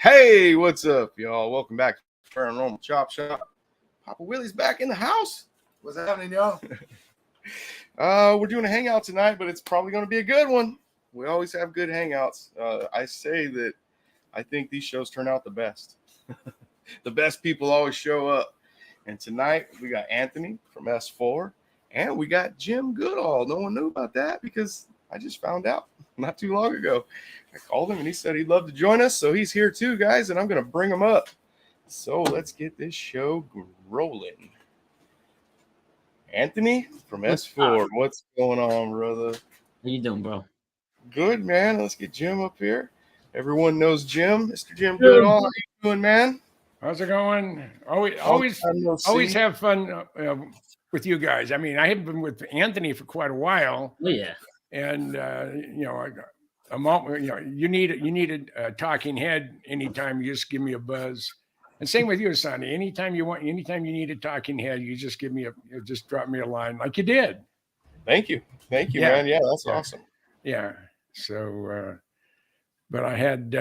Hey, what's up, y'all? Welcome back to Paranormal Chop Shop. Poppa Willy's back in the house. What's happening, y'all? We're doing a hangout tonight, but it's probably going to be a good one. We always have good hangouts. I say that I think these shows turn out the best. The best people always show up. And tonight we got Anthony from S4, and we got Jim Goodall. No one knew about that because I just found out not too long ago. I called him and he said he'd love to join us, so he's here too, guys, and I'm going to bring him up. So let's get this show rolling. Anthony from S4, what's going on, brother? How you doing, bro? Good, man. Let's get Jim up here. Everyone knows Jim, Mr. Jim Goodall. How you doing, man? How's it going? Always have fun with you guys. I mean, I haven't been with Anthony for quite a while. Oh yeah. And you need a talking head anytime. You just give me a buzz. And same with you, Sonny. Anytime you need a talking head, you just just drop me a line like you did. Thank you, Yeah. man. Yeah, that's awesome. Yeah. So, but I had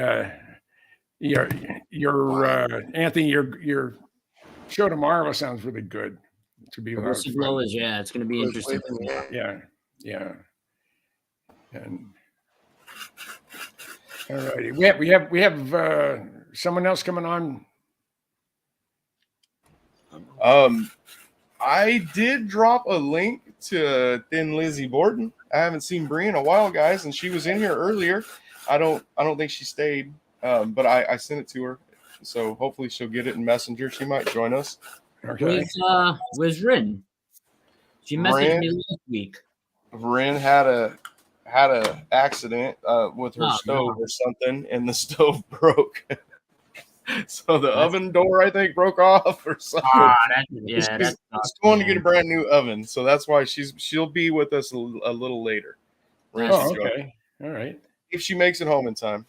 Anthony, your show tomorrow sounds really good. To be whistleblowers, yeah, it's going to be interesting. Yeah. And all righty, we have someone else coming on. I did drop a link to Thin Lizzie Borden. I haven't seen Bree in a while, guys, and she was in here earlier. I don't think she stayed, but I sent it to her, so hopefully she'll get it in Messenger. She might join us. Okay. Where's Rin? She messaged me last week. Rin had a accident with her stove or something, and the stove broke. So the oven door, I think, broke off or something. She's going to get a brand new oven, so that's why she'll be with us a little later. Okay, all right. If she makes it home in time.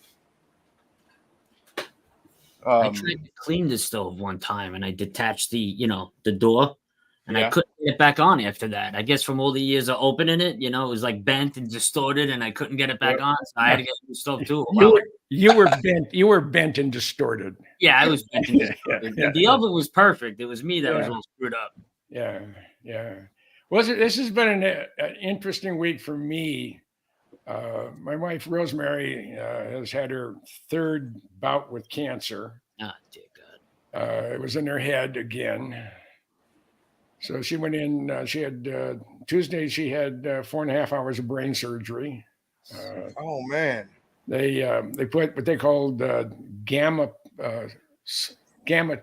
I tried to clean the stove one time, and I detached the door, and I couldn't get it back on after that. I guess from all the years of opening it, it was like bent and distorted, and I couldn't get it back on. So I had to get the stove too. You were bent and distorted. Yeah, I was bent and distorted. The oven was perfect. It was me that was all screwed up. Yeah. Well, this has been an interesting week for me. My wife Rosemary has had her third bout with cancer. Oh, dear God. It was in her head again. So she went in. She had Tuesday. She had 4.5 hours of brain surgery. Oh man! They put what they called gamma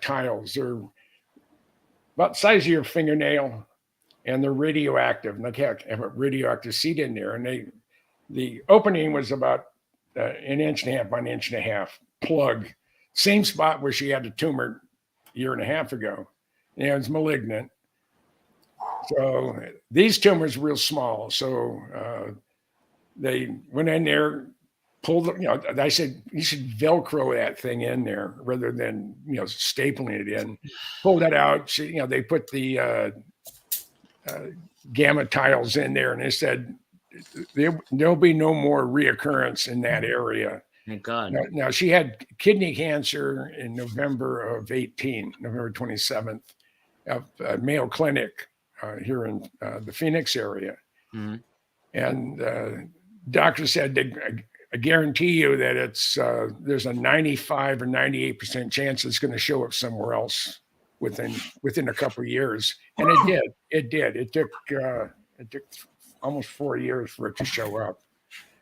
tiles. They're about the size of your fingernail, and they're radioactive. And they have a radioactive seed in there. And the opening was about an inch and a half by an inch and a half plug. Same spot where she had a tumor a year and a half ago. And it was malignant. So these tumors were real small. So they went in there, pulled, I said, you should Velcro that thing in there rather than, stapling it in. Pulled that out. They put the gamma tiles in there, and they said there'll be no more reoccurrence in that area. Thank God. Now she had kidney cancer in November 27th, at Mayo Clinic here in the Phoenix area. Mm-hmm. And doctor said, I guarantee you that there's a 95 or 98% chance it's going to show up somewhere else within a couple of years. And it did. It took almost 4 years for it to show up.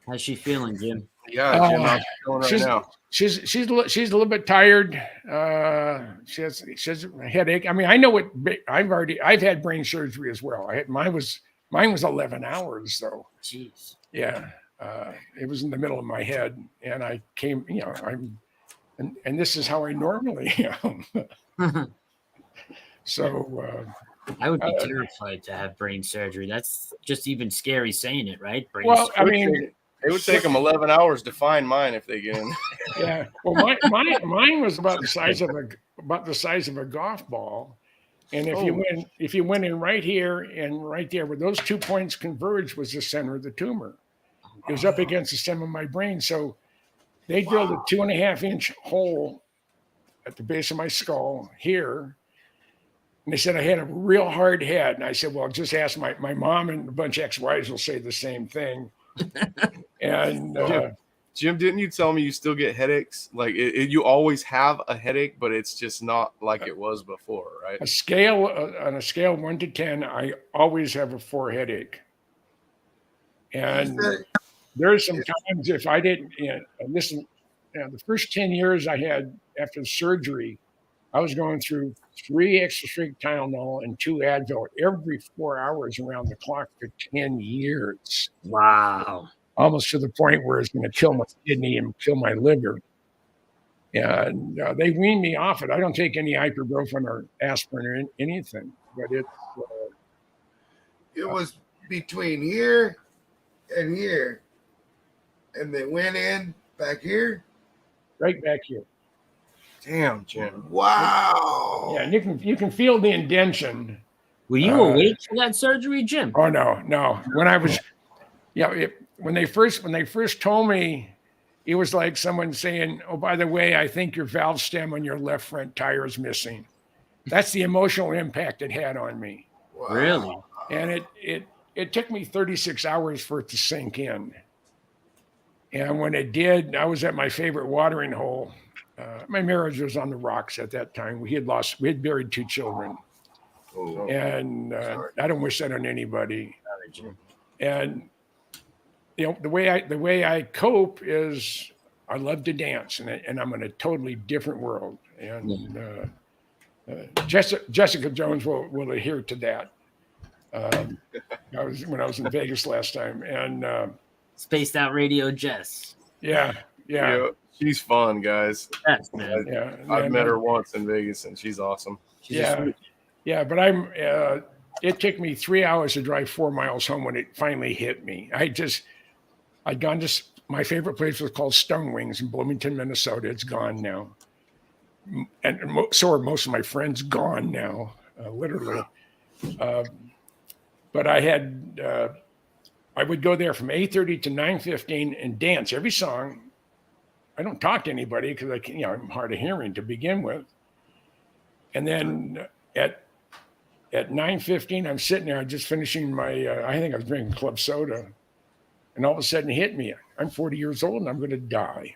How's she feeling, Jim? Yeah, Jim, how's she feeling right now? She's a little bit tired. She has a headache. I mean, I know what I've had brain surgery as well. Mine was 11 hours though. Jeez. Yeah. It was in the middle of my head, and I came, and this is how I normally am. So I would be terrified to have brain surgery. That's just even scary saying it, right? I mean, it would take them 11 hours to find mine if they get in. Yeah. Well, mine was about the size of a golf ball, and if you went in right here and right there where those 2 points converged was the center of the tumor. It was up against the stem of my brain. So They drilled a 2.5-inch hole at the base of my skull here. And they said I had a real hard head. And I said, well, just ask my mom, and a bunch of ex-wives will say the same thing. And Jim, didn't you tell me you still get headaches? Like you always have a headache, but it's just not like it was before, right? on a scale of 1 to 10, I always have a 4 headache. And there's some times if I didn't, listen, the first 10 years I had after the surgery, I was going through 3 extra strength Tylenol and 2 Advil every 4 hours around the clock for 10 years. Wow. Almost to the point where it's going to kill my kidney and kill my liver. And they weaned me off it. I don't take any ibuprofen or aspirin or anything, but it was between here and here, and they went in back here, right back here. Damn, Jim. Wow. Yeah, and you can feel the indention. Were you awake for that surgery, Jim? Oh no. When I was, when they first told me, it was like someone saying, "Oh, by the way, I think your valve stem on your left front tire is missing." That's the emotional impact it had on me. Wow. Really? And it took me 36 hours for it to sink in. And when it did, I was at my favorite watering hole. My marriage was on the rocks at that time. We had buried 2 children. Oh. And I don't wish that on anybody. And the way I cope is I love to dance, and I'm in a totally different world. And Jessica Jones will adhere to that. When I was in Vegas last time, and Spaced Out Radio Jess. Yeah. She's fun, guys. That's man. Yeah, I've met her once in Vegas, and she's awesome. Yeah, but it took me 3 hours to drive 4 miles home when it finally hit me. I'd gone to my favorite place was called Stone Wings in Bloomington, Minnesota. It's gone now, and so are most of my friends gone now, literally. But I would go there from 8:30 to 9:15 and dance every song. I don't talk to anybody because I'm hard of hearing to begin with. And then at 9:15, I'm sitting there, I'm just finishing my, I think I was drinking club soda. And all of a sudden it hit me. I'm 40 years old and I'm going to die.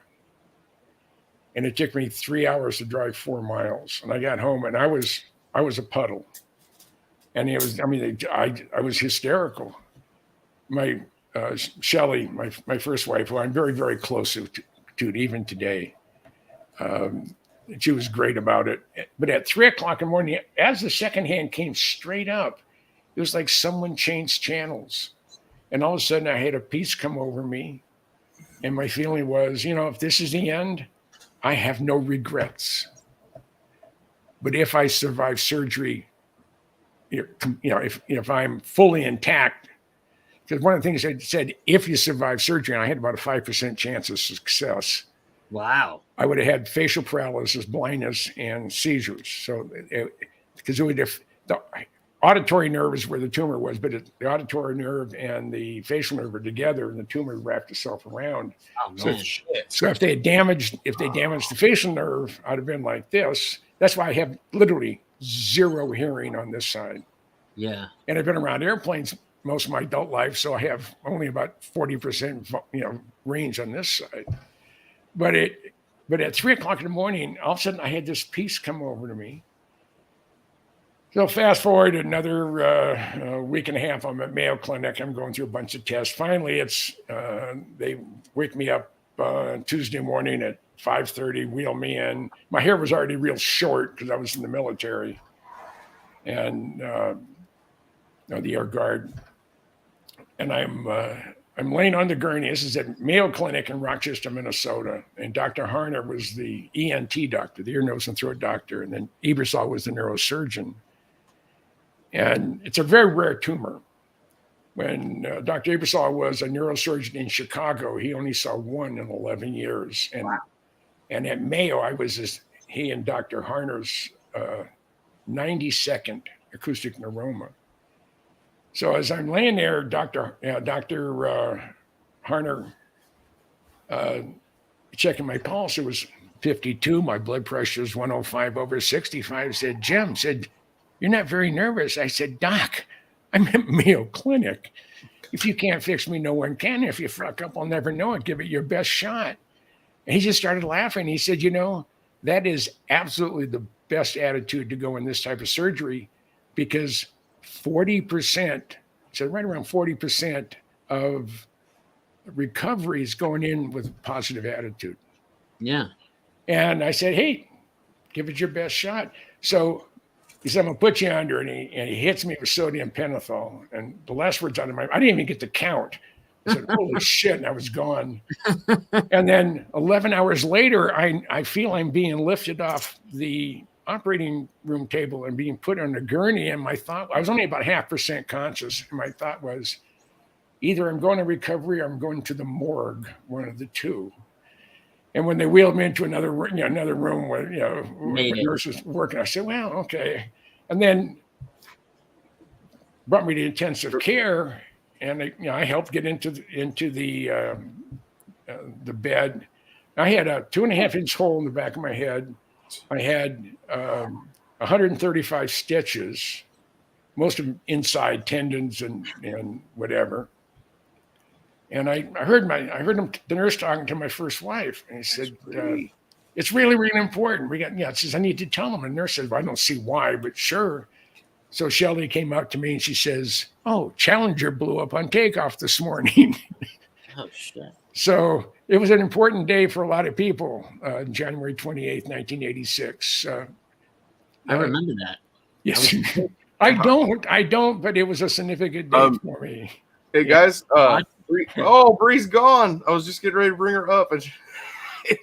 And it took me 3 hours to drive 4 miles. And I got home and I was a puddle. And I was hysterical. My Shelley, my first wife, who I'm very, very close to even today, she was great about it. But at 3 o'clock in the morning, as the second hand came straight up, it was like someone changed channels. And all of a sudden I had a peace come over me. And my feeling was, if this is the end, I have no regrets. But if I survive surgery, if I'm fully intact, because one of the things I said, if you survive surgery, and I had about a 5% chance of success. Wow. I would have had facial paralysis, blindness, and seizures. So, because the auditory nerve is where the tumor was, but the auditory nerve and the facial nerve are together, and the tumor wrapped itself around. Oh, man. So if they damaged the facial nerve, I'd have been like this. That's why I have literally zero hearing on this side. Yeah. And I've been around airplanes most of my adult life, so I have only about 40% range on this side. But at 3 o'clock in the morning, all of a sudden I had this peace come over to me. So fast forward another week and a half, I'm at Mayo Clinic. I'm going through a bunch of tests. Finally, they wake me up Tuesday morning at 5:30, wheel me in. My hair was already real short because I was in the military, and the Air Guard. And I'm laying on the gurney. This is at Mayo Clinic in Rochester, Minnesota. And Dr. Harner was the ENT doctor, the ear, nose, and throat doctor. And then Ebersol was the neurosurgeon. And it's a very rare tumor. When Dr. Ebersol was a neurosurgeon in Chicago, he only saw 1 in 11 years. And, wow. And at Mayo, I was he and Dr. Harner's 92nd acoustic neuroma. So as I'm laying there, Dr. Harner checking my pulse. It was 52. My blood pressure was 105/65. Said, Jim, said, you're not very nervous. I said, Doc, I'm at Mayo Clinic. If you can't fix me, no one can. If you fuck up, I'll never know it. Give it your best shot. And he just started laughing. He said, that is absolutely the best attitude to go in this type of surgery, because 40%, so right around 40% of recovery is going in with a positive attitude. Yeah. And I said, hey, give it your best shot. So he said, I'm gonna put you under, and he hits me with sodium pentothal. And the last words out of I didn't even get to count. I said, holy shit, and I was gone. And then 11 hours later, I feel I'm being lifted off the operating room table and being put on a gurney. And my thought, I was only about 0.5% conscious. And my thought was, either I'm going to recovery or I'm going to the morgue, one of the two. And when they wheeled me into another room where the nurse was working, I said, well, okay. And then brought me to intensive care, and I helped get into the bed. I had a 2.5-inch hole in the back of my head. I had 135 stitches, most of them inside tendons and whatever. And I heard the nurse talking to my first wife, and he said, it's really, really important. It says, I need to tell him. And the nurse said, well, I don't see why, but sure. So Shelly came up to me and she says, oh, Challenger blew up on takeoff this morning. Oh, shit. So it was an important day for a lot of people, January 28th, 1986. I remember that. Yes. I don't, but it was a significant day for me. Hey, guys. Bree's gone. I was just getting ready to bring her up, and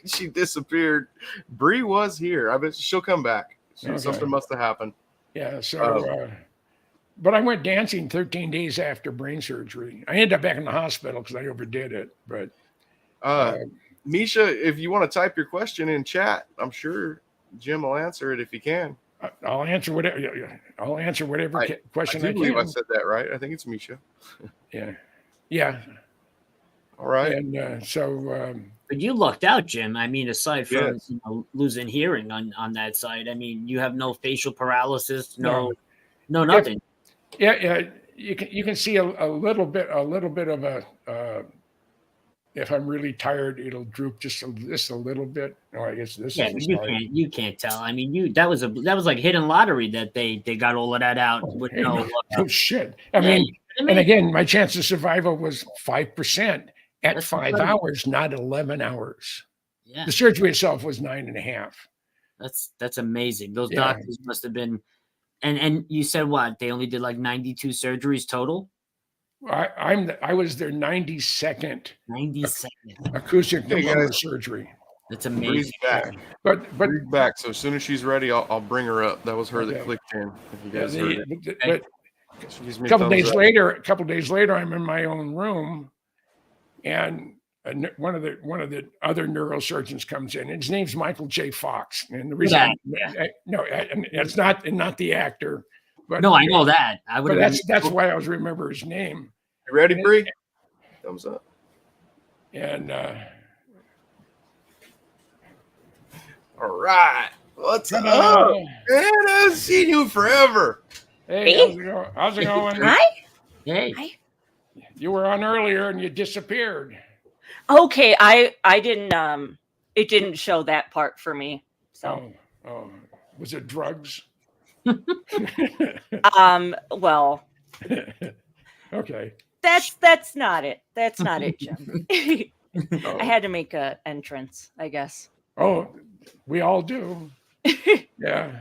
she disappeared. Bree was here. I bet she'll come back. Something must have happened. Yeah. So, but I went dancing 13 days after brain surgery. I ended up back in the hospital because I overdid it. But Misha, if you want to type your question in chat, I'm sure Jim will answer it if he can. I'll answer whatever. Question I believe can. I said that right. I think it's Misha. Yeah. All right. And but you lucked out, Jim. I mean, aside from losing hearing on that side, I mean, you have no facial paralysis, no nothing. Yeah. You can see a little bit of a. If I'm really tired, it'll droop just a little bit. Oh, I guess this is. You can't tell. I mean, that was like hidden lottery that they got all of that out with no shit. I mean, and again, my chance of survival was 5% at 5 hours, not 11 hours. Yeah. The surgery itself was 9.5. That's amazing. Those doctors must have been. And you said what? They only did like 92 surgeries total. I was their 92nd acoustic pneumonia surgery. That's amazing. Back. But Bree's back. So as soon as she's ready, I'll bring her up. That was her that clicked in. If you guys heard it. But a couple days later, I'm in my own room, and one of the other neurosurgeons comes in. And his name's Michael J. Fox, and the reason it's not the actor. But no, I know that. That's why I was remember his name. You ready, Bree? Thumbs up. And all right, what's up? Man, I've seen you forever. Hey, how's it going? Hi. Hey. You were on earlier and you disappeared. Okay, I didn't it didn't show that part for me. So was it drugs? Well, okay. That's not it. That's not it, Jim. I had to make an entrance, I guess. Oh, we all do. Yeah.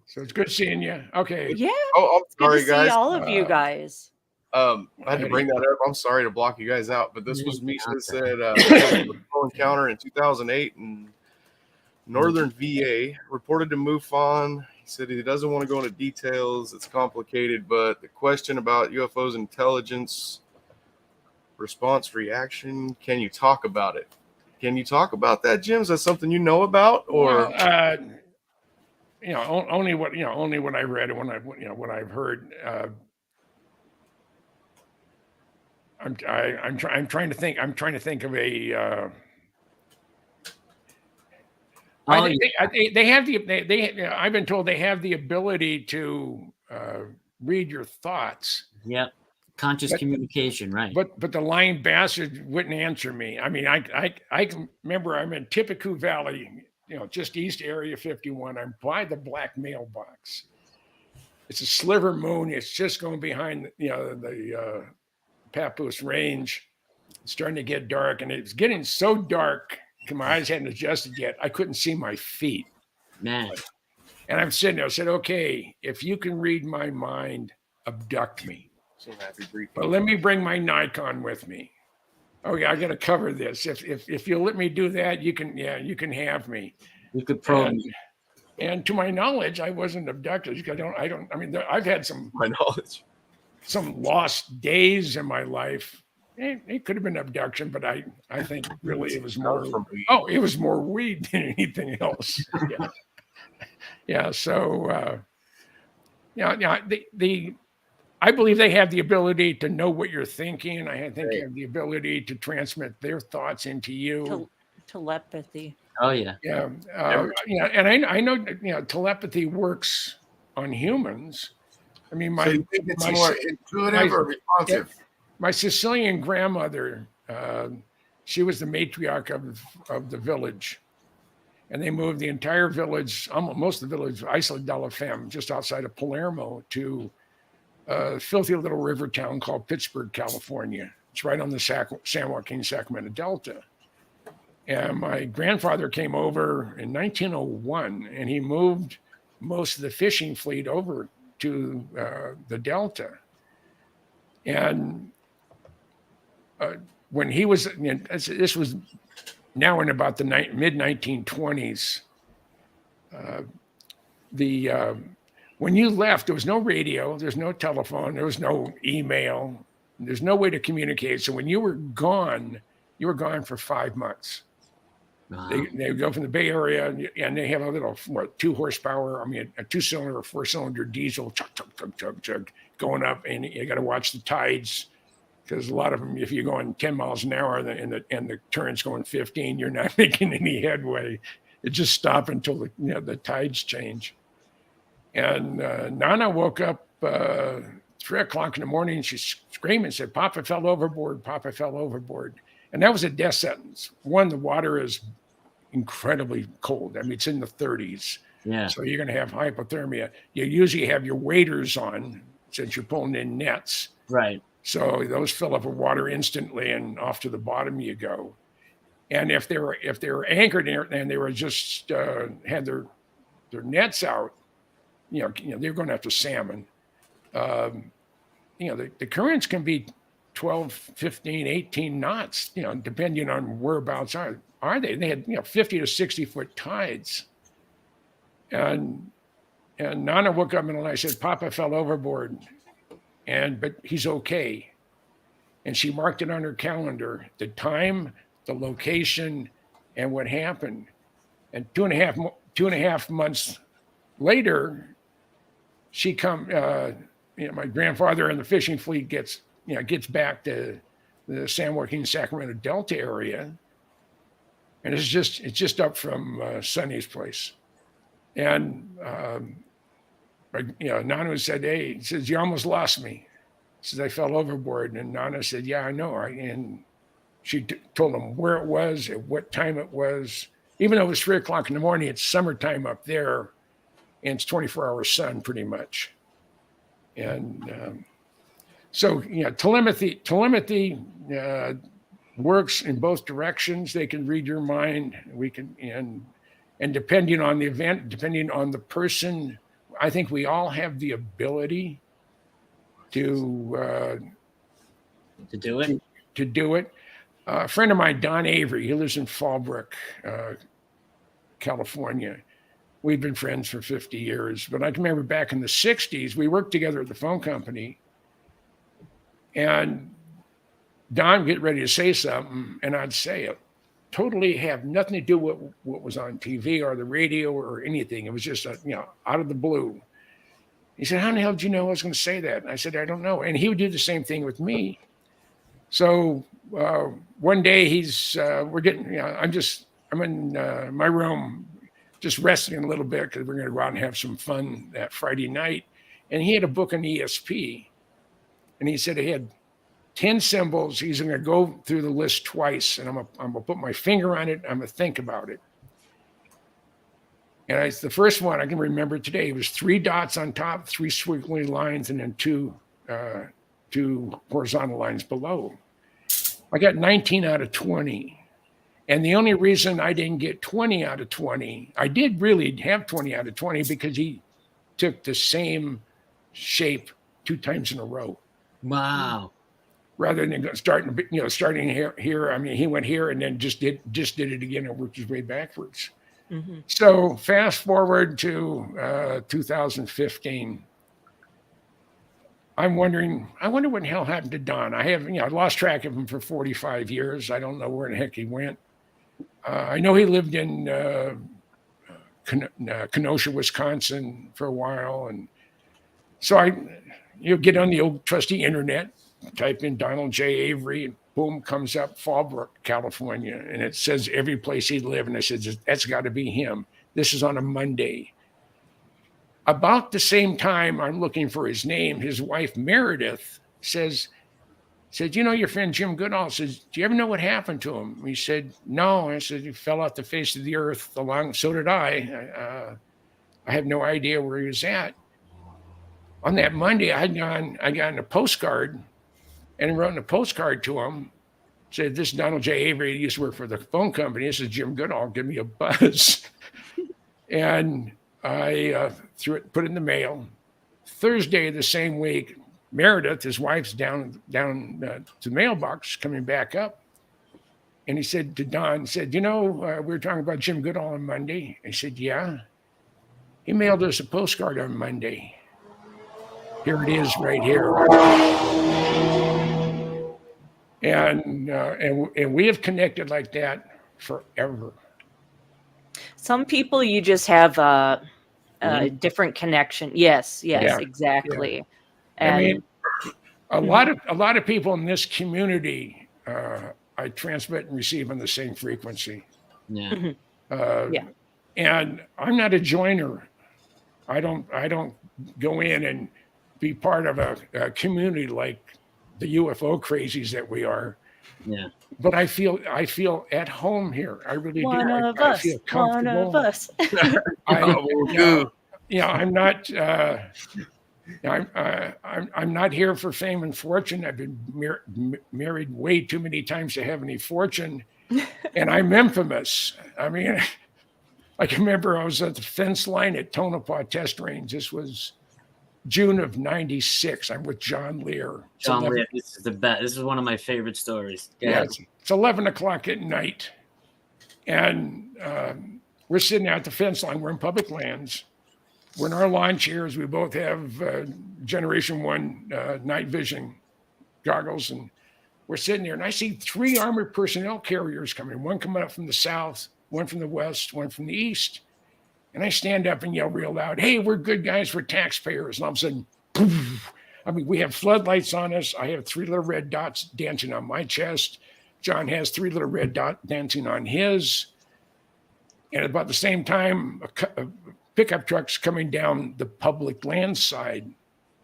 So it's good seeing you. Okay. Yeah. Oh, I'm sorry, good to guys. see all of you guys. I had to bring that up. I'm sorry to block you guys out, but this was Misha that said encounter in 2008 in Northern VA, reported to MUFON. He said he doesn't want to go into details. It's complicated, but the question about UFOs intelligence, response, reaction, can you talk about it? Can you talk about that, Jim? Is that something you know about, or only what I read and what I've heard. I'm trying to think. I'm trying to think of a Oh, They have I've been told they have the ability to read your thoughts. yep. Conscious communication, right? But the lying bastard wouldn't answer me. I mean, I can remember I'm in Tippecanoe Valley, just east of Area 51. I'm by the black mailbox. It's a sliver moon. It's just going behind, the Papoose Range. It's starting to get dark, and it's getting so dark. My eyes hadn't adjusted yet. I couldn't see my feet. Man. And I'm sitting there. I said, okay, if you can read my mind, abduct me. So happy briefing. But let me bring my Nikon with me. Okay, I got to cover this. If you'll let me do that, you can have me. You could probe me. And to my knowledge, I wasn't abducted. I mean, I've had some lost days in my life. It could have been abduction, but I think really it was more. It was more weed than anything else. Yeah. Yeah. So, I believe they have the ability to know what you're thinking, and I think they have the ability to transmit their thoughts into you. Telepathy. Oh yeah. Yeah. And I know telepathy works on humans. I mean, so you think it's more intuitive or responsive? My Sicilian grandmother, she was the matriarch of the village, and they moved the entire village, most of the village, Isla della Femme, just outside of Palermo, to a filthy little river town called Pittsburgh, California. It's right on the San Joaquin Sacramento Delta. And my grandfather came over in 1901, and he moved most of the fishing fleet over to the Delta. And when he was, this was now in about the mid 1920s, when you left, there was no radio, there's no telephone, there was no email, there's no way to communicate. So when you were gone for 5 months. Wow. They go from the Bay Area, and they have a little 2 horsepower, a 2-cylinder or 4-cylinder diesel, chug, going up, and you got to watch the tides, because a lot of them, if you're going 10 miles an hour and the current's going 15, you're not making any headway. It just stop until the tides change. And Nana woke up 3 o'clock in the morning, and she's screaming, said, "Papa fell overboard, Papa fell overboard." And that was a death sentence. One, the water is incredibly cold. I mean, it's in the 30s. Yeah. So you're going to have hypothermia. You usually have your waders on, since you're pulling in nets. Right. So those fill up with water instantly, and off to the bottom you go. And if they were anchored in, and they were just had their nets out, they're going after salmon. The currents can be 12, 15, 18 knots, depending on whereabouts are they. They had 50 to 60 foot tides. And Nana woke up and I said, "Papa fell overboard, but he's okay." And she marked it on her calendar, the time, the location, and what happened. And two and a half months later, she my grandfather and the fishing fleet gets back to the San Joaquin Sacramento Delta area, and it's just up from Sonny's place. And Nana said, "Hey," he says, "you almost lost me." He says, "I fell overboard." And Nana said, "Yeah, I know." And she told him where it was, at what time it was. Even though it was 3 o'clock in the morning, it's summertime up there, and it's 24-hour sun pretty much. And so telepathy works in both directions. They can read your mind. We can, and depending on the event, depending on the person, I think we all have the ability to do it. To do it. A friend of mine, Don Avery, he lives in Fallbrook, California. We've been friends for 50 years, but I can remember back in the 60s, we worked together at the phone company, and Don get ready to say something, and I'd say it. Totally have nothing to do with what was on TV or the radio or anything. It was just, out of the blue. He said, "How in the hell did you know I was going to say that?" And I said, "I don't know." And he would do the same thing with me. So one day I'm in my room. just resting a little bit because we're going to go out and have some fun that Friday night. And he had a book on ESP. And he said he had 10 symbols. He's going to go through the list twice. And I'm going to put my finger on it. I'm going to think about it. And the first one I can remember today, it was 3 dots on top, 3 squiggly lines, and then 2 horizontal lines below. I got 19 out of 20. And the only reason I didn't get 20 out of 20, I did really have 20 out of 20 because he took the same shape 2 times in a row. Wow. Rather than starting here. I mean, he went here and then just did it again and worked his way backwards. Mm-hmm. So fast forward to 2015. I wonder what the hell happened to Don. I lost track of him for 45 years. I don't know where the heck he went. I know he lived in Kenosha, Wisconsin for a while. And so you get on the old trusty internet, type in Donald J. Avery, and boom, comes up Fallbrook, California. And it says every place he lived. And I said, that's got to be him. This is on a Monday. About the same time I'm looking for his name, his wife, Meredith, said, your friend Jim Goodall says, do you ever know what happened to him? He said, no. I said, he fell off the face of the earth so did I. I have no idea where he was at. On that Monday, I got a postcard and wrote a postcard to him. Said, this is Donald J. Avery. He used to work for the phone company. This is Jim Goodall. Give me a buzz. And I put it in the mail. Thursday of the same week, Meredith, his wife's down to the mailbox, coming back up. And he said to Don, we were talking about Jim Goodall on Monday. I said, yeah. He mailed us a postcard on Monday. Here it is right here. And we have connected like that forever. Some people you just have a different connection. Yes, Yeah. exactly. Yeah. And I mean, a lot of people in this community, I transmit and receive on the same frequency. Yeah. And I'm not a joiner. I don't go in and be part of a community like the UFO crazies that we are. Yeah. But I feel at home here. I really one do. of I us. feel comfortable. One of us. I'm not. I'm not here for fame and fortune. I've been married way too many times to have any fortune, and I'm infamous. I mean, I can remember I was at the fence line at Tonopah Test Range. This was June of '96. I'm with John Lear. John Lear, this is the best. This is one of my favorite stories. Yeah, it's 11 o'clock at night, and we're sitting out the fence line. We're in public lands. We're in our lawn chairs. We both have Generation 1 night vision goggles, and we're sitting there. And I see 3 armored personnel carriers coming. One coming up from the south, one from the west, one from the east. And I stand up and yell real loud, "Hey, we're good guys, we're taxpayers." And all of a sudden, poof, I mean, we have floodlights on us. I have 3 little red dots dancing on my chest. John has 3 little red dots dancing on his. And about the same time, a pickup truck's coming down the public land side.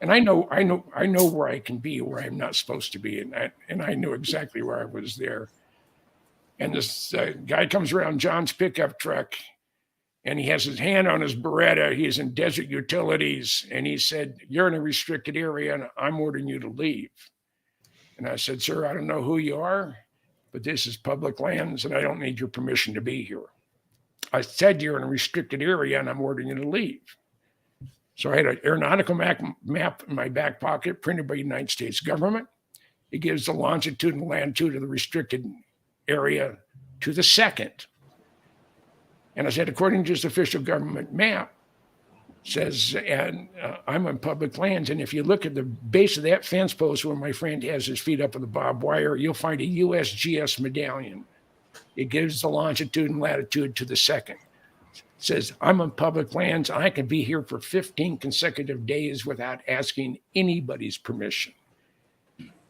And I know where I can be, where I'm not supposed to be. And I knew exactly where I was there. And this guy comes around John's pickup truck, and he has his hand on his Beretta. He's in Desert Utilities. And he said, "You're in a restricted area, and I'm ordering you to leave." And I said, "Sir, I don't know who you are, but this is public lands, and I don't need your permission to be here. I said you're in a restricted area, and I'm ordering you to leave." So I had an aeronautical map in my back pocket printed by the United States government. It gives the longitude and latitude of the restricted area to the second. And I said, according to this official government map, says, and I'm on public lands. And if you look at the base of that fence post where my friend has his feet up on the barbed wire, you'll find a USGS medallion. It gives the longitude and latitude to the second. It says, I'm on public lands. I can be here for 15 consecutive days without asking anybody's permission.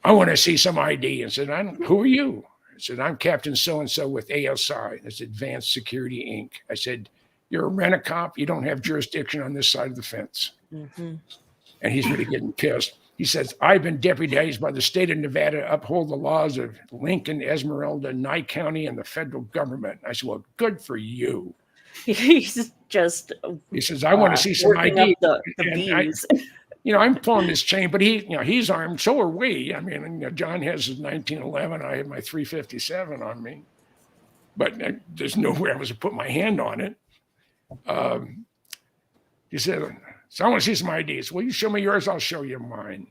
I want to see some ID. And said, who are you? I said, I'm Captain so-and-so with ASI. That's Advanced Security, Inc. I said, You're a rent-a-cop. You don't have jurisdiction on this side of the fence. Mm-hmm. And he's really getting pissed. He says, I've been deputized by the state of Nevada to uphold the laws of Lincoln, Esmeralda, Nye County, and the federal government. I said, well, good for you. He's just. He says, I want to see some working ID. up the bees. I'm pulling this chain, but he's armed. So are we. I mean, John has his 1911. I have my 357 on me, but there's no way I was to put my hand on it. He said, so I want to see some IDs. Well, you show me yours, I'll show you mine.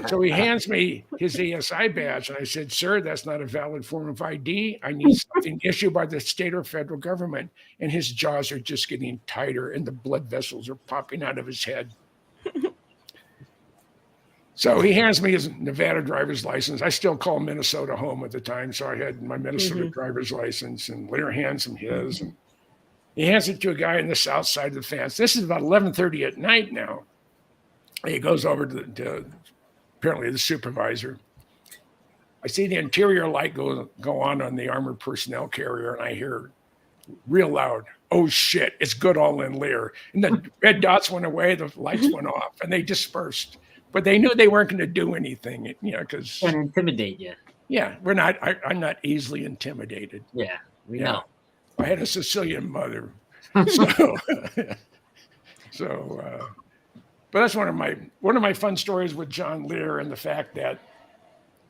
So he hands me his ESI badge, and I said, sir, that's not a valid form of ID. I need something issued by the state or federal government. And his jaws are just getting tighter, and the blood vessels are popping out of his head. So he hands me his Nevada driver's license. I still call Minnesota home at the time, so I had my Minnesota driver's license, and later hands him his. And he hands it to a guy on the south side of the fence. This is about 11:30 at night now. He goes over to apparently the supervisor. I see the interior light go on the armored personnel carrier, and I hear real loud, oh shit, it's Goodall and Lear. And the red dots went away, the lights went off, and they dispersed. But they knew they weren't going to do anything, because Can't intimidate you. yeah, we're not. I'm not easily intimidated. Yeah, we know. I had a Sicilian mother, so. But that's one of my fun stories with John Lear, and the fact that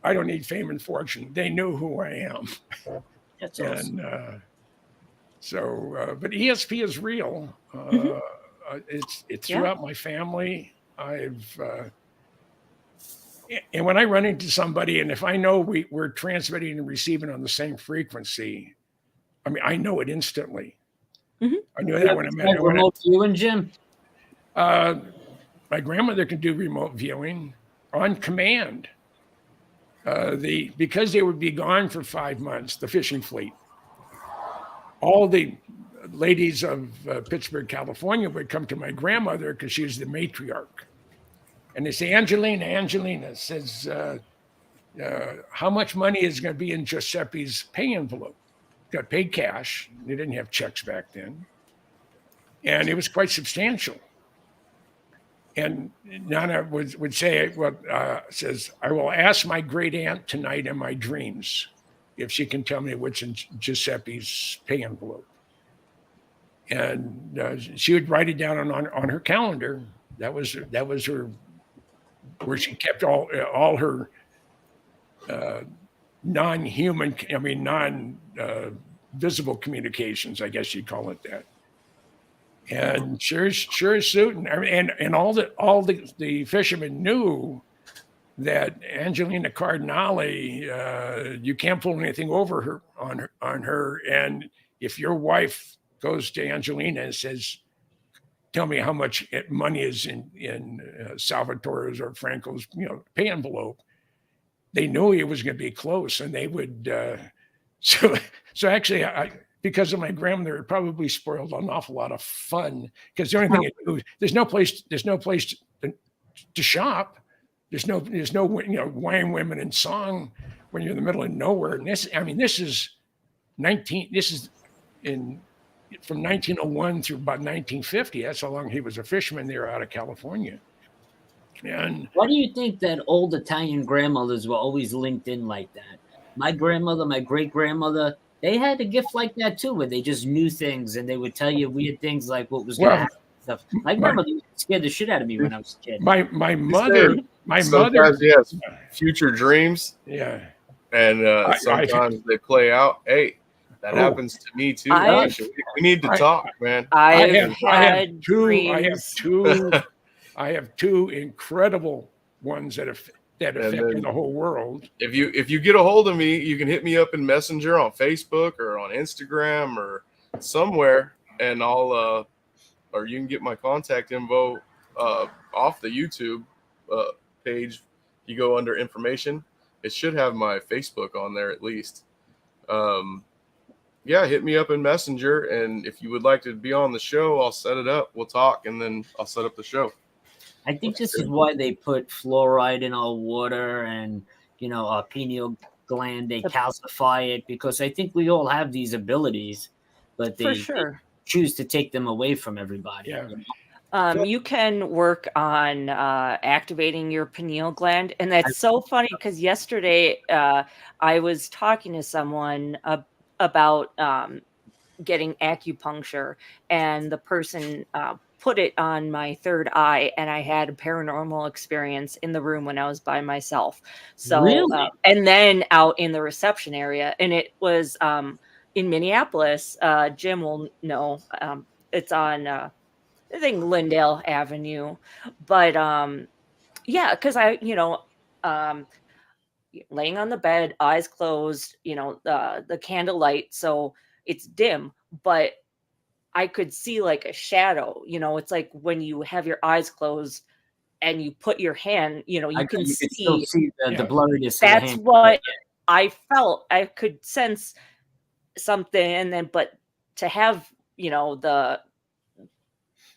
I don't need fame and fortune. They knew who I am. That's awesome. And but ESP is real. It's throughout my family. And when I run into somebody, and if I know we're transmitting and receiving on the same frequency, I mean, I know it instantly. I knew that when I met remote viewing, Jim. My grandmother can do remote viewing on command. Because they would be gone for 5 months, the fishing fleet, all the ladies of Pittsburgh, California would come to my grandmother because she was the matriarch. And they say, Angelina says, how much money is going to be in Giuseppe's pay envelope? Got paid cash. They didn't have checks back then. And it was quite substantial. And Nana would say, says, I will ask my great aunt tonight in my dreams if she can tell me what's in Giuseppe's pay envelope. And she would write it down on her calendar. That was her, where she kept all her non-visible communications, I guess you'd call it that. And sure as suit, and all the fishermen knew that Angelina Cardinale, you can't pull anything over her on her. And if your wife goes to Angelina and says, "Tell me how much money is in Salvatore's or Franco's pay envelope," they knew it was going to be close, and they would. So actually, because of my grandmother, it probably spoiled an awful lot of fun, because the only thing there's no place to shop. There's no wine, women, and song when you're in the middle of nowhere. And this is from 1901 through about 1950. That's how long he was a fisherman there out of California. And why do you think that old Italian grandmothers were always linked in like that? My grandmother, my great grandmother, they had a gift like that too, where they just knew things and they would tell you weird things like what was going to happen. Stuff. My grandmother scared the shit out of me when I was a kid. My mother has future dreams. Yeah, and sometimes they play out. Hey, that happens to me too. We need to talk, man. I have two incredible ones that affect the whole world. If you get a hold of me, you can hit me up in Messenger on Facebook or on Instagram or somewhere, and I'll or you can get my contact info off the YouTube page. You go under information, it should have my Facebook on there at least. Hit me up in Messenger, and if you would like to be on the show, I'll set it up. We'll talk, and then I'll set up the show. I think this is why they put fluoride in our water, and our pineal gland, they calcify it, because I think we all have these abilities, but they choose to take them away from everybody. Yeah. You know? You can work on activating your pineal gland, and that's so funny because yesterday I was talking to someone about getting acupuncture, and the person put it on my third eye, and I had a paranormal experience in the room when I was by myself. So, Really? and then out in the reception area, and it was in Minneapolis. Jim will know. It's on I think Lindale Avenue, but yeah, because um, laying on the bed, eyes closed, the candlelight, so it's dim, but I could see like a shadow. It's like when you have your eyes closed and you put your hand, you can You could still see. see the Yeah. blurriness of the That's hand. what I felt. I could sense something, and then, but to have,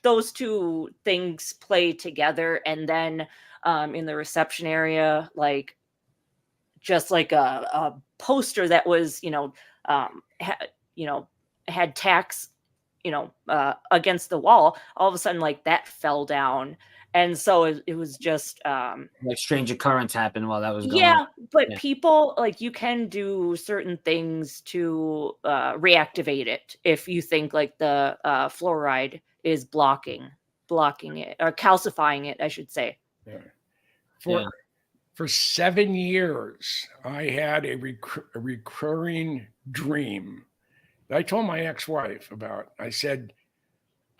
those two things play together, and then in the reception area, like just like a poster that was had tacks against the wall, all of a sudden like that fell down, and so it was just Like strange occurrence happened while that was going on. yeah, but Yeah. people, like, you can do certain things to reactivate it if you think like the fluoride is blocking it, or calcifying it, I should say. Yeah. Yeah. For 7 years, I had a recurring dream that I told my ex-wife about. I said,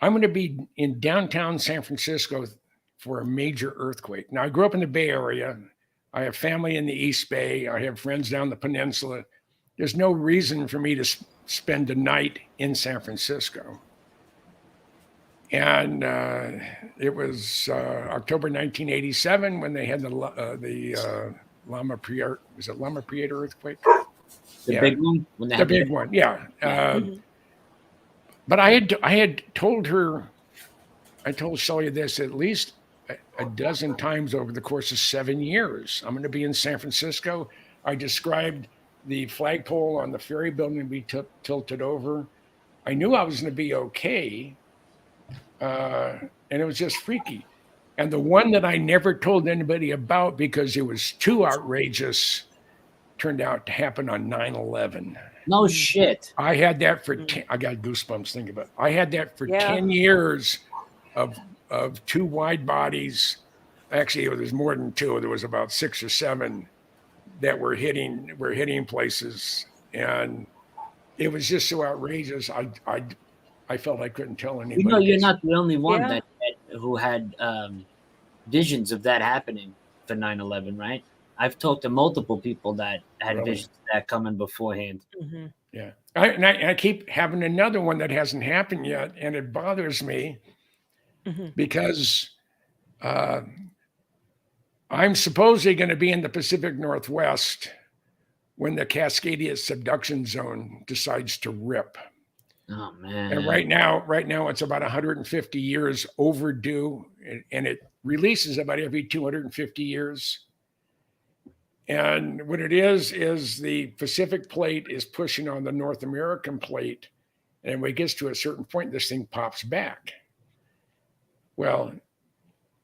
I'm going to be in downtown San Francisco for a major earthquake. Now, I grew up in the Bay Area. I have family in the East Bay. I have friends down the peninsula. There's no reason for me to spend a night in San Francisco. And it was October 1987 when they had the Loma Prieta, was it Loma Prieta earthquake? The Yeah. big one? When they The had big one, yeah. Mhm. But I had told her, I told Shelley this at least a dozen times over the course of 7 years. I'm going to be in San Francisco. I described the flagpole on the ferry building we tilted over. I knew I was going to be okay. And it was just freaky. And the one that I never told anybody about because it was too outrageous turned out to happen on 9/11. No shit. I had that for 10, I got goosebumps thinking about it. I had that for Yeah. 10 years of two wide bodies. Actually, it was more than two. There was about 6 or 7 that were hitting places. And it was just so outrageous. I felt I couldn't tell anybody. You know, you're not the only one Yeah. who had visions of that happening for 9/11, right? I've talked to multiple people that had Really? visions of that coming beforehand. Mhm. Yeah. I keep having another one that hasn't happened yet, and it bothers me Mhm. because I'm supposedly going to be in the Pacific Northwest when the Cascadia subduction zone decides to rip. Oh man! And right now it's about 150 years overdue, and it releases about every 250 years. And what it is the Pacific plate is pushing on the North American plate, and when it gets to a certain point, this thing pops back. Well,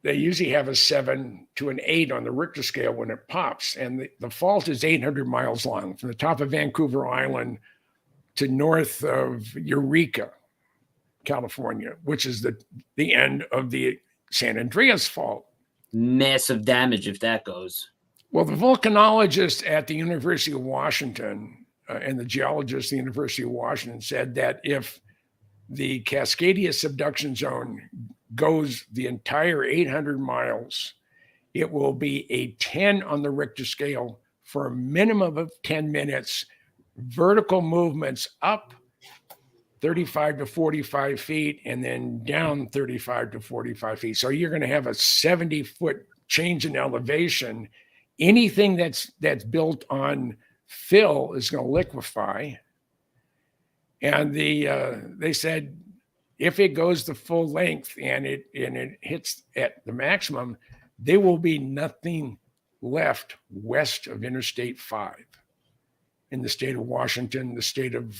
they usually have a 7 to an 8 on the Richter scale when it pops, and the fault is 800 miles long from the top of Vancouver Island to north of Eureka, California, which is the end of the San Andreas Fault. Massive damage if that goes. Well, the volcanologist at the University of Washington and the geologist at the University of Washington said that if the Cascadia subduction zone goes the entire 800 miles, it will be a 10 on the Richter scale for a minimum of 10 minutes, vertical movements up 35 to 45 feet and then down 35 to 45 feet. So you're going to have a 70-foot change in elevation. Anything that's built on fill is going to liquefy. And they said if it goes the full length and it hits at the maximum, there will be nothing left west of Interstate 5. in the state of Washington, the state of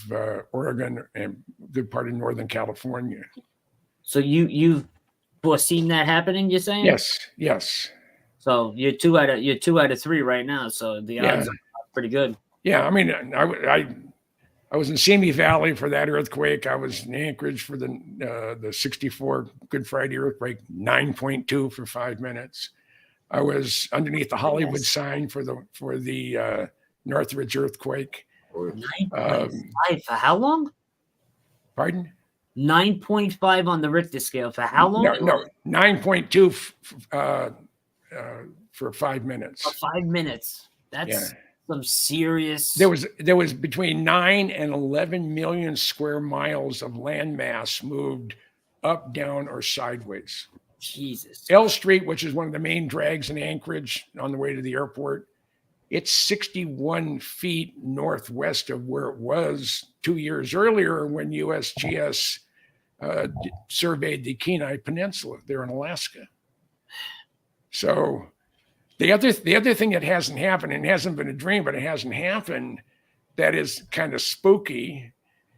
Oregon, and a good part of Northern California. So you've foreseen that happening? You're saying? Yes. So you're two out of three right now. So the odds are pretty good. Yeah, I mean, I was in Simi Valley for that earthquake. I was in Anchorage for the 64 Good Friday earthquake, 9.2 for 5 minutes. I was underneath the Hollywood sign for the Northridge earthquake. 9.5 for how long? Pardon? 9.5 on the Richter scale for how long? No, 9.2 for 5 minutes. For 5 minutes. That's some serious. There was between 9 and 11 million square miles of landmass moved up, down, or sideways. Jesus. L Street, which is one of the main drags in Anchorage on the way to the airport, it's 61 feet northwest of where it was 2 years earlier when USGS surveyed the Kenai Peninsula there in Alaska. So the other thing that hasn't happened, and it hasn't been a dream, but it hasn't happened, that is kind of spooky,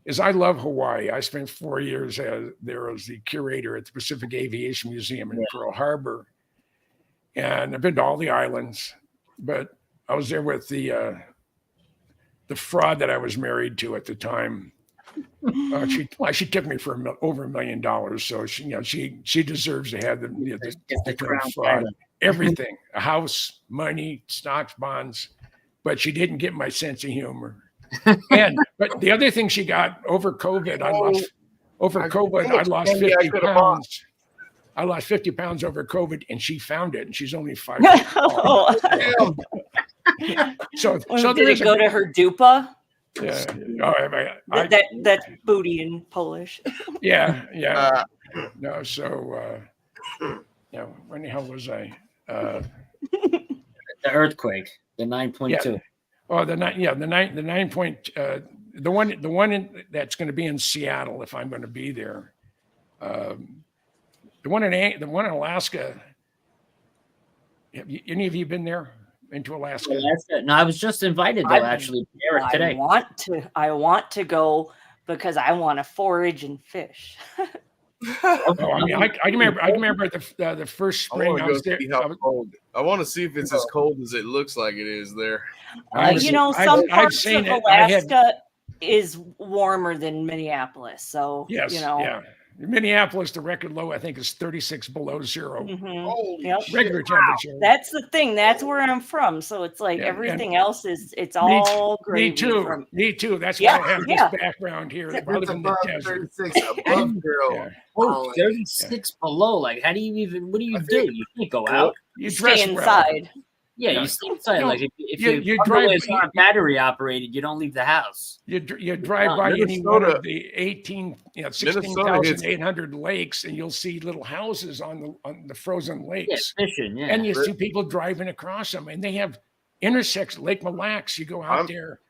is I love Hawaii. I spent 4 years there as the curator at the Pacific Aviation Museum in Pearl Harbor. And I've been to all the islands, but I was there with the fraud that I was married to at the time. She took me for over $1 million. So she deserves to have the crown fraud. Everything, a house, money, stocks, bonds, but she didn't get my sense of humor. But the other thing she got over COVID, I lost 50 pounds. I lost 50 pounds over COVID, and she found it, and she's only 5 years old. So did it go to her dupa? Yeah. That's booty in Polish. Yeah. No, so when the hell was I? The earthquake, the 9.2. Yeah. Oh, the 9 point. The one that's going to be in Seattle if I'm going to be there. The one in Alaska. Any of you been there into Alaska? No, I was just invited though. Actually, Eric, today. I want to go because I want to forage and fish. I remember the first spring I was there. I want to see if it's as cold as it looks like it is there. Some parts of Alaska is warmer than Minneapolis. So yes, in Minneapolis, the record low I think is 36 below zero. Mm-hmm. Regular temperature. That's the thing. That's where I'm from. So it's like everything else it's all gravy. Me too. That's why I have this background here. It's above 36 above zero. 36 below. Like, how do you even? What do you do? You can't go out. You stay inside. Yeah, you stay inside. No, like if you drive, it's not battery operated. You don't leave the house. You drive by any one of the 16,800 lakes, and you'll see little houses on the frozen lakes. Yeah, fishing. Yeah, and you see people driving across them, and they have intersections. Lake Mille Lacs. You go out there.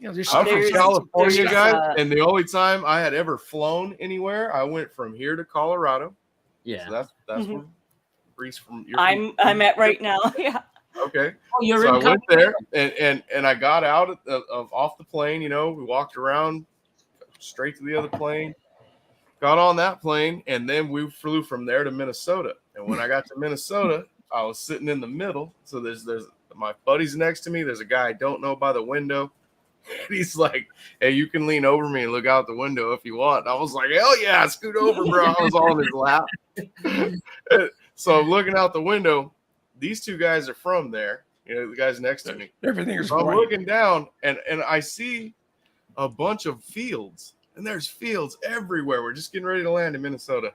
I'm from California, guys, and the only time I had ever flown anywhere, I went from here to Colorado. Yeah, so that's where Reese from. I'm at right now. Yeah. Okay. Oh, so I went there and I got out off the plane. We walked around straight to the other plane, got on that plane, and then we flew from there to Minnesota. And when I got to Minnesota, I was sitting in the middle. So there's my buddy's next to me. There's a guy I don't know by the window. And he's like, "Hey, you can lean over me and look out the window if you want." And I was like, "Hell yeah, scoot over, bro." I was all in his lap. So I'm looking out the window. These two guys are from there, the guys next to me. Everything is so I'm looking down, and I see a bunch of fields, and there's fields everywhere. We're just getting ready to land in Minnesota,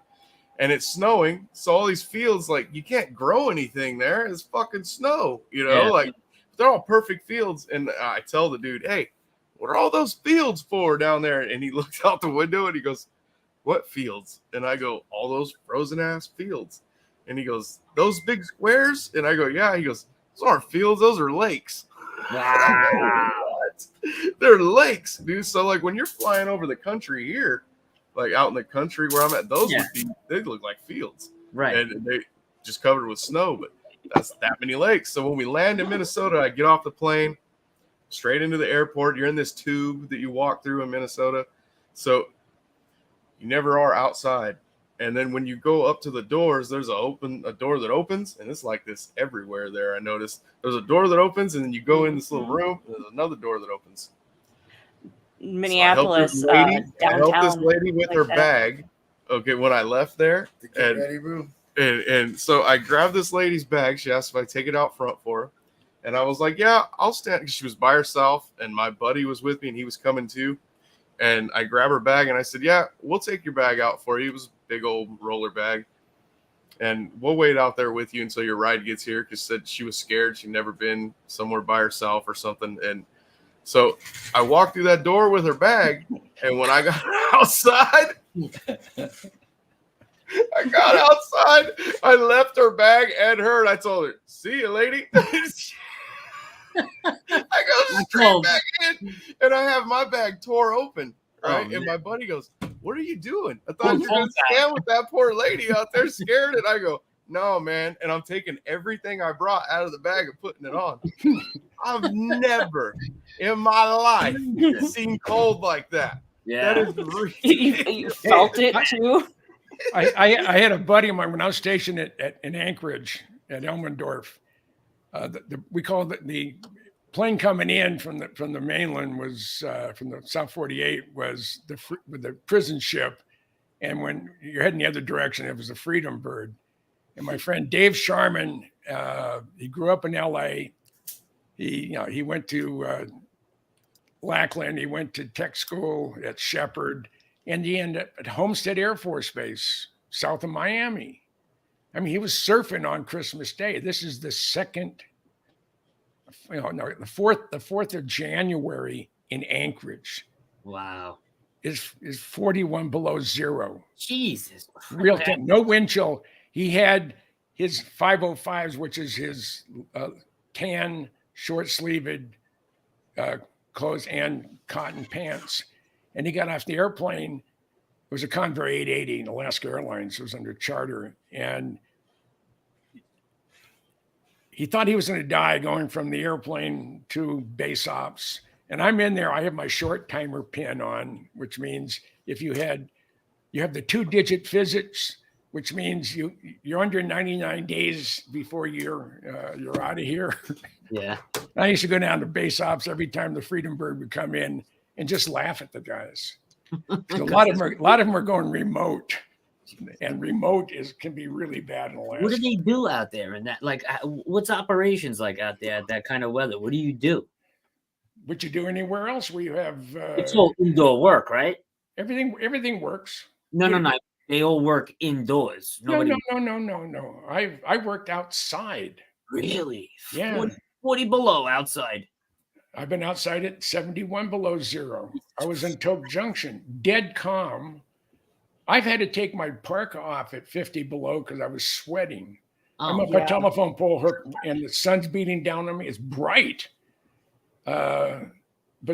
and it's snowing. So all these fields, like, you can't grow anything there. It's fucking snow, like they're all perfect fields. And I tell the dude, "Hey, what are all those fields for down there?" And he looks out the window and he goes, "What fields?" And I go, "All those frozen ass fields." And he goes, "Those big squares?" And I go, "Yeah." He goes, "Those aren't fields, those are lakes." Wow. What? They're lakes, dude. So like when you're flying over the country here, like out in the country where I'm at, they look like fields. Right. And they just covered with snow, but that's that many lakes. So when we land in Minnesota, I get off the plane, straight into the airport. You're in this tube that you walk through in Minnesota. So you never are outside. And then when you go up to the doors, there's a door that opens, and it's like this everywhere there. I noticed there's a door that opens, and then you go in this little room, and there's another door that opens. Minneapolis, So I helped this downtown. lady with like her that. bag. Okay, when I left there, The get ready room. and so I grabbed this lady's bag. She asked if I take it out front for her, and I was like, "Yeah, I'll stand." She was by herself, and my buddy was with me, and he was coming too. And I grabbed her bag, and I said, "Yeah, we'll take your bag out for you." It was a big old roller bag, and we'll wait out there with you until your ride gets here. Because said she was scared; she'd never been somewhere by herself or something, and so I walked through that door with her bag, and when I got outside, I left her bag and her, and I told her, "See you, lady." I go straight back in, and I have my bag tore open, right? And my buddy goes, "What are you doing? I thought you were going to stand with that poor lady out there scared." And I go, "No, man." And I'm taking everything I brought out of the bag and putting it on. I've never in my life seen cold like that. Yeah. That is ridiculous. You felt it too. I had a buddy of mine when I was stationed in Anchorage at Elmendorf. We called it the plane coming in from the mainland was from the South 48 was the prison ship, and when you're heading the other direction, it was the Freedom Bird. And my friend Dave Sharman, he grew up in L.A. He went to Lackland. He went to tech school at Shepherd, and he ended up at Homestead Air Force Base, south of Miami. I mean, he was surfing on Christmas Day. This is the the 4th of January in Anchorage. Wow. Is 41 below zero. Jesus. Real time, no wind chill. He had his 505s, which is his tan short-sleeved clothes and cotton pants. And he got off the airplane. It was a Convair 880 in Alaska Airlines. It was under charter. And he thought he was going to die going from the airplane to base ops. And I'm in there. I have my short timer pin on, which means if you have the 2-digit physics, which means you're under 99 days before you're out of here. Yeah. I used to go down to base ops every time the Freedom Bird would come in and just laugh at the guys. So a lot of them are going remote, and remote can be really bad in Alaska. What do they do out there in that? Like, what's operations like out there at that kind of weather? What do you do? What you do anywhere else where you have It's all indoor work, right? everything works. No. They all work indoors. Nobody... No. I worked outside. Really? Yeah. 40 below outside. I've been outside at 71 below zero. I was in Toke Junction, dead calm. I've had to take my parka off at 50 below because I was sweating. I'm up a telephone pole hook, and the sun's beating down on me. It's bright. But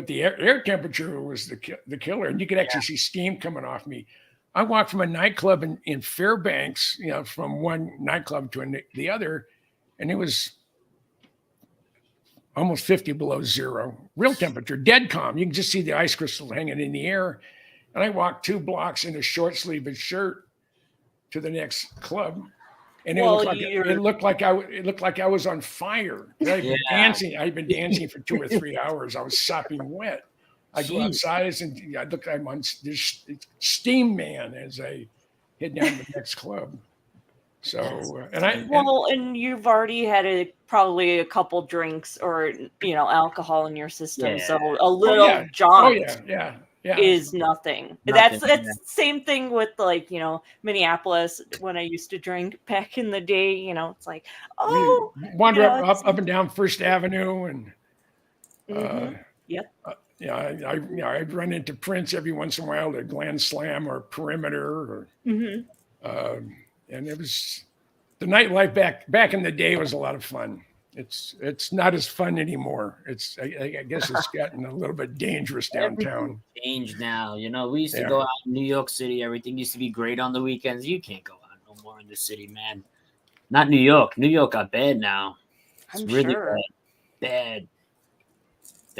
the air temperature was the killer, and you could actually see steam coming off me. I walked from a nightclub in Fairbanks, from one nightclub to the other, and it was almost 50 below zero, real temperature, dead calm. You can just see the ice crystals hanging in the air. And I walked 2 blocks in a short-sleeved shirt to the next club, and it looked like I was on fire. I'd been dancing for 2 or 3 hours. I was sopping wet. I go outside and I look. I'm on this Steam Man as I head down to the next club. So and you've already had probably a couple drinks or alcohol in your system, so a little jaunt is nothing. That's the same thing with Minneapolis when I used to drink back in the day. It's like wander up and down First Avenue and I'd run into Prince every once in a while at Glen Slam or Perimeter and it was the nightlife back in the day was a lot of fun. It's not as fun anymore. I guess it's gotten a little bit dangerous downtown. Changed now. We used to go out in New York City. Everything used to be great on the weekends. You can't go out no more in the city, man. Not New York. New York got bad now. It's really bad.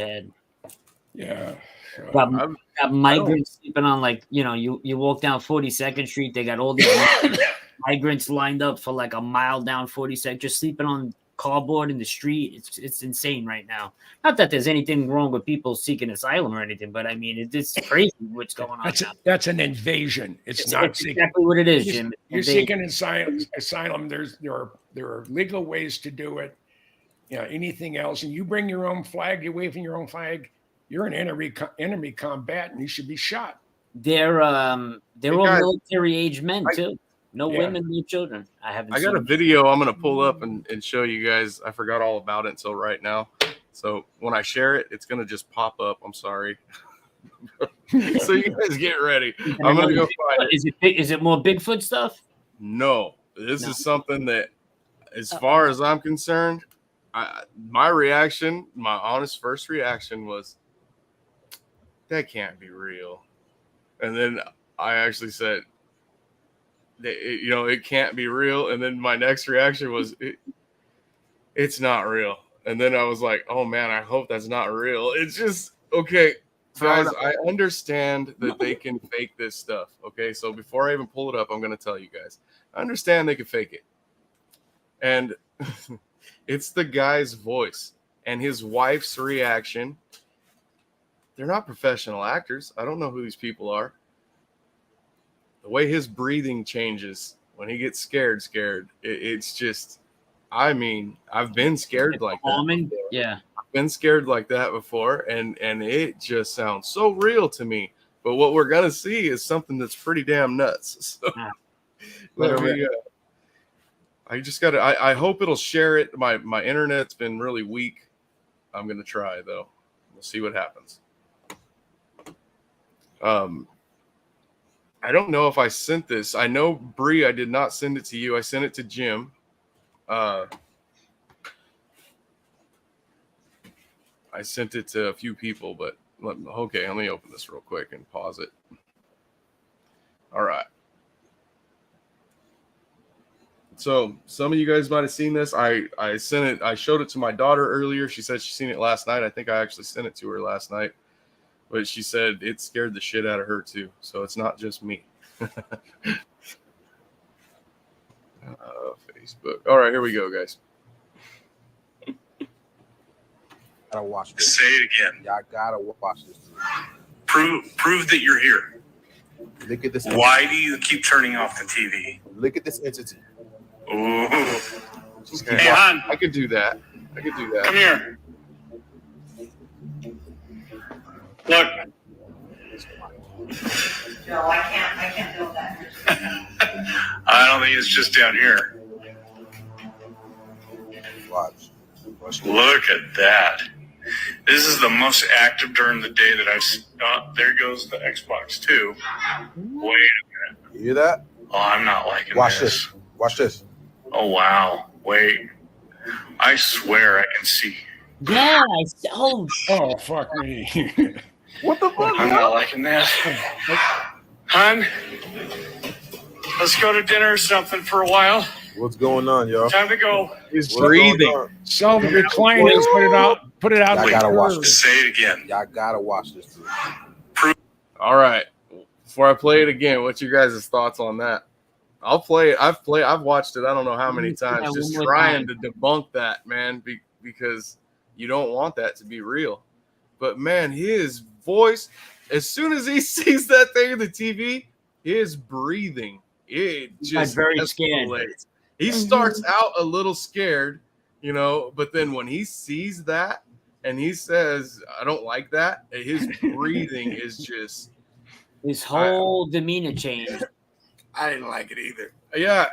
bad. Yeah. So, Got migrants sleeping on, like, you know, you walk down 42nd Street, they got all these migrants lined up for like a mile down 42nd, just sleeping on cardboard in the street. It's insane right now. Not that there's anything wrong with people seeking asylum or anything, but I mean, it's crazy what's going on now. that's an invasion. It's not it's exactly what it is, Jim. You're seeking asylum. There are legal ways to do it. You know, anything else, and you bring your own flag, you wave your own flag, you're an enemy combatant. You should be shot. They're all guys, military age men too. No women, no children. I got a video I'm gonna pull up and show you guys. I forgot all about it until right now. So when I share it, it's gonna just pop up. I'm sorry. So you guys get ready. I'm gonna go find it. Is it more Bigfoot stuff? No, this is something that, as far as I'm concerned, my honest first reaction was, that can't be real. And then I actually said, it can't be real. And then my next reaction was, it's not real. And then I was like, oh man, I hope that's not real. It's just, okay, guys, I understand that they can fake this stuff. Okay, so before I even pull it up, I'm going to tell you guys, I understand they can fake it. And it's the guy's voice and his wife's reaction. They're not professional actors. I don't know who these people are. The way his breathing changes when he gets scared, it's just, I mean, I've been scared like that before. Yeah. I've been scared like that before, and it just sounds so real to me. But what we're going to see is something that's pretty damn nuts. So, I just got to, I hope it'll share it. My internet's been really weak. I'm going to try, though. We'll see what happens. I don't know if I sent this. I know, Bree, I did not send it to you. I sent it to Jim. I sent it to a few people, but let me open this real quick and pause it. All right. So some of you guys might have seen this. I sent it. I showed it to my daughter earlier. She said she's seen it last night. I think I actually sent it to her last night. But she said it scared the shit out of her too. So it's not just me. Facebook. All right, here we go, guys. Gotta watch this. Say it again. Y'all gotta watch this. Prove that you're here. Look at this. Why do you keep turning off the TV? Look at this entity. Ooh. Okay. Hey, hon. I could do that. Come here. Look. No, I can't build that. I don't think it's just down here. Watch. Look at that. This is the most active during the day that I've seen. Oh, there goes the Xbox 2. Wait a minute. You hear that? Oh, I'm not liking Watch this. Watch this. Oh, wow. Wait. I swear I can see. Yeah. Oh, fuck me. What the fuck? I'm not liking that. Hon, let's go to dinner or something for a while. What's going on, y'all? Time to go. He's breathing. Sell the recliners. Put it out. Y'all gotta watch this. Say it again. Y'all gotta watch this. All right. Before I play it again, what's your guys' thoughts on that? I'll play it. I've watched it I don't know how many times, just trying to debunk that, man, because you don't want that to be real. But man, his voice, as soon as he sees that thing in the TV, his breathing, it just very escalates. scared. He starts out a little scared, but then when he sees that and he says, I don't like that, his breathing is just... His whole demeanor changed. I didn't like it either. Yeah.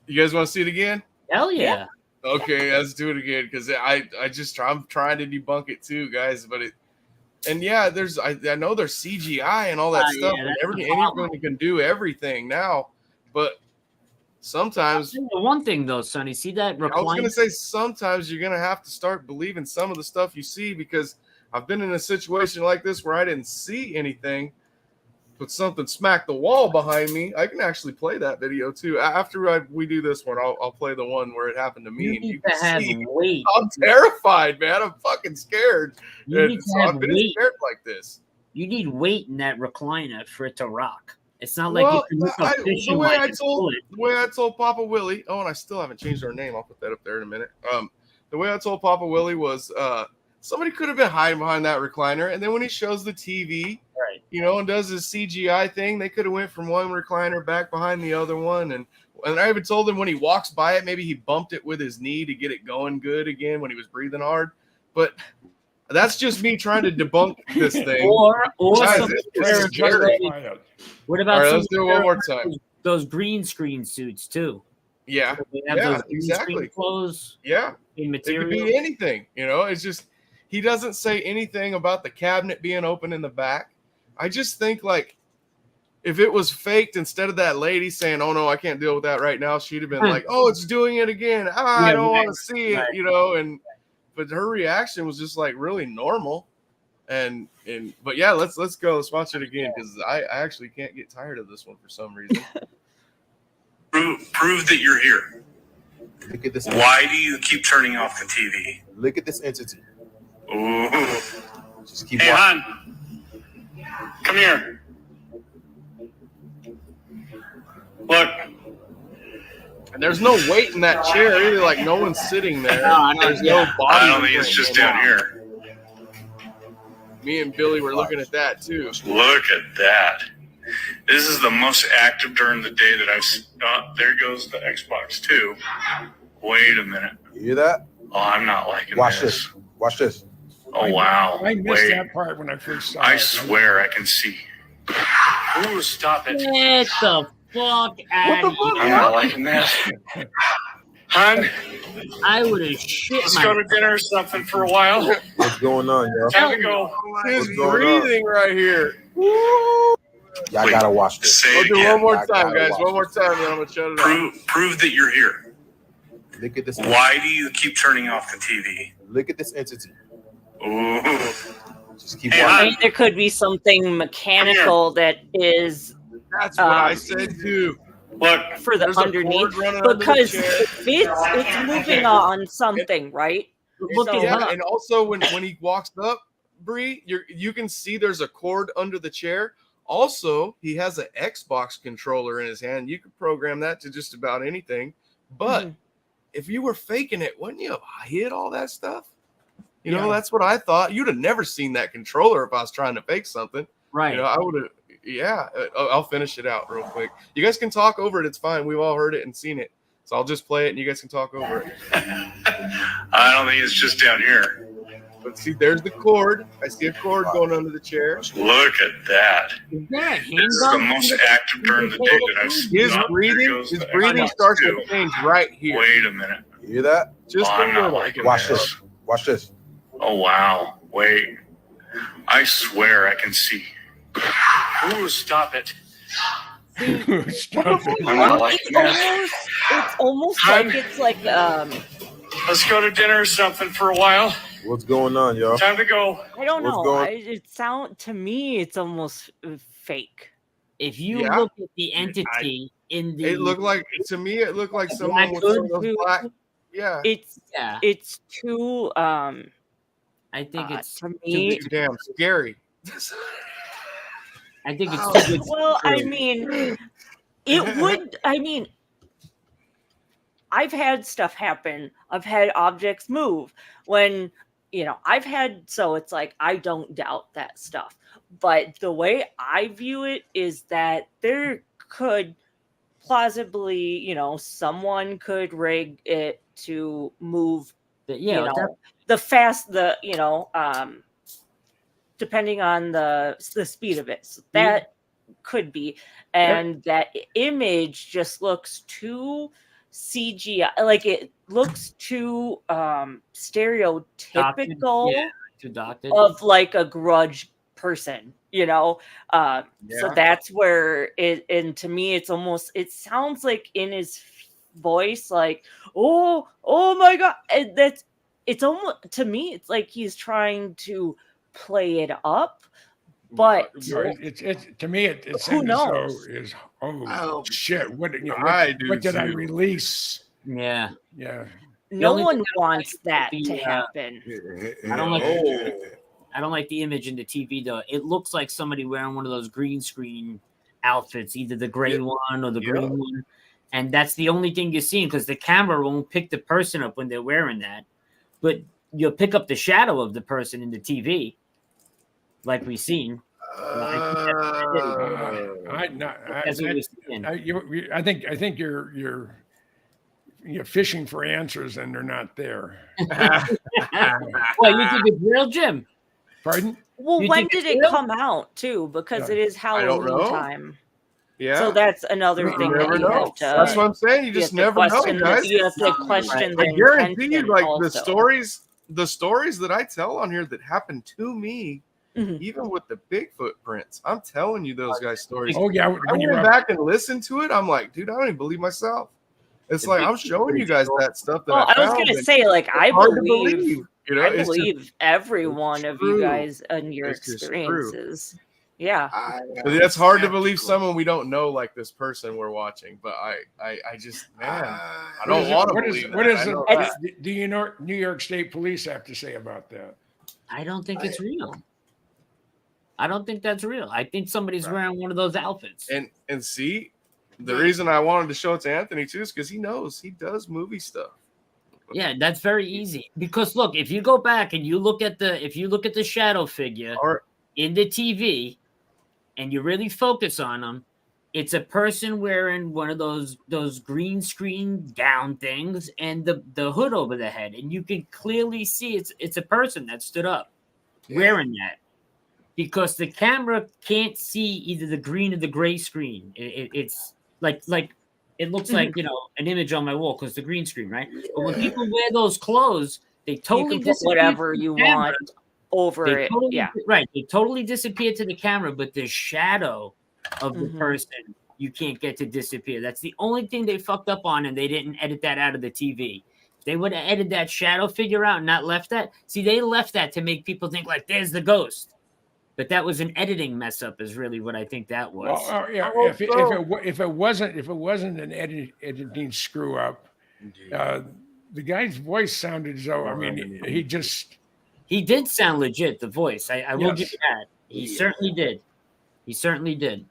You guys want to see it again? Hell yeah. Okay, let's do it again, because I'm trying to debunk it too, guys. But I know there's CGI and all that stuff, and everyone can do everything now. But sometimes, one thing though, Sonny, see that? I was gonna say sometimes you're gonna have to start believing some of the stuff you see, because I've been in a situation like this where I didn't see anything, but something smacked the wall behind me. I can actually play that video too. After we do this one, I'll play the one where it happened to me. You And need you to can have see weight. I'm terrified, man. I'm fucking scared. You need to have I've been weight. scared like this. You need weight in that recliner for it to rock. It's not like Well, you can hook up fishing line and pull it. the way I told Poppa Willy. Oh, and I still haven't changed her name. I'll put that up there in a minute. The way I told Poppa Willy was somebody could have been hiding behind that recliner, and then when he shows the TV, Right. you know, and does his CGI thing, they could have went from one recliner back behind the other one, and I even told him when he walks by it, maybe he bumped it with his knee to get it going good again when he was breathing hard. But that's just me trying to debunk this thing. Or Guys, some it's scary. What about All right, some let's do it one more time. Those green screen suits too? Yeah, They have yeah, those green exactly. screen clothes Yeah, in it could material. be anything. You know, it's just he doesn't say anything about the cabinet being open in the back. I just think like if it was faked, instead of that lady saying, "Oh no, I can't deal with that right now," she'd have been like, "Oh, it's doing it again. I don't want to see it," you know. And but her reaction was just like really normal. But yeah, let's go. Let's watch it again because I actually can't get tired of this one for some reason. Prove that you're here. Look at this. Why do you keep turning off the TV? Look at this entity. Ooh. Just keep Hey, watching. hon. Come here. Look. And there's no weight in that chair either. Like no one's sitting there. There's no body. I don't think it's just down here. Me and Billy were looking at that too. Look at that. This is the most active during the day that I've seen. There goes the Xbox 2. Wait a minute. You hear that? Oh, I'm not liking Watch this. this. Watch this. Oh, wow. I missed Wait. that part when I first saw I it. swear I can see. Ooh, stop it. Get the fuck out of here. I'm not liking this. Hon, I would have shit let's go to dinner or something for a while. What's going on, yo? Time to go. His What's going on? breathing right here. Y'all Wait. gotta watch this. Say We'll it do one again. more I time, gotta guys. watch One more time, then I'm gonna shut it off. Prove that you're here. Look at this. Why do you keep turning off the TV? Look at this entity. Ooh. Just keep Hey, I watching. mean, there could be something mechanical that is That's what I said too. Look, for the There's a underneath cord running under the because chair. it's moving on something, right? Look at Yeah, her. and also when he walks up, Bree, you can see there's a cord under the chair. Also, he has an Xbox controller in his hand. You could program that to just about anything. But if you were faking it, wouldn't you have hid all that stuff? You know, that's what I thought. You'd have never seen that controller if I was trying to fake something. Right. You know, I would have. Yeah, I'll finish it out real quick. You guys can talk over it. It's fine. We've all heard it and seen it. So I'll just play it and you guys can talk over it. I don't think it's just down here. But see, there's the cord. I see a cord going under the chair. Look at that. Is that a This is the handgun? most active during the day that I've seen. His There breathing, goes his the breathing Xbox starts 2. to change right here. Wait a minute. You hear that? Just Oh, a I'm not little. liking Watch this. this. Watch this. Oh, wow. Wait. I swear I can see. Ooh, stop it. Stop it. I'm not liking this. It's almost Hun. like it's like Let's go to dinner or something for a while. What's going on, yo? Time to go. I don't What's know. going- It sound to me it's almost fake. If you Yeah. look at the entity in the, It looked like, to me, it looked like someone with Black some of those hood. black. Yeah. yeah, It's too I think it's to Too me. damn scary. I think it's too good. Well, I mean, it would. I mean, I've had stuff happen. I've had objects move when, I've had, so it's like, I don't doubt that stuff. But the way I view it is that there could plausibly, someone could rig it to move, Yeah, depending on the speed of it. So that could be. And that image just looks too CGI, like it looks too stereotypical too doctored. of like a grudge person, So that's where it, and to me it's almost, it sounds like in his voice like, oh my god, and it's almost, to me it's like he's trying to play it up, But it's to me it who seems as though knows? is Oh, shit. What I do what did I too. release? Yeah. Yeah. No only one thing I don't wants like that is to the, happen. I don't like Oh, I don't like the image in the TV though. It looks like somebody wearing one of those green screen outfits, either the gray Yeah. one or the Yeah. green one. And that's the only thing you're seeing because the camera won't pick the person up when they're wearing that. But you'll pick up the shadow of the person in the TV, like we've seen. That's what we're seeing. I think you're fishing for answers and they're not there. Well, you think it's real, Jim? Pardon? Well, You when think did it's it real? come out too? Because Yeah. it is I don't Halloween know. time. yeah. So that's another You thing never that you know. have to. That's what I'm saying. You You just have to never know, question. guys. You have to question I the guarantee you, intention like also. the stories that I tell on here that happen to me, Mhm. even with the Bigfoot prints, I'm telling you those guys' stories. Oh yeah, I went back and listened to it. I'm like, dude, I don't even believe myself. It's The like I'm Bigfoot showing you guys that stuff that Well, I I was found. gonna and say, like, it's I hard to believe, You know, I it's just believe every one of you true. guys and your It's just true. experiences. Yeah. But it's hard to believe someone we don't know, like this person we're watching. But I just, man, I don't want to believe what that. is I know it? that. Do you know New York State Police have to say about that? I don't think it's real. I don't think that's real. I think somebody's wearing one of those outfits. And see, the reason I wanted to show it to Anthony too is because he knows he does movie stuff. Yeah, that's very easy. Because look, if you go back and you look at the shadow figure in the TV, and you really focus on them, it's a person wearing one of those green screen gown things and the hood over the head, and you can clearly see it's a person that stood up wearing that. Because the camera can't see either the green or the gray screen. It's like it looks like an image on my wall because the green screen, right? But when people wear those clothes, they totally you can put whatever you want over it. Right. They totally disappear to the camera, but the shadow of the person you can't get to disappear. That's the only thing they fucked up on, and they didn't edit that out of the TV. If they would have edited that shadow figure out and not left that. See, they left that to make people think like there's the ghost. But that was an editing mess up, is really what I think that was. Well, yeah. If it wasn't an editing screw up, the guy's voice sounded as though he did sound legit. The voice, I will give you that. He certainly did. He certainly did.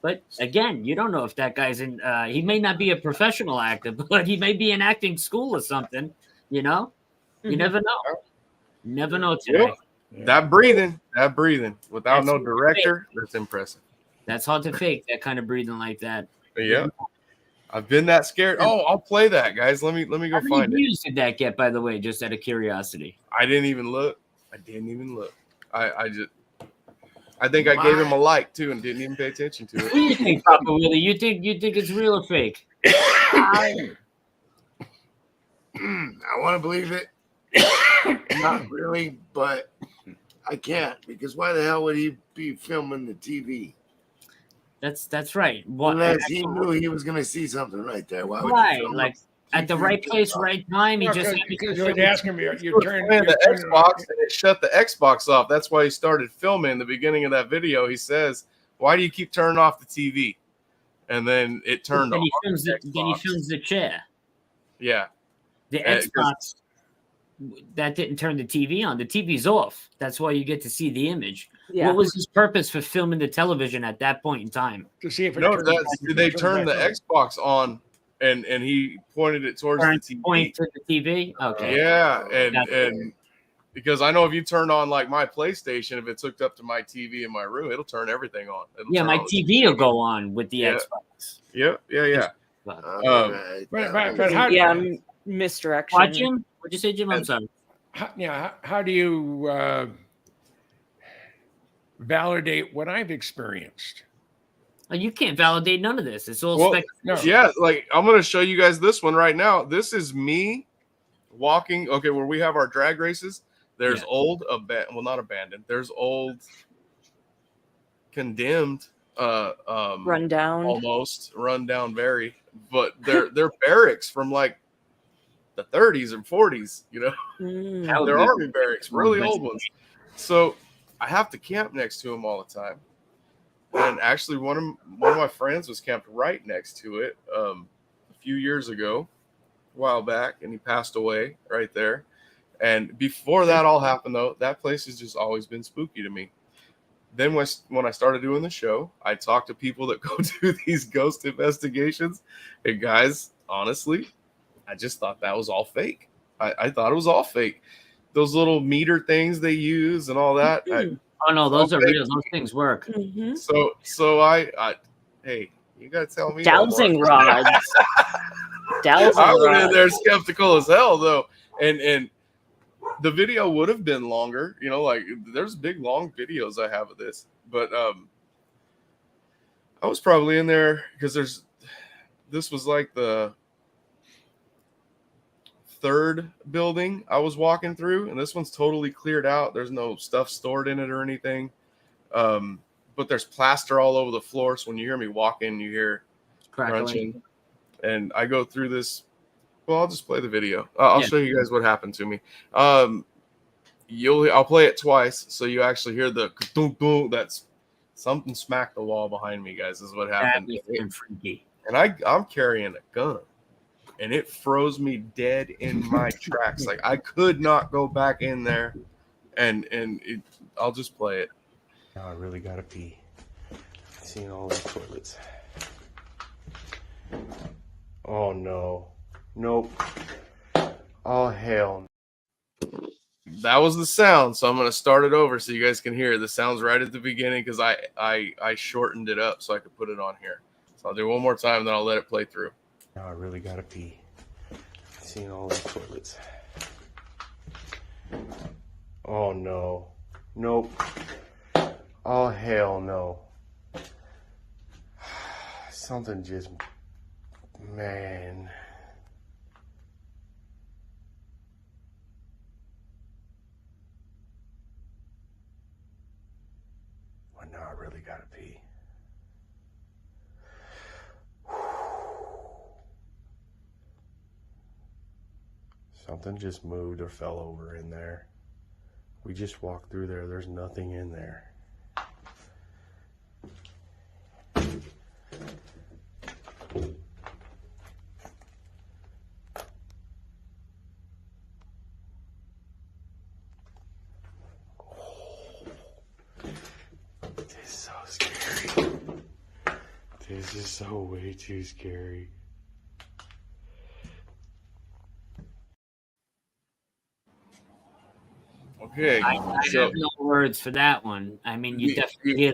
But again, you don't know if that guy's in. He may not be a professional actor, but he may be in acting school or something. You know, you never know. You never know today. Yep. That breathing without no director, that's impressive. That's hard to fake, that kind of breathing like that. Yeah. I've been that scared. Oh, I'll play that, guys. Let me go find it. How many views did that get, by the way, just out of curiosity? I didn't even look. I think I gave him a like too and didn't even pay attention to it. What do you think, Poppa Willy? You think it's real or fake? I want to believe it. Not really, but I can't, because why the hell would he be filming the TV? That's right. Unless he knew he was going to see something right there. Why would right, he film like at the right place, right time. He just because you're asking me. You're playing the Xbox and it shut the Xbox off. That's why he started filming. In the beginning of that video, he says, "Why do you keep turning off the TV?" And then it turned then off. Then he films the chair. Yeah, the Xbox. That didn't turn the TV on. The TV's off. That's why you get to see the image. Yeah. What was his purpose for filming the television at that point in time? To see if it did they turn the Xbox on and he pointed it towards the TV? Point to the TV? Okay. Yeah, and because I know if you turn on like my PlayStation, if it's hooked up to my TV in my room, it'll turn everything on. My TV will go on with the Xbox. Yep. Yeah. But how? Misdirection. What, Jim? What'd you say, Jim? I'm sorry. How do you validate what I've experienced? You can't validate none of this. It's all speculation. Yeah, like I'm going to show you guys this one right now. This is me walking. Okay, where we have our drag races. There's old, not abandoned. There's old, condemned, rundown, almost rundown, very. But they're barracks from like the 30s and 40s. You know, they're army barracks, really old ones. So I have to camp next to him all the time. And actually, one of my friends was camped right next to it a few years ago, a while back, and he passed away right there. And before that all happened, though, that place has just always been spooky to me. Then when I started doing the show, I talked to people that go do these ghost investigations. And guys, honestly, I just thought that was all fake. I thought it was all fake. Those little meter things they use and all that. Oh no, those are real. Those things work. Mhm. So I hey, you gotta tell me. Dowsing rods. Dowsing I went in rods. there skeptical as hell though, and the video would have been longer. You know, like there's big long videos I have of this, but I was probably in there because this was like the third building I was walking through, and this one's totally cleared out. There's no stuff stored in it or anything, but there's plaster all over the floor. So when you hear me walking, you hear crunching. And I go through this. Well, I'll just play the video. I'll show you guys what happened to me. I'll play it twice, so you actually hear the boom boom. That's something smacked the wall behind me, guys. Is what happened. Freaky. And I'm carrying a gun, and it froze me dead in my tracks. Like I could not go back in there, and I'll just play it. Now I really gotta pee. I've seen all the toilets. Oh no. Nope. Oh hell. That was the sound, so I'm gonna start it over so you guys can hear. The sound's right at the beginning because I shortened it up so I could put it on here. So I'll do one more time, then I'll let it play through. Now I really gotta pee. I've seen all the toilets. Oh no. Nope. Oh hell no. Something just, man. Well, now I really gotta pee. Something just moved or fell over in there. We just walked through there. There's nothing in there. This is so scary. This is so way too scary. Okay, I have no words for that one. I mean, you definitely hear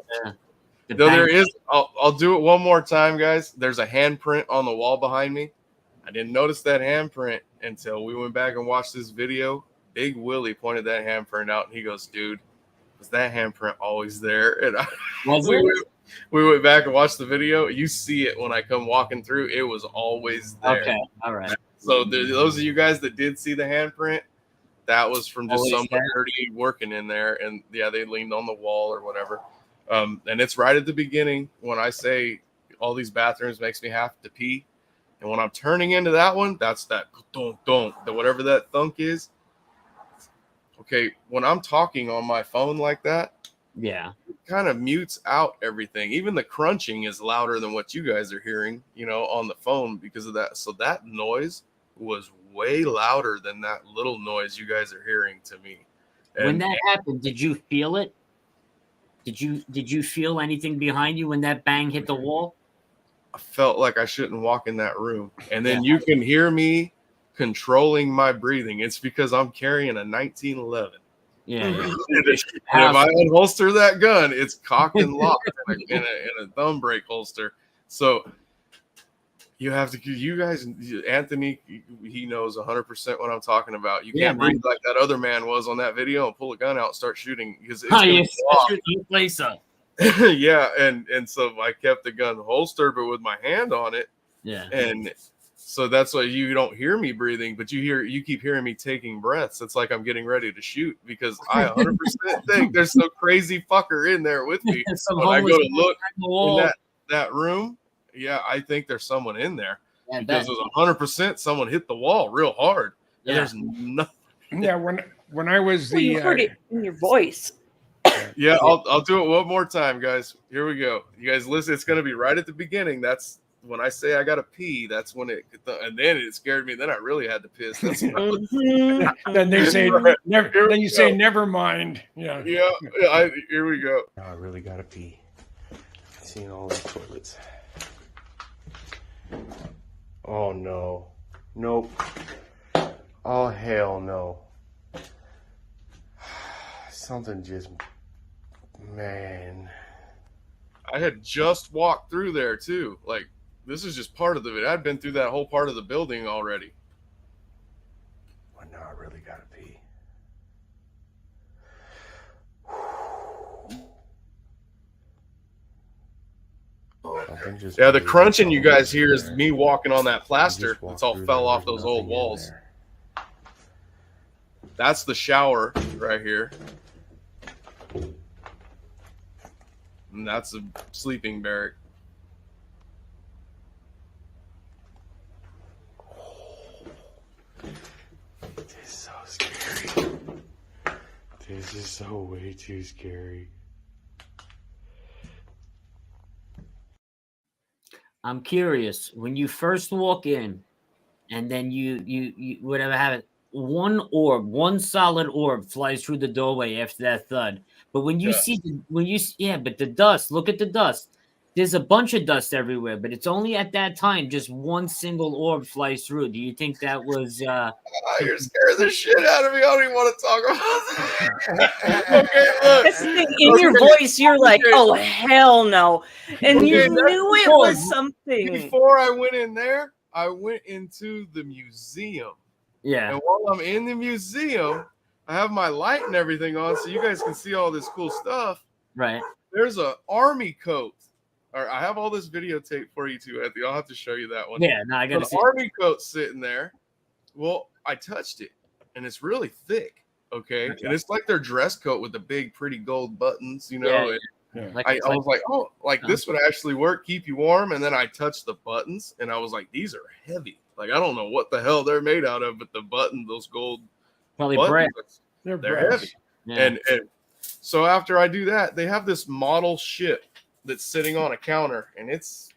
the no, there bang. is. I'll do it one more time, guys. There's a handprint on the wall behind me. I didn't notice that handprint until we went back and watched this video. Big Willie pointed that handprint out, and he goes, "Dude, was that handprint always there?" And we went back and watched the video. You see it when I come walking through. It was always there. Okay, all right. So those of you guys that did see the handprint, that was from just Always someone there. dirty working in there, and yeah, they leaned on the wall or whatever. And it's right at the beginning when I say all these bathrooms makes me have to pee, and when I'm turning into that one, that's that don't the whatever that thunk is. Okay, when I'm talking on my phone like that, Yeah. it kind of mutes out everything. Even the crunching is louder than what you guys are hearing, on the phone because of that. So that noise was way louder than that little noise you guys are hearing to me. When And that happened, did you feel it? Did you feel anything behind you when that bang hit the wall? I felt like I shouldn't walk in that room. And then you can hear me controlling my breathing. It's because I'm carrying a 1911. Yeah. And if I unholster that gun, it's cocked and locked in a thumb brake holster. So you have to, you guys, Anthony, he knows 100% what I'm talking about. You can't breathe like that other man was on that video and pull a gun out and start shooting because it's shoot your place up. yeah, and so I kept the gun holstered, but with my hand on it. Yeah. And so that's why you don't hear me breathing, but you keep hearing me taking breaths. It's like I'm getting ready to shoot because I 100% think there's some crazy fucker in there with me. When I go to look in that room, yeah, I think there's someone in there because it was 100% someone hit the wall real hard. And there's nothing. Yeah, when I was You heard it in your voice. Yeah, I'll do it one more time, guys. Here we go. You guys listen. It's gonna be right at the beginning. That's when I say I gotta pee. That's when and then it scared me. Then I really had to piss. That's when I was, Then they say Right. never. Here Then we you say go. never mind. Yeah. Here we go. Now I really gotta pee. Seeing all these toilets. Oh no. Nope. Oh hell no. Something just, man. I had just walked through there too. Like, this is just part of the video. I'd been through that whole part of the building already. Well, now I really gotta pee. Something just Yeah, the moved crunching you all guys in hear is there. me walking on that We plaster. just walked It's all through fell there, off there's those old nothing in walls. there. That's the shower right here. And that's a sleeping barrack. This is so scary. This is so way too scary. I'm curious, when you first walk in and then you whatever have it, one solid orb flies through the doorway after that thud. But when you see but the dust, look at the dust. There's a bunch of dust everywhere, but it's only at that time just one single orb flies through. Do you think that was You're scaring the shit out of me. I don't even want to talk about that. Okay, look. That's the thing. In your voice, you're like, "Oh hell no," and you knew it was something. Before I went in there, I went into the museum. Yeah. And while I'm in the museum, I have my light and everything on so you guys can see all this cool stuff. Right. There's a army coat. I have all this videotape for you too, Anthony. I'll have to show you that one. Yeah, no, I gotta see an army coat sitting there. Well, I touched it, and it's really thick. Okay, and it's like their dress coat with the big, pretty gold buttons. You know, Yeah. and Like, I was like, oh, this would actually work, keep you warm. And then I touched the buttons, and I was like, these are heavy. Like, I don't know what the hell they're made out of, but the buttons, those gold probably buttons, brass. they're heavy. Yeah. And so after I do that, they have this model ship that's sitting on a counter, and it's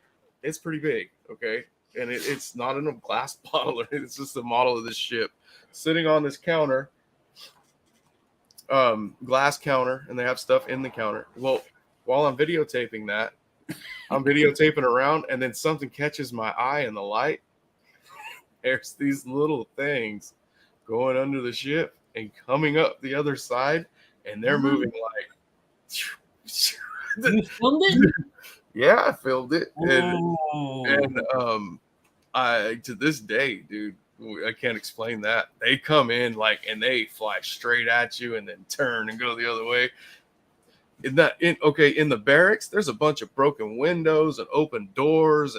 pretty big, okay? And it's not in a glass bottle, it's just a model of this ship sitting on this counter, glass counter, and they have stuff in the counter. Well, while I'm videotaping that, I'm videotaping around, and then something catches my eye in the light. There's these little things going under the ship and coming up the other side, and they're moving like you filmed it? Yeah, I filmed it. Oh. And I to this day, dude, I can't explain that. They come in and they fly straight at you and then turn and go the other way. In the barracks, there's a bunch of broken windows and open doors.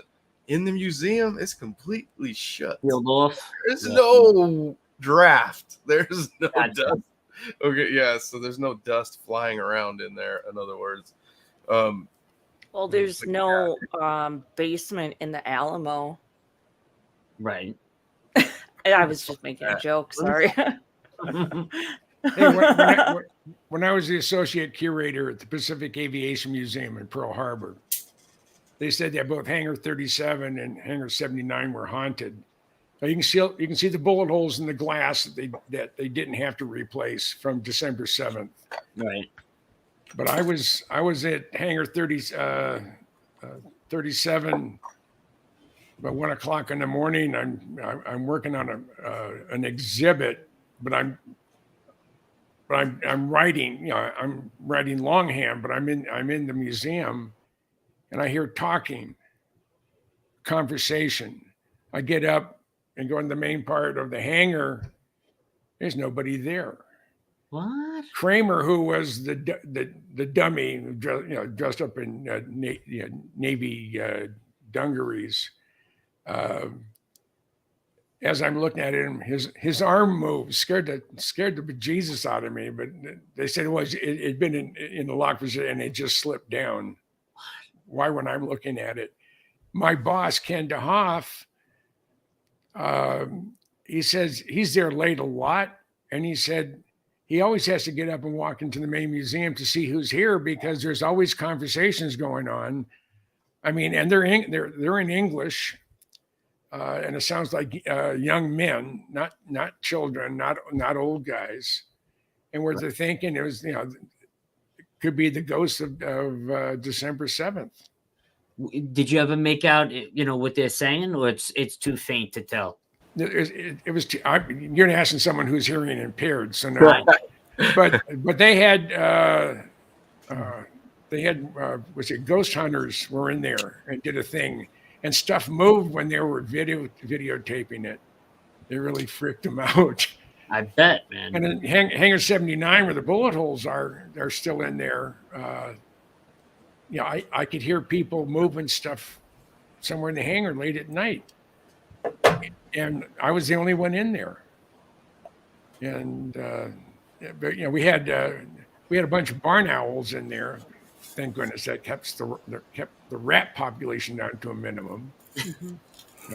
In the museum, it's completely shut. Sealed off. There's no draft. There's no Gotcha. dust. Okay, yeah, so there's no dust flying around in there, in other words. Well, there's no basement in the Alamo. Right. I was just making a joke. Sorry. Hey, when I was the associate curator at the Pacific Aviation Museum in Pearl Harbor, they said that both Hangar 37 and Hangar 79 were haunted. Now you can see the bullet holes in the glass that they didn't have to replace from December 7th. Right. But I was at Hangar 37 about 1 o'clock in the morning. I'm working on an exhibit, but I'm writing. I'm writing longhand, but I'm in the museum, and I hear talking, conversation. I get up and go in the main part of the hangar. There's nobody there. What? Kramer, who was the dummy, dressed up in Navy dungarees. As I'm looking at him, his arm moved, scared the bejesus out of me. But they said it had been in the lock position and it just slipped down. Why, when I'm looking at it, my boss Ken DeHoff, he says he's there late a lot, and he said he always has to get up and walk into the main museum to see who's here because there's always conversations going on. I mean, and they're in English, and it sounds like young men, not children, not old guys. And what they're thinking is, could be the ghost of December 7th. Did you ever make out, what they're saying, or it's too faint to tell? It was. You're asking someone who's hearing impaired, so no. Right. But they had was it ghost hunters were in there and did a thing, and stuff moved when they were videotaping it. They really freaked them out. I bet, man. And then Hangar 79, where the bullet holes are, they're still in there. I could hear people moving stuff somewhere in the hangar late at night, and I was the only one in there. And but we had a bunch of barn owls in there. Thank goodness that kept the rat population down to a minimum.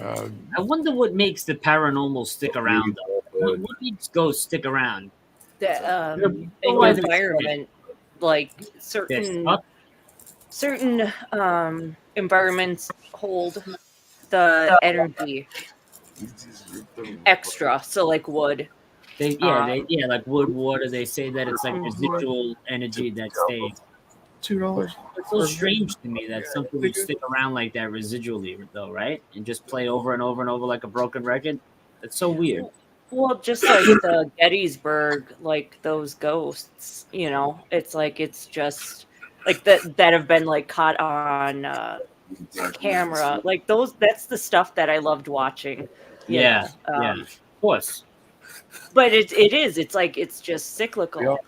I wonder what makes the paranormal stick around, though. What makes ghosts stick around? The environment, like certain environments hold the energy extra. So like wood. Like wood, water. They say that it's like residual energy that stays. $2. It's so strange to me that something would stick around like that residually, though, right? And just play over and over and over like a broken record. It's so weird. Well, just like the Gettysburg, like those ghosts, it's just like that have been like caught on camera. Like those, that's the stuff that I loved watching. Yeah, of course. But it's like it's just cyclical.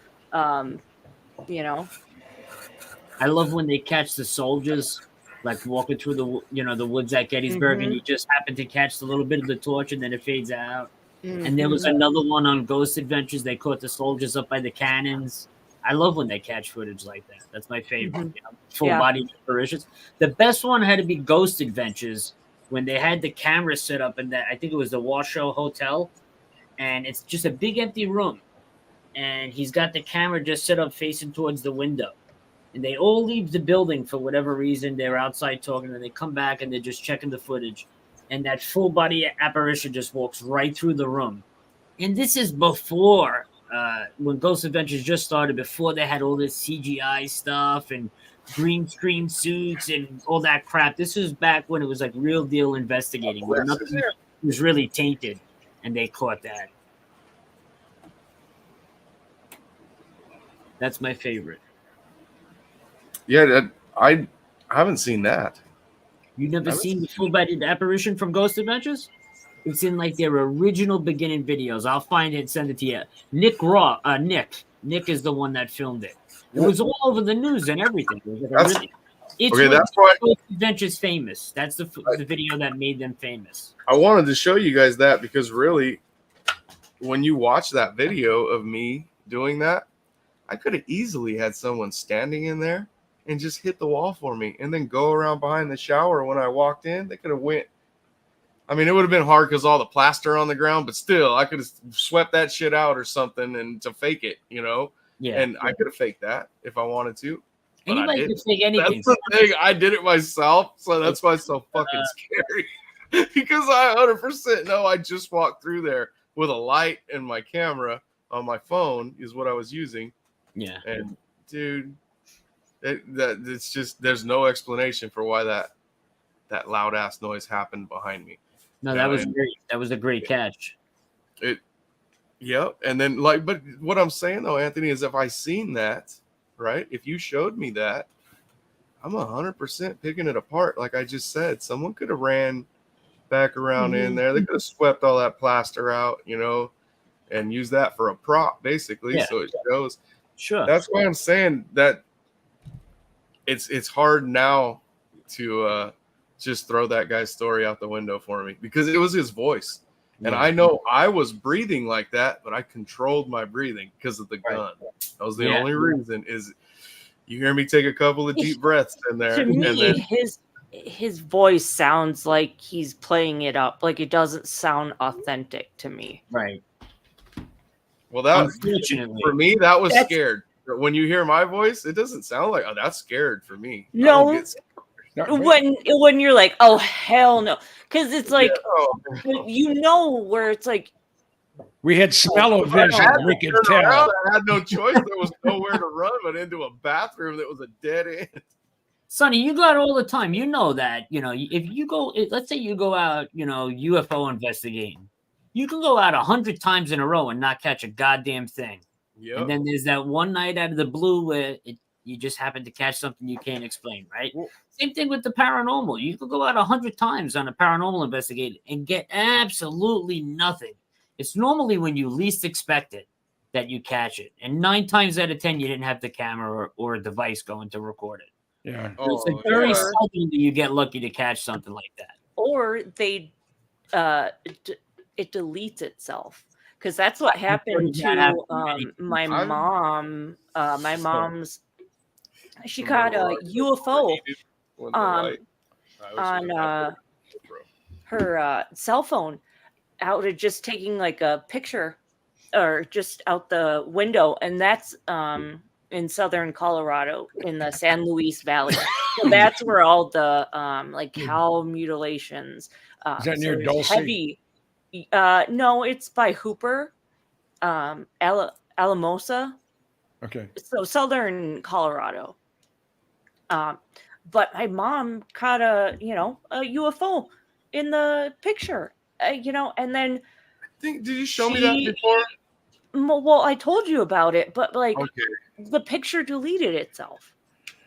I love when they catch the soldiers, like walking through the woods at Gettysburg, and you just happen to catch the little bit of the torch, and then it fades out. And there was another one on Ghost Adventures. They caught the soldiers up by the cannons. I love when they catch footage like that. That's my favorite. Full body apparitions. The best one had to be Ghost Adventures when they had the camera set up in that. I think it was the Washoe Hotel, and it's just a big empty room, and he's got the camera just set up facing towards the window. And they all leave the building for whatever reason. They're outside talking, and they come back and they're just checking the footage. And that full body apparition just walks right through the room. And this is before, when Ghost Adventures just started, before they had all this CGI stuff and green screen suits and all that crap. This was back when it was like real deal investigating, where nothing was really tainted, and they caught that. That's my favorite. Yeah, I haven't seen that. You've never seen the full-bodied apparition from Ghost Adventures? It's in like their original beginning videos. I'll find it and send it to you. Nick is the one that filmed it. It was all over the news and everything. That's why Ghost Adventures famous. That's the video that made them famous. I wanted to show you guys that because really, when you watch that video of me doing that, I could have easily had someone standing in there and just hit the wall for me and then go around behind the shower. When I walked in, they could have went. I mean, it would have been hard because all the plaster on the ground, but still, I could have swept that shit out or something and to fake it, Yeah. And I could have faked that if I wanted to. But anybody could fake anything. That's the thing. I did it myself, so that's why it's so fucking scary. Because I 100% know I just walked through there with a light and my camera on my phone is what I was using. Yeah. And dude, it's just there's no explanation for why that loud ass noise happened behind me. No, that was great. That was a great catch. And then but what I'm saying though, Anthony, is if I seen that, right? If you showed me that, I'm 100% picking it apart. Like I just said, someone could have ran back around in there. They could have swept all that plaster out, and used that for a prop, basically. Yeah. So it shows. Sure. That's why I'm saying that it's hard now to just throw that guy's story out the window for me because it was his voice. And I know I was breathing like that, but I controlled my breathing because of the gun. That was the only reason. Is you hear me take a couple of deep breaths in there. To me, his voice sounds like he's playing it up. Like it doesn't sound authentic to me. Right. Well, that Unfortunately. for me, that was That's- scared. But when you hear my voice, it doesn't sound like, oh, that's scared for me. I No. don't get scared. No, wait. When you're like, oh hell no, because it's like Yeah. you know where it's like We had smell-o-vision. I had We to could turn tell. around. I had no choice. There was nowhere to run but into a bathroom that was a dead end. Sonny, you got all the time. You know that. You know, if you go, let's say you go out, you know, UFO investigating, you can go out 100 times in a row and not catch a goddamn thing. Yep. And then there's that one night out of the blue where you just happen to catch something you can't explain, right? Well, Same thing with the paranormal. You could go out 100 times on a paranormal investigation and get absolutely nothing. It's normally when you least expect it that you catch it. And 9 times out of 10, you didn't have the camera or a device going to record it. Yeah. It's like very seldom that you get lucky to catch something like that. or they it deletes itself, because that's what happened to my mom. My mom's she caught a UFO on her cell phone out of just taking like a picture or just out the window, and that's in southern Colorado in the San Luis Valley. So that's where all the like cow mutilations. Is that near there's Dulce? Heavy. No, it's by Hooper, Alamosa. Okay. So southern Colorado. But my mom caught a UFO in the picture, and then Did you show me that before? well, I told you about it, but like Okay. the picture deleted itself.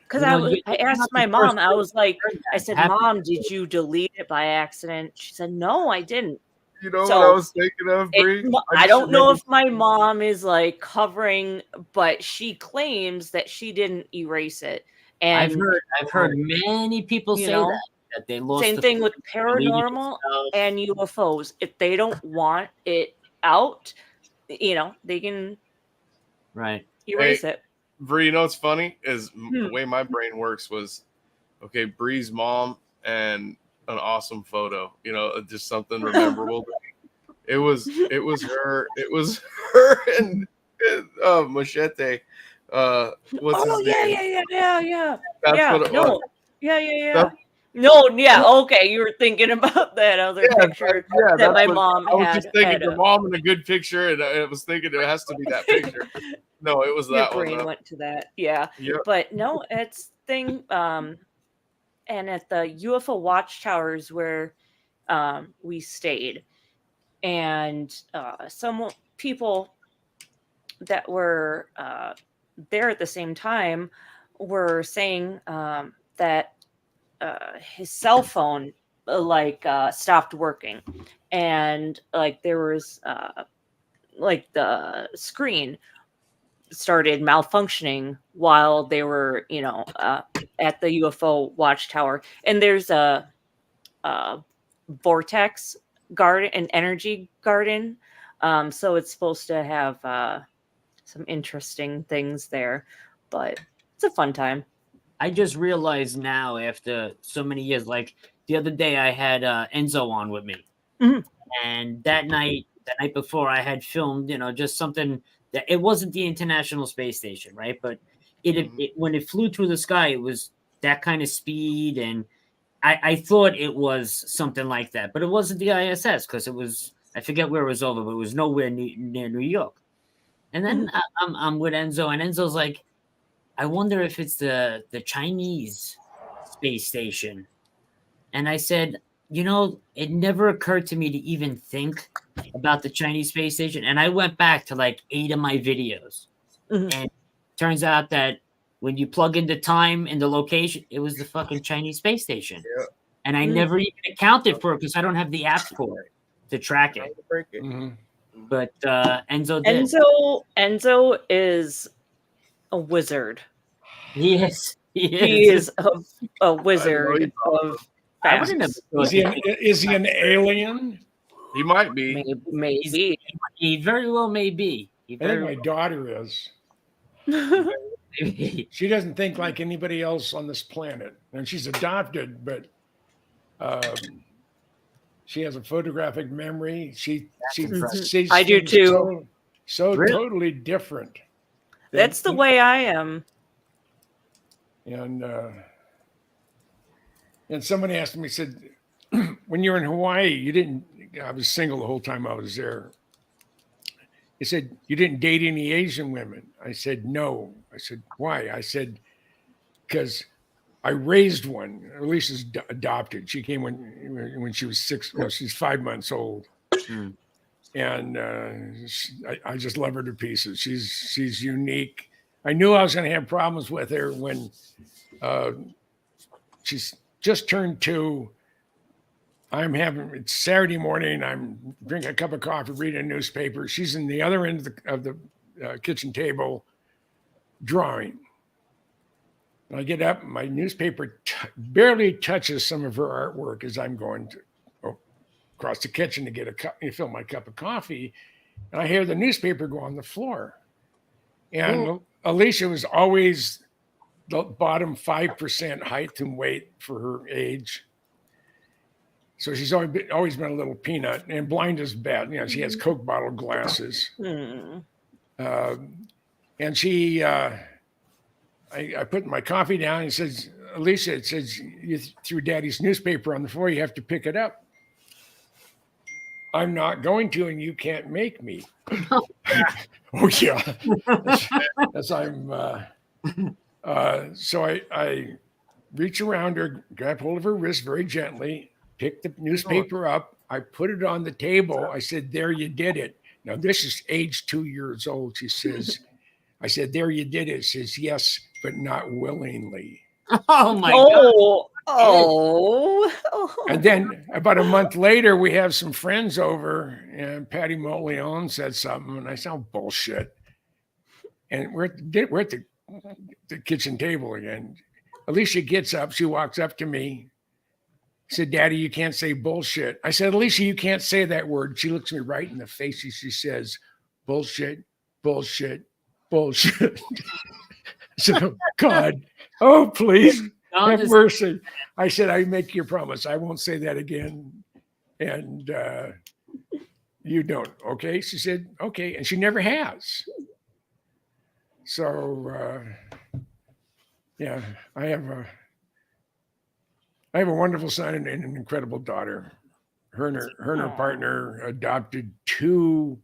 Because You know, I asked my mom, I was like, I said, Mom, did you delete it by accident? She said, no, I didn't. You know So, what I was thinking of, Bree? I don't know if my mom is like covering, but she claims that she didn't erase it. And I've heard many people say that they lost. Same thing with paranormal and UFOs. If they don't want it out, they can erase it. Bree, you know what's funny is the way my brain works was, okay, Bree's mom and an awesome photo, just something memorable. It was her and Machete. What's his name? Yeah. That's what it was. Yeah. No, yeah, okay. You were thinking about that other picture that my mom had. I was just thinking your mom in a good picture, and I was thinking it has to be that picture. No, it was that one. Your brain went to that, yeah. Yep. But no, it's thing. And at the UFO watchtowers where we stayed, and some people that were there at the same time were saying that his cell phone stopped working, and like there was like the screen started malfunctioning while they were at the UFO watchtower. And there's a vortex garden, an energy garden, so it's supposed to have some interesting things there, but it's a fun time. I just realized now, after so many years, like the other day I had Enzo on with me. Mhm. And the night before, I had filmed, just something that it wasn't the International Space Station, right? But it when it flew through the sky, it was that kind of speed, and I thought it was something like that, but it wasn't the ISS, because it was, I forget where it was over, but it was nowhere near New York. And then I'm with Enzo, and Enzo's like, I wonder if it's the Chinese space station. And I said, it never occurred to me to even think about the Chinese space station. And I went back to like 8 of my videos. And it turns out that when you plug in the time and the location, it was the fucking Chinese space station. Yeah. And I never even accounted for it because I don't have the app for it to track it. But Enzo did. Enzo is a wizard. He is a wizard of facts. Is he an alien? He might be. Maybe. He very well may be. I think my daughter is. She doesn't think like anybody else on this planet, and she's adopted, but she has a photographic memory. She I do too. So Really? totally different. That's the way I am. And somebody asked me, said, when you were in Hawaii, you didn't, I was single the whole time I was there. He said, you didn't date any Asian women. I said, no. I said, why? I said, because I raised one. Alicia's adopted. She came when she was 6. No, she's 5 months old. Hmm. And I just love her to pieces. She's unique. I knew I was going to have problems with her when she's just turned 2. It's Saturday morning. I'm drinking a cup of coffee, reading a newspaper. She's in the other end of the kitchen table drawing. I get up, my newspaper barely touches some of her artwork as I'm going to across the kitchen to get fill my cup of coffee. And I hear the newspaper go on the floor. And Alicia was always the bottom 5% height and weight for her age. So she's always been a little peanut and blind as bat. You know, she has Coke bottle glasses. And she, I put my coffee down and it says, Alicia, it says, you threw Daddy's newspaper on the floor. You have to pick it up. I'm not going to, and you can't make me. Oh, yeah. So I reach around her, grab hold of her wrist very gently, pick the newspaper up. I put it on the table. I said, there, you did it. Now, this is age 2 years old. She says, I said, there, you did it. She says, yes, but not willingly. Oh, my God. Oh. And then about a month later, we have some friends over, and Patty Moleon said something, and I said, oh, bullshit. And we're at the kitchen table again. Alicia gets up. She walks up to me. Said, Daddy, you can't say bullshit. I said, Alicia, you can't say that word. She looks me right in the face. She says, bullshit, bullshit, bullshit. I said, oh, God. Oh, please have mercy. I said, I make you a promise. I won't say that again. And you don't. Okay. She said, okay. And she never has. So, yeah, I have a wonderful son and an incredible daughter. Her and her partner adopted 2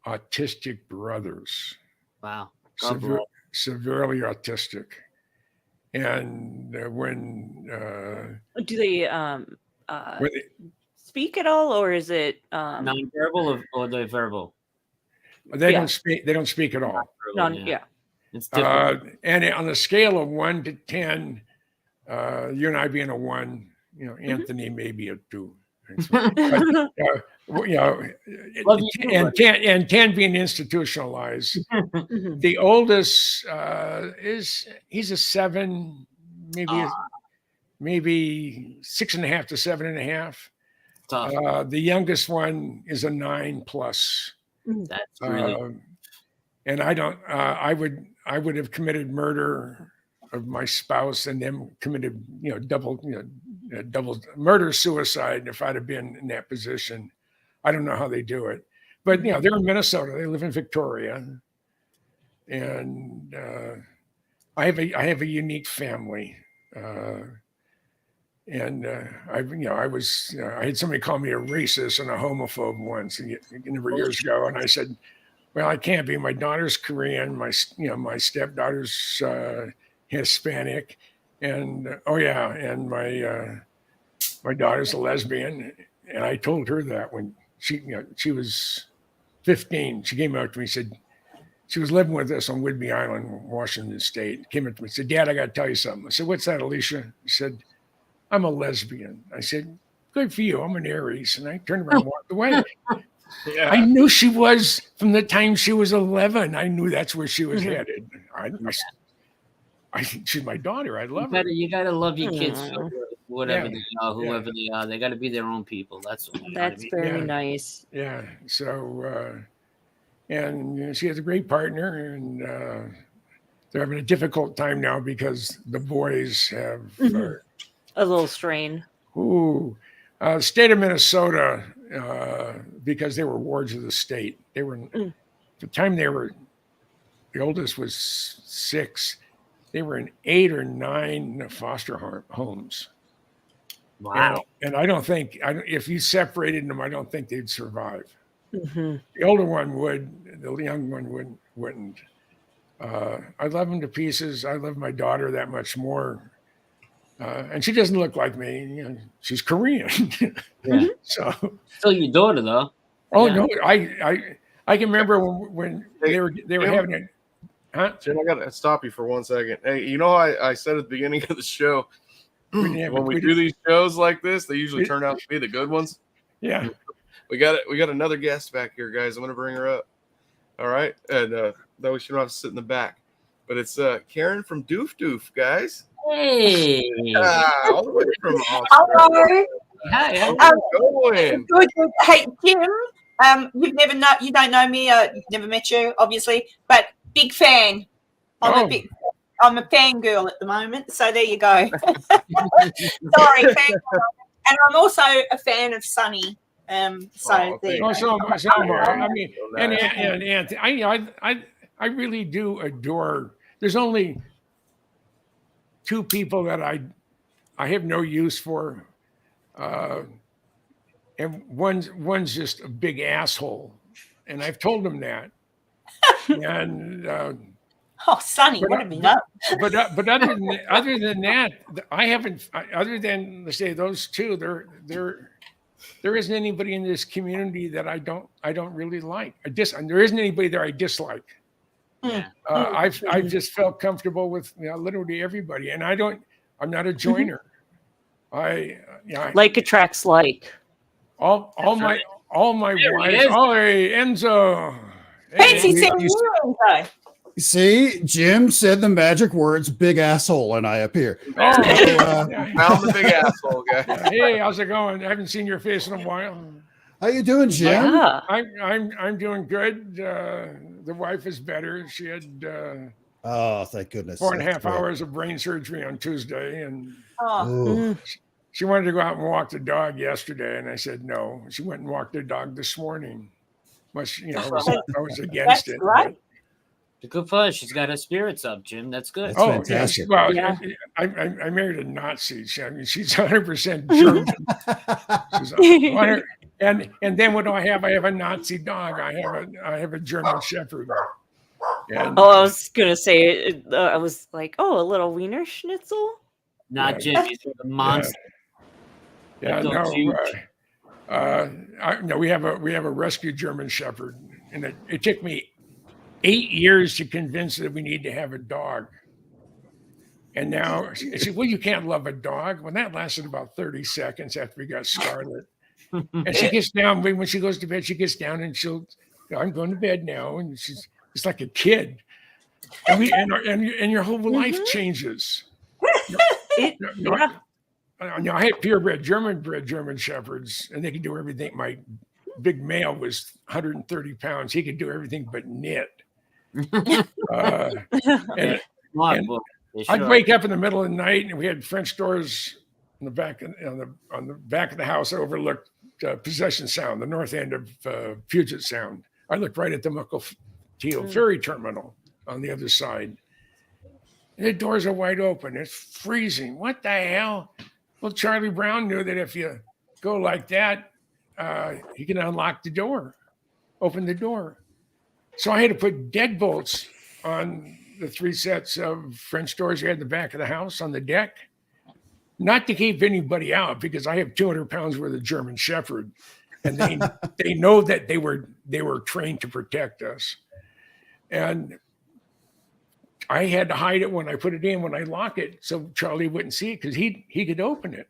autistic brothers. Wow. Severely autistic. And when do they speak at all, or is it non-verbal or they're verbal? They don't speak. They don't speak at all. It's different. And on a scale of 1 to 10, you and I being a 1, you know, Anthony maybe a 2. But, you know, and 10 being institutionalized. The oldest he's a 7, maybe 6.5 to 7.5. The youngest one is a 9+. That's really. And I don't. I would have committed murder of my spouse and then committed, double murder, suicide if I'd have been in that position. I don't know how they do it, but they're in Minnesota. They live in Victoria, and I have a unique family. And I had somebody call me a racist and a homophobe once a number of years ago, and I said, well, I can't be. My daughter's Korean. My stepdaughter's Hispanic, and and my daughter's a lesbian. And I told her that when she was 15, she came out to me and said she was living with us on Whidbey Island, Washington State. Came up to me and said, Dad, I got to tell you something. I said, what's that, Alicia? She said, I'm a lesbian. I said, good for you. I'm an Aries. And I turned around and walked away. Yeah. I knew she was from the time she was 11. I knew that's where she was headed. She's my daughter. I love her. You gotta love your kids, whatever they are, whoever they are. They gotta be their own people. That's very nice. Yeah. So, and she has a great partner, and they're having a difficult time now because the boys have a little strain. State of Minnesota, because they were wards of the state. They were the time the oldest was 6. They were in 8 or 9 foster homes. Wow. And I don't think if you separated them, I don't think they'd survive. Mm-hmm. The older one would, the young one wouldn't. I love them to pieces. I love my daughter that much more. And she doesn't look like me. You know, she's Korean. Yeah. So Still your daughter though. oh Yeah. no, I can remember when they were having it. Huh? Jim, I gotta stop you for 1 second. Hey, you know how I said at the beginning of the show, when we do these shows like this, they usually turn out to be the good ones. Yeah. We got another guest back here, guys. I'm gonna bring her up. All right, and that way she don't have to sit in the back. But it's Karen from Doof Doof, guys. Hey. All the way from Australia. Hello. Hi. How's it going? Good. Hey, Jim. You don't know me. Never met you, obviously, but big fan. I'm a fangirl at the moment, so there you go. Sorry, fangirl. And I'm also a fan of Sunny. So there you go. So I mean, and Anthony, I really do adore. There's only 2 people that I have no use for, and one's just a big asshole, and I've told him that. And Oh, Sunny, what have you done? but other than that, I haven't. Other than let's say those 2, there isn't anybody in this community that I don't really like. There isn't anybody there I dislike. I've just felt comfortable with literally everybody, and I'm not a joiner. Like attracts like. All my wives. Oh, hey, Enzo. Fancy seeing you, Enzo. See, Jim said the magic words, big asshole, and I appear. Oh, Found the big asshole guy. Hey, how's it going? I haven't seen your face in a while. How you doing, Jim? Yeah. I'm doing good. The wife is better. She had Oh, thank goodness. 4.5 hours of brain surgery on Tuesday, and Ooh. she wanted to go out and walk the dog yesterday, and I said no. She went and walked the dog this morning. Much, I was against it. Right. Good for her. She's got her spirits up, Jim. That's good. That's fantastic. Yeah, well, Yeah. I married a Nazi. She's 100% German. She's 100, and then what do I have? I have a Nazi dog. I have a German Shepherd. And, I was gonna say, I was like, a little wiener schnitzel. Not Jim. He's a monster. Yeah, That dog's huge. no. We have a rescue German Shepherd, and it took me 8 years to convince her that we need to have a dog. And now she said, well, you can't love a dog. Well, that lasted about 30 seconds after we got Scarlet. And she gets down, when she goes to bed, she gets down and I'm going to bed now. And it's like a kid. And your whole life changes. Yeah. I had purebred German Shepherds, and they could do everything. My big male was 130 pounds. He could do everything but knit. And I'd wake up in the middle of the night, and we had French doors on the back on the back of the house that overlooked Possession Sound, the north end of Puget Sound. I looked right at the Mukilteo ferry terminal on the other side. And the doors are wide open. It's freezing. What the hell? Well, Charlie Brown knew that if you go like that, he can unlock the door, open the door. So I had to put deadbolts on the 3 sets of French doors we had in the back of the house on the deck, not to keep anybody out, because I have 200 pounds worth of German Shepherd, and they know that they were trained to protect us. And I had to hide it when I put it in, when I lock it, so Charlie wouldn't see it, because he could open it.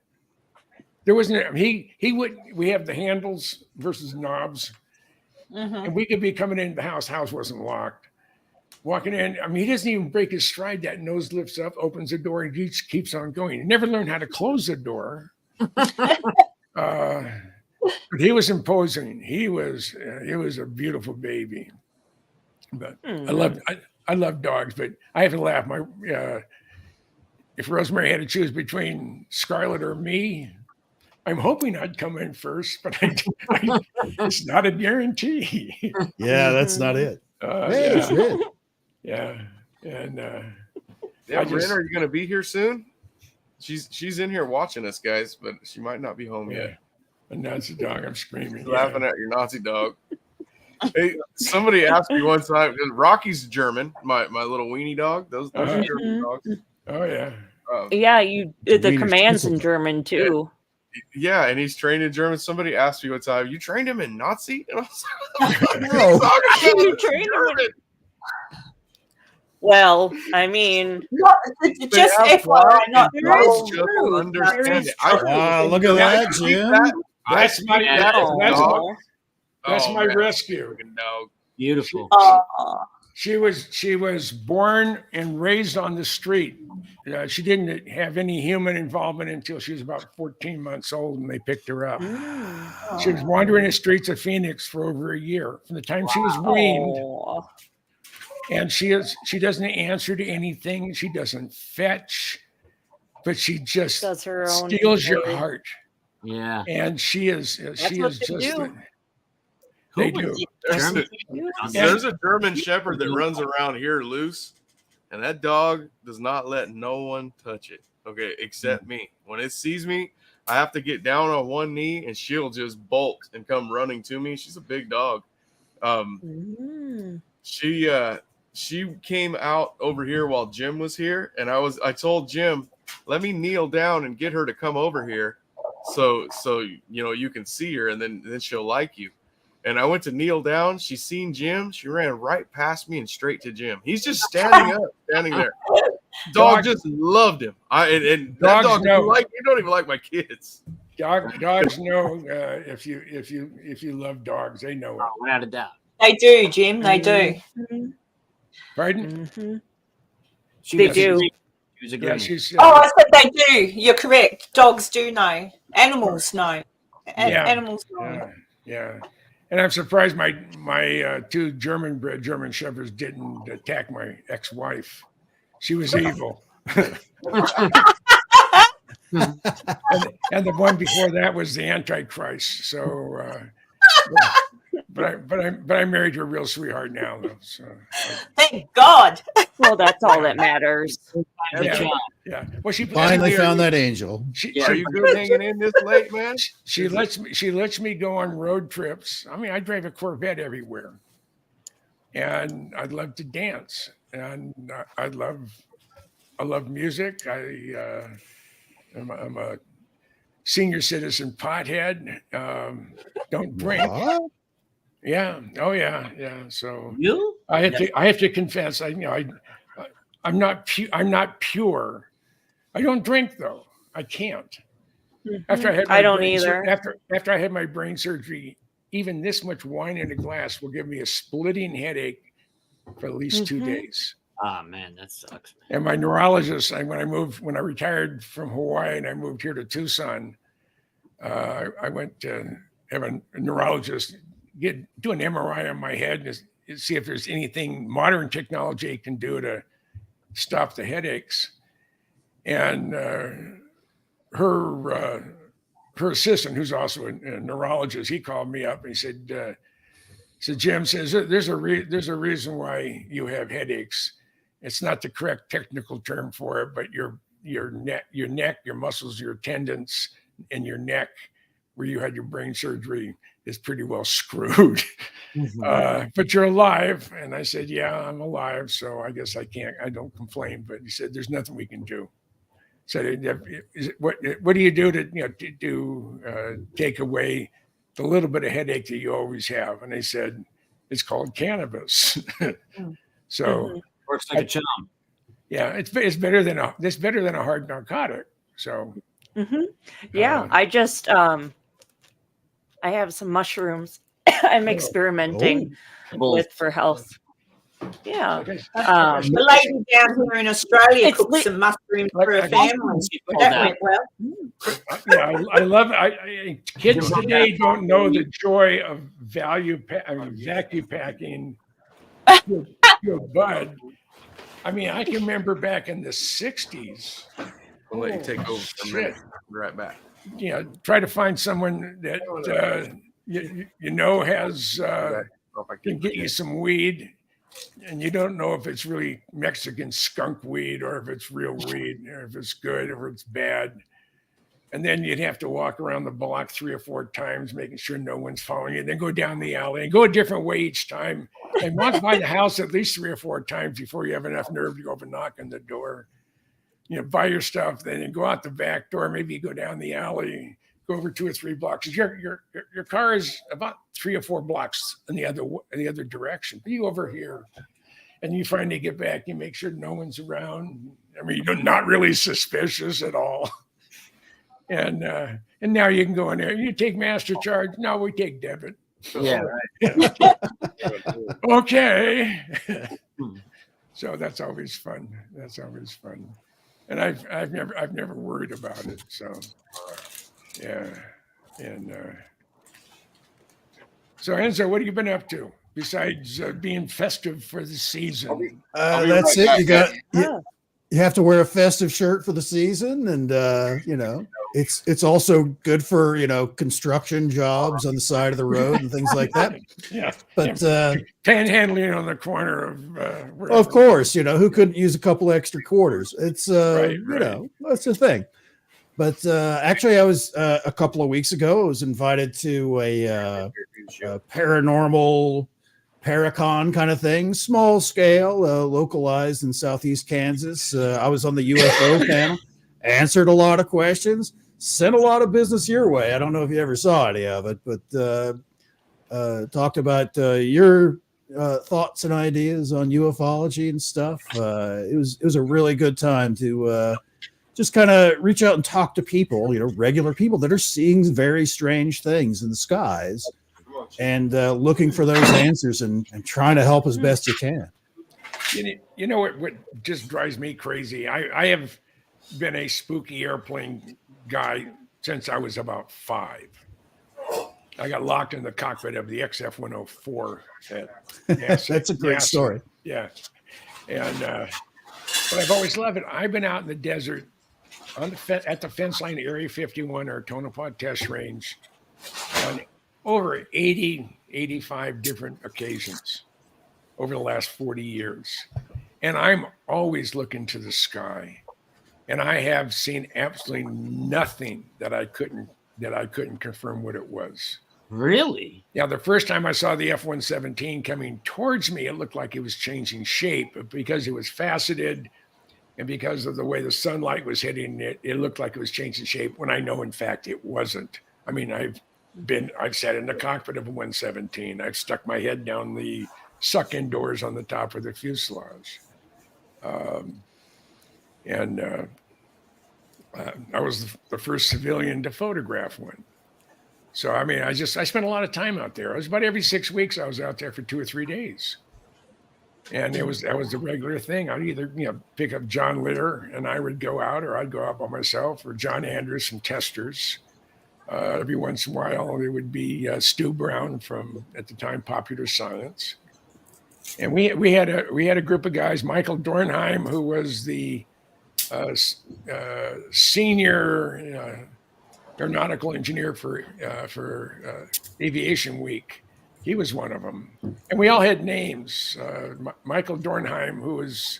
There wasn't he would. We have the handles versus knobs. And we could be coming into the house. House wasn't locked. Walking in, he doesn't even break his stride. That nose lifts up, opens the door, and he just keeps on going. He never learned how to close the door. But he was imposing. He was a beautiful baby. But I love dogs, but I have to laugh. If Rosemary had to choose between Scarlet or me, I'm hoping I'd come in first, but it's not a guarantee. Yeah, that's not it. Hey, yeah, shit. yeah, and Yeah, I Ren, just- are you going to be here soon? She's in here watching us, guys, but she might not be home yeah. yet. And that's the dog. I'm screaming. Laughing at your Nazi dog. Hey, somebody asked me one time. Rocky's German. My little weenie dog. Those are German dogs. Oh yeah. Yeah, the Wiener commands in Schnitzel. German too. Yeah, and he's trained in German. Somebody asked me one time, "You trained him in Nazi?" And I was like, No. You trained him in- Well, I mean, Not, just ask FYI, why, not and there is dogs just truth. understand There is it. I- truth. Look at that, Jim. That's my that Oh, dog. that's Oh, my man. rescue. Fucking dog. Beautiful. She was born and raised on the street. She didn't have any human involvement until she was about 14 months old, and they picked her up. She was wandering the streets of Phoenix for over a year from the time she was weaned. Oh. And she doesn't answer to anything. She doesn't fetch, but she just Does her own steals your thing. heart. Yeah. And she is what just they do. they Who was do. There's a German Shepherd that runs around here loose, and that dog does not let no one touch it. Okay, except me. When it sees me, I have to get down on one knee, and she'll just bolt and come running to me. She's a big dog. She came out over here while Jim was here, and I told Jim, let me kneel down and get her to come over here, so you can see her, and then she'll like you. And I went to kneel down. She seen Jim. She ran right past me and straight to Jim. He's just standing there. Dog just loved him. And that dog know. you don't even like my kids. Dogs know if you love dogs, they know it. Without a doubt. They do, Jim. They do. Pardon? They do. She was a Yeah, gremlin. she's I said they do. You're correct. Dogs do know. Animals know. Yeah. Animals know. yeah. And I'm surprised my two German-bred German Shepherds didn't attack my ex-wife. She was evil. And the one before that was the Antichrist. So, but I married her real sweetheart now, though. So, Thank God. Well, that's all that matters. yeah. Well, she Finally found that angel. Are you good hanging in this late, man? She lets me go on road trips. I mean, I drive a Corvette everywhere, and I love to dance, and I love music. I'm a senior citizen pothead. Don't drink. What? Yeah. Oh yeah. So You? I have to confess. I'm not pure. I don't drink though. I can't. After I had my I don't brain either. After I had my brain surgery, even this much wine in a glass will give me a splitting headache for at least 2 days. Ah, man, that sucks. And my neurologist, when I retired from Hawaii and I moved here to Tucson, I went to have a neurologist do an MRI on my head and see if there's anything modern technology can do to stop the headaches. And her assistant, who's also a neurologist, he called me up and he said, Jim says there's a reason why you have headaches. It's not the correct technical term for it, but your neck, your muscles, your tendons, and your neck, where you had your brain surgery, is pretty well screwed. But you're alive. And I said, yeah, I'm alive. So I guess I don't complain. But he said, there's nothing we can do. Said, what do you do to take away the little bit of headache that you always have? And they said, it's called cannabis. So works like a charm. Yeah, it's better than a hard narcotic. So yeah, I just I have some mushrooms I'm experimenting with for health. Yeah. The lady down here in Australia cooked some mushrooms for her family. That went well. Yeah, I love it. Kids today don't know the joy of vacuum packing your bud. I mean, I can remember back in the 60s. I'll let you take over for a minute. Be right back. Try to find someone that has can get you some weed. and you don't know if it's really Mexican skunk weed or if it's real weed, or if it's good or if it's bad. And then you'd have to walk around the block 3 or 4 times, making sure no one's following you. Then go down the alley and go a different way each time, and walk by the house at least 3 or 4 times before you have enough nerve to go up and knock on the door. Buy your stuff, then you go out the back door. Maybe you go down the alley, go over 2 or 3 blocks. Your car is about 3 or 4 blocks in the other direction. But you over here, and you finally get back. You make sure no one's around. I mean, you're not really suspicious at all. And now you can go in there. You take master charge. No, we take debit. Yeah. Okay. So that's always fun. And I've never worried about it. So yeah. And so Enzo, what have you been up to besides being festive for the season? That's it. You have to wear a festive shirt for the season, and it's also good for construction jobs on the side of the road and things like that. Yeah, but panhandling on the corner of of course, who couldn't use a couple extra quarters? It's right. That's the thing. But actually, I was a couple of weeks ago. I was invited to a paranormal Paracon kind of thing, small scale, localized in Southeast Kansas. I was on the UFO panel, answered a lot of questions, sent a lot of business your way. I don't know if you ever saw any of it, but talked about your thoughts and ideas on ufology and stuff. It was a really good time to just kind of reach out and talk to people, regular people that are seeing very strange things in the skies, and looking for those answers and trying to help as best you can. You know what just drives me crazy? I have been a spooky airplane guy since I was about 5. I got locked in the cockpit of the XF-104. That's a great story. Yeah. And but I've always loved it. I've been out in the desert at the fence line Area 51 or Tonopah Test Range on over 80, 85 different occasions over the last 40 years. And I'm always looking to the sky. And I have seen absolutely nothing that I couldn't confirm what it was. Really? Yeah, the first time I saw the F-117 coming towards me, it looked like it was changing shape, but because it was faceted and because of the way the sunlight was hitting it, it looked like it was changing shape when I know, in fact, it wasn't. I mean, I've sat in the cockpit of a 117. I've stuck my head down the suck-in doors on the top of the fuselage. I was the first civilian to photograph one. So, I mean, I spent a lot of time out there. It was about every 6 weeks I was out there for 2 or 3 days. And that was the regular thing. I'd either, pick up John Litter and I would go out, or I'd go out by myself, or John Andrews from Testers. Every once in a while, there would be Stu Brown from, at the time, Popular Science. And we had a group of guys, Michael Dornheim, who was the senior aeronautical engineer for Aviation Week. He was one of them. And we all had names. Michael Dornheim, who was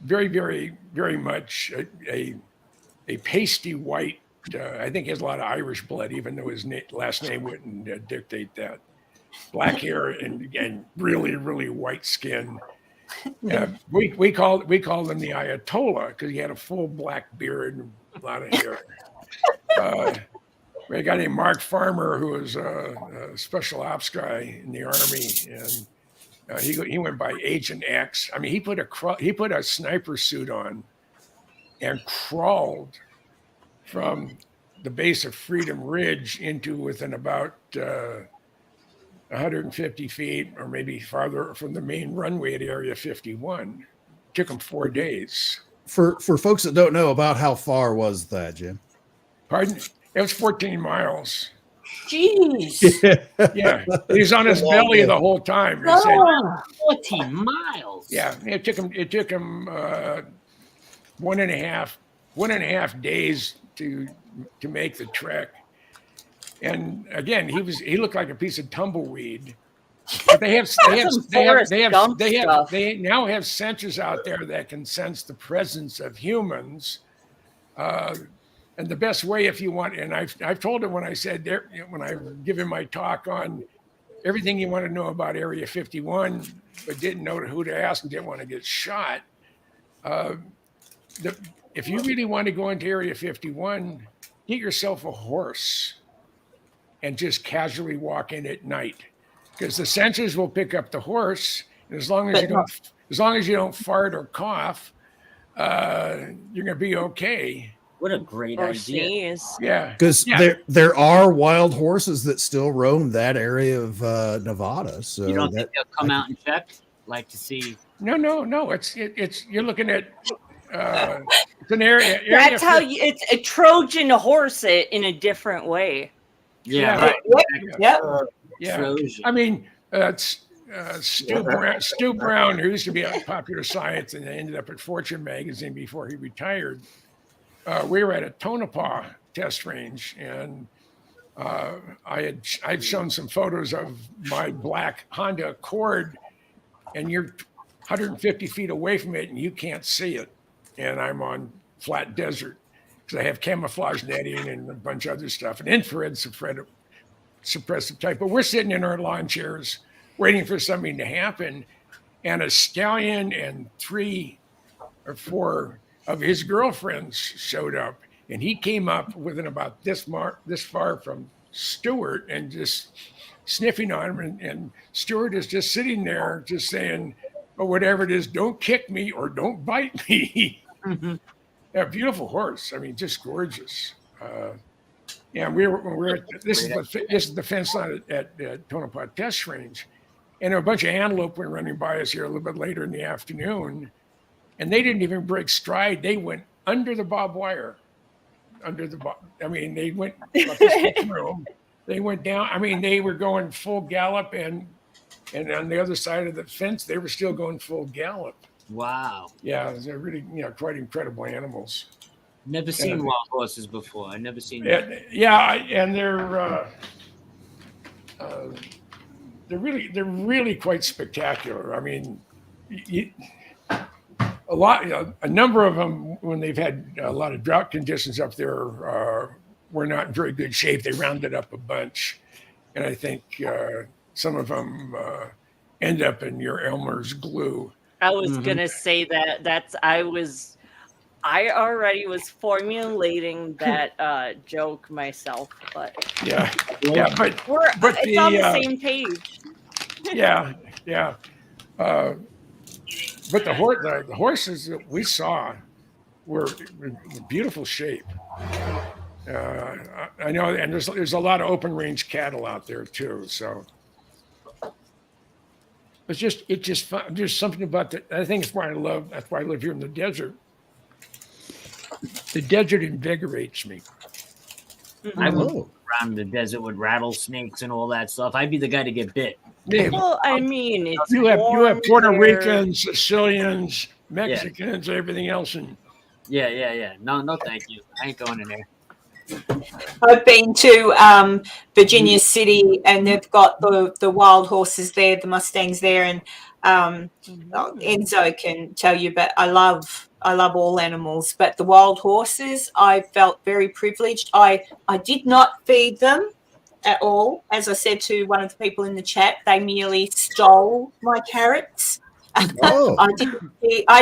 very, very, very much a pasty white, I think he has a lot of Irish blood, even though his last name wouldn't dictate that. Black hair and really, really white skin. We called him the Ayatollah because he had a full black beard and a lot of hair. We had a guy named Mark Farmer, who was a special ops guy in the Army, and he went by Agent X. I mean, he put a sniper suit on and crawled from the base of Freedom Ridge into within about 150 feet or maybe farther from the main runway at Area 51. Took him 4 days. For folks that don't know, about how far was that, Jim? Pardon? It was 14 miles. Jeez. Yeah. He was on his belly the whole time. He said, 14 miles. Yeah. It took him 1.5 days to make the trek. And again, he looked like a piece of tumbleweed. But they have they have Some they have Forrest they have Gump they have stuff. they now have sensors out there that can sense the presence of humans. And the best way, if you want, and I've told him when I said there, when I give him my talk on everything you want to know about Area 51, but didn't know who to ask and didn't want to get shot. If you really want to go into Area 51, get yourself a horse and just casually walk in at night, because the sensors will pick up the horse, and as long as you don't fart or cough, you're gonna be okay. What a great Or idea. sneeze. Yeah, Because there are wild horses that still roam that area of Nevada. So You don't think they'll come out and check, like to see? No. It's you're looking at it's an area. That's how it's a Trojan horse it in a different way. Yeah, right. Yep. Yeah. Trojan. I mean, Stu Brown, who used to be on Popular Science and ended up at Fortune magazine before he retired. We were at a Tonopah test range, and I'd shown some photos of my black Honda Accord, and you're 150 feet away from it, and you can't see it. And I'm flat desert because I have camouflage netting and a bunch of other stuff, and infrared suppressive type. But we're sitting in our lawn chairs waiting for something to happen, and a stallion and 3 or 4 of his girlfriends showed up, and he came up within about this far from Stewart and just sniffing on him, and Stewart is just sitting there just saying, "Oh, whatever it is, don't kick me or don't bite me." Mm-hmm. Yeah, beautiful horse. I mean, just gorgeous. Yeah, we're this is the fence line at Tonopah Test Range, and a bunch of antelope were running by us here a little bit later in the afternoon, and they didn't even break stride. They went under the barbed wire, I mean, they went room. They went down. I mean, they were going full gallop, and on the other side of the fence, they were still going full gallop. Wow. Yeah, they're really quite incredible animals. Never seen wild horses before. I've never seen. Yeah, and they're really quite spectacular. I mean, a number of them, when they've had a lot of drought conditions up there, were not in very good shape. They rounded up a bunch, and I think some of them end up in your Elmer's glue. I was gonna say that. I already was formulating that joke myself, but yeah, but it's on the same page. Yeah. But the horses that we saw were in beautiful shape. I know, and there's a lot of open range cattle out there too. So it's just fun. There's something about that. I think that's why I live here in the desert. The desert invigorates me. I would go around the desert with rattlesnakes and all that stuff. I'd be the guy to get bit. Yeah. Well, I mean, it's you have Puerto there. Ricans, Sicilians, Mexicans, everything else, and yeah. No, thank you. I ain't going in there. I've been to Virginia City, and they've got the wild horses there, the Mustangs there, and Enzo can tell you, but I love all animals, but the wild horses, I felt very privileged. I did not feed them at all. As I said to one of the people in the chat, they merely stole my carrots. Oh. I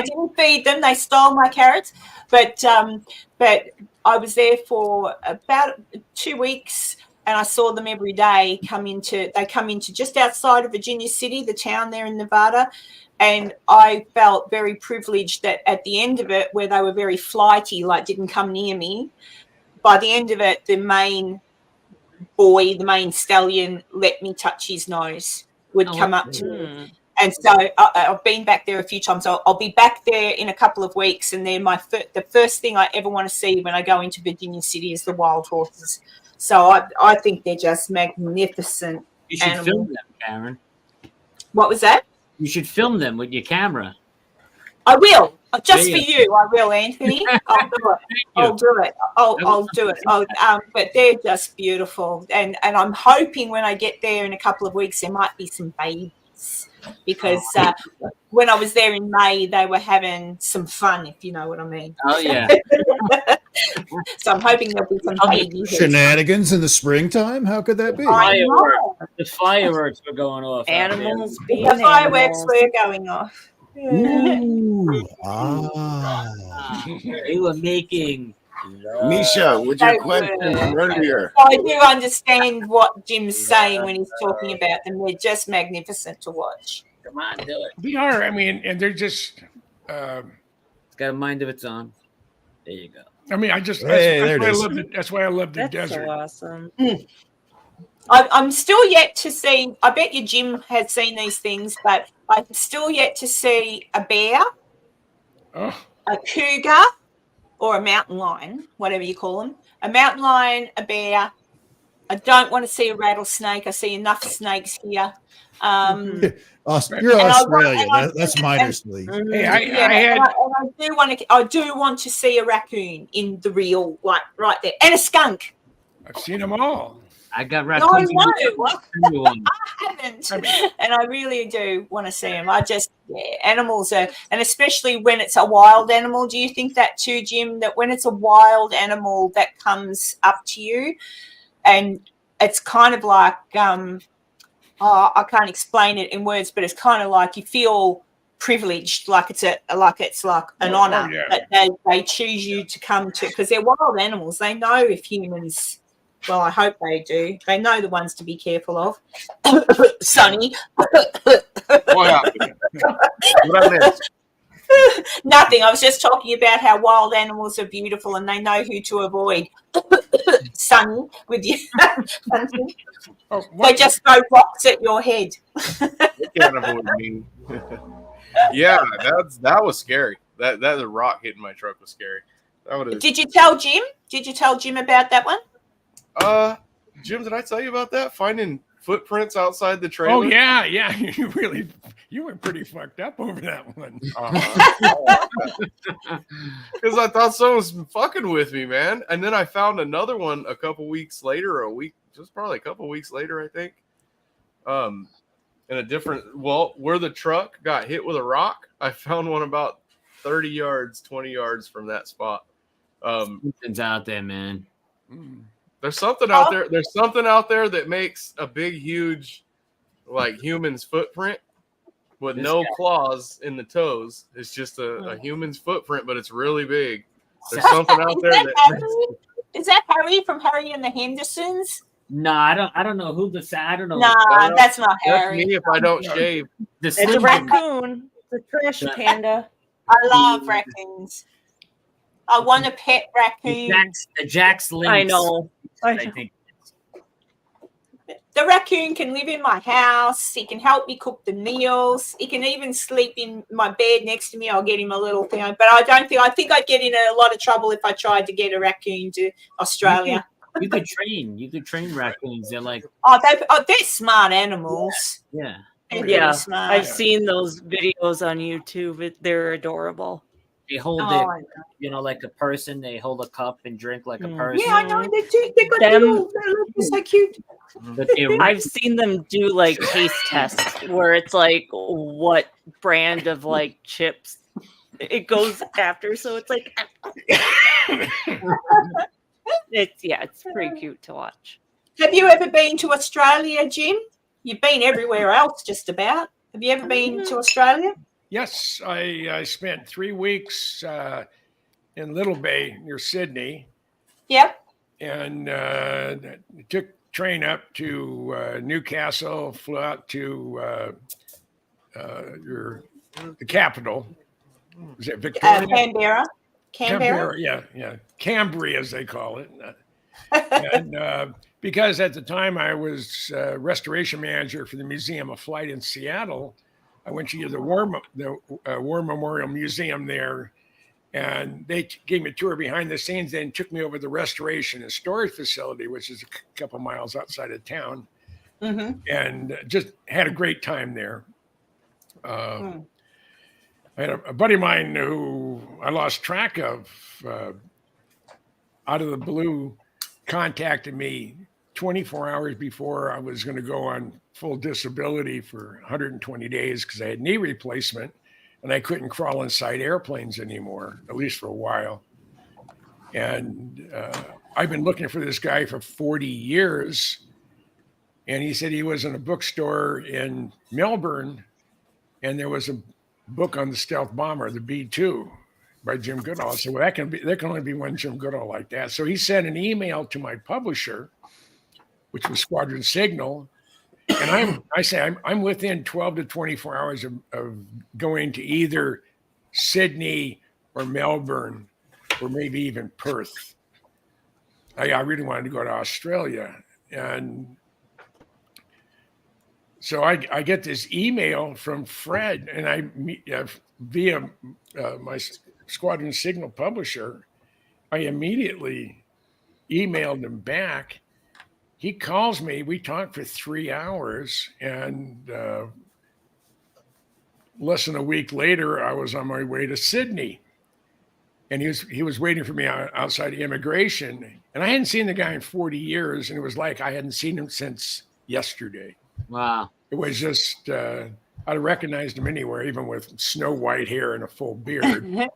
didn't feed them. They stole my carrots, but I was there for about 2 weeks, and I saw them every day come into just outside of Virginia City, the town there in Nevada. And I felt very privileged that at the end of it, where they were very flighty, like didn't come near me, by the end of it, the main stallion, let me touch his nose, would come up to me. And so I've been back there a few times. I'll be back there in a couple of weeks, and then the first thing I ever want to see when I go into Virginia City is the wild horses. So I think they're just magnificent. You should film them, Karen. What was that? You should film them with your camera. I will. Just for you, I will, Anthony. I'll do it. I'll do it. I'll do it. But they're just beautiful, and I'm hoping when I get there in a couple of weeks, there might be some babies, because when I was there in May, they were having some fun, if you know what I mean. Oh yeah. So I'm hoping there'll be some babies. Shenanigans in the springtime? How could that be? The fireworks were going off. Animals being The fireworks animals. were going off. Ooh, They were making. Misha, with your question from earlier. I do understand what Jim's saying when he's talking about them. They're just magnificent to watch. Come on, do it. They are. I mean, and they're just. It's got a mind of its own. There you go. I mean, I just. Hey, there it why I is. love the, that's why I love the That's desert. so awesome. I'm still yet to see. I bet you Jim has seen these things, but I'm still yet to see a bear, Oh, a cougar, or a mountain lion, whatever you call them. A mountain lion, a bear. I don't want to see a rattlesnake. I see enough snakes here. You're And Australian. That's miners league. hey, I and had. I do want to see a raccoon in the real, like right there, and a skunk. I've seen them all. I got No, I raccoons. know. I haven't, and I really do want to see them. Animals are, and especially when it's a wild animal. Do you think that too, Jim? That when it's a wild animal that comes up to you, and it's kind of like, I can't explain it in words, but it's kind of like you feel privileged, like it's an honor that they choose you to come to, because they're wild animals. They know if humans. Well, I hope they do. They know the ones to be careful of. Sonny. What happened? What I missed? Nothing. I was just talking about how wild animals are beautiful and they know who to avoid. Sonny, with you. They just throw rocks at your head. You can't avoid me. Yeah, that was scary. That the rock hitting my truck was scary. That would have. Did you tell Jim? Did you tell Jim about that one? Jim, did I tell you about that? Finding footprints outside the trailer? Oh yeah. You were pretty fucked up over that one. Because I thought someone was fucking with me, man. And then I found another one a couple weeks later, probably a couple weeks later, I think. In a different, where the truck got hit with a rock, I found one about 30 yards, 20 yards from that spot. Something's out there, man. There's something out there. There's something out there that makes a big, huge, like human's footprint with no claws in the toes. It's just a human's footprint, but it's really big. There's something out there Is that Harry from Harry and the Hendersons? No, I don't know who I don't know. Nah, that's not That's Harry. me if I don't shave. It's a raccoon. It's a trash panda. I love raccoons. I want a pet raccoon. The Jack's Lynx. I know. I think. The raccoon can live in my house. He can help me cook the meals. He can even sleep in my bed next to me. I'll get him a little thing. But I think I'd get in a lot of trouble if I tried to get a raccoon to Australia. You could train raccoons. They're like, they're smart animals. Yeah. They're really smart. I've seen those videos on YouTube. They're adorable. They hold it, like a person. They hold a cup and drink like a person. Yeah, I know. They're so cute. But I've seen them do like taste tests where it's like what brand of like chips it goes after. So it's like it's pretty cute to watch. Have you ever been to Australia, Jim? You've been everywhere else, just about. Have you ever been to Australia? Yes, I spent 3 weeks in Little Bay near Sydney. Yep. And took train up to Newcastle, flew out to the capital. Is it Victoria? Canberra. Yeah. Cambria, as they call it. And because at the time I was restoration manager for the Museum of Flight in Seattle, I went to the War Memorial Museum there, and they gave me a tour behind the scenes, then took me over the restoration and storage facility, which is a couple miles outside of town, and just had a great time there. I had a buddy of mine who I lost track of out of the blue contacted me 24 hours before I was going to go on full disability for 120 days because I had knee replacement and I couldn't crawl inside airplanes anymore, at least for a while. And I've been looking for this guy for 40 years. And he said he was in a bookstore in Melbourne and there was a book on the stealth bomber, the B-2 by Jim Goodall. I said, well, there can only be one Jim Goodall like that. So he sent an email to my publisher, which was Squadron Signal. And I'm within 12 to 24 hours of going to either Sydney or Melbourne or maybe even Perth. I really wanted to go to Australia. And so I get this email from Fred, and I via my Squadron Signal publisher, I immediately emailed him back. He calls me. We talked for 3 hours, and less than a week later, I was on my way to Sydney, and he was waiting for me outside immigration. And I hadn't seen the guy in 40 years, and it was like I hadn't seen him since yesterday. Wow. It was just, I'd have recognized him anywhere, even with snow white hair and a full beard.